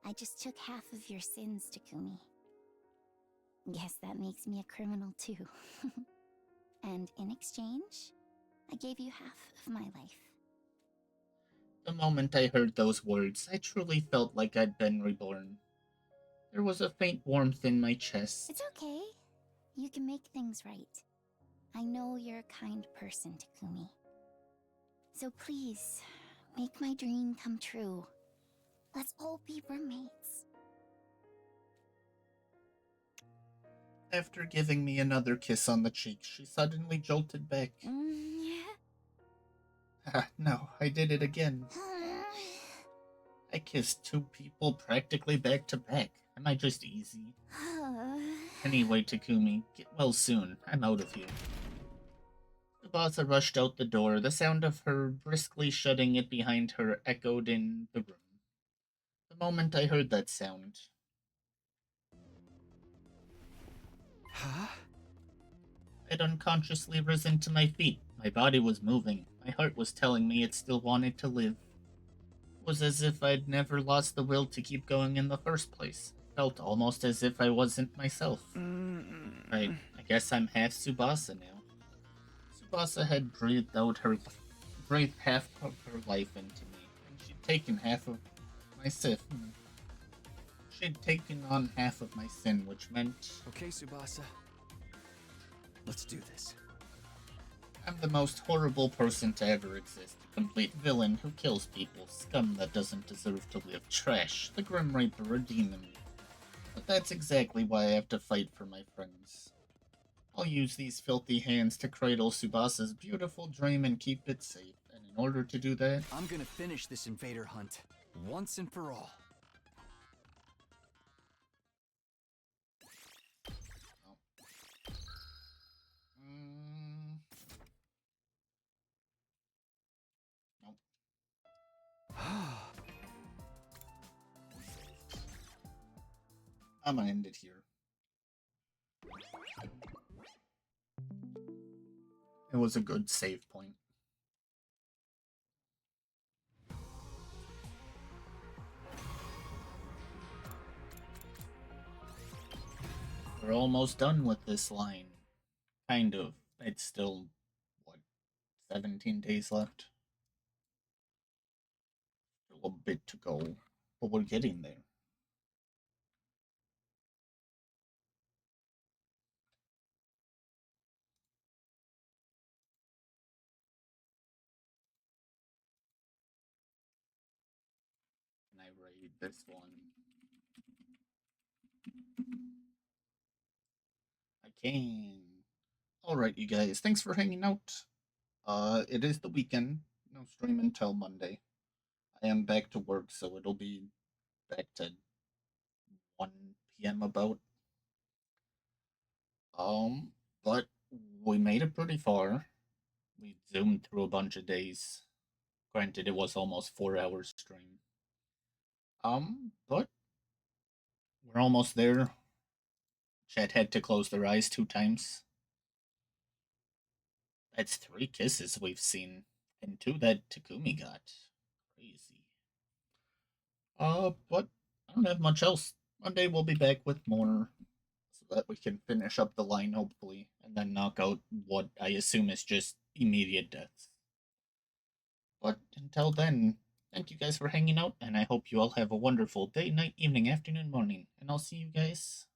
I just took half of your sins, Takumi. Guess that makes me a criminal too. And in exchange, I gave you half of my life.
The moment I heard those words, I truly felt like I'd been reborn. There was a faint warmth in my chest.
It's okay. You can make things right. I know you're a kind person, Takumi. So please, make my dream come true. Let's all be roommates.
After giving me another kiss on the cheek, she suddenly jolted back. No, I did it again. I kissed two people practically back to back. Am I just easy? Anyway, Takumi, get well soon. I'm out of here. Tsubasa rushed out the door. The sound of her briskly shutting it behind her echoed in the room. The moment I heard that sound...
Huh?
I'd unconsciously risen to my feet. My body was moving. My heart was telling me it still wanted to live. It was as if I'd never lost the will to keep going in the first place. It felt almost as if I wasn't myself. I guess I'm half Tsubasa now. Tsubasa had breathed half of her life into me, and she'd taken half of my sin. She'd taken on half of my sin, which meant...
Okay, Tsubasa. Let's do this.
I'm the most horrible person to ever exist. A complete villain who kills people. Scum that doesn't deserve to live. Trash. The Grim Reaper, a demon. But that's exactly why I have to fight for my friends. I'll use these filthy hands to cradle Tsubasa's beautiful dream and keep it safe. And in order to do that...
I'm gonna finish this invader hunt, once and for all.
I'm gonna end it here. It was a good save point. We're almost done with this line. Kind of. It's still, what, 17 days left? Still a bit to go, but we're getting there. Can I raid this one? I can. Alright, you guys. Thanks for hanging out. It is the weekend. No stream until Monday. I am back to work, so it'll be back to 1 p.m. about. But we made it pretty far. We zoomed through a bunch of days. Granted, it was almost 4 hours stream. But we're almost there. Chat had to close their eyes 2 times. That's 3 kisses we've seen, and 2 that Takumi got. Crazy. But I don't have much else. Monday we'll be back with more, so that we can finish up the line, hopefully, and then knock out what I assume is just immediate deaths. But until then, thank you guys for hanging out, and I hope you all have a wonderful day, night, evening, afternoon, morning, and I'll see you guys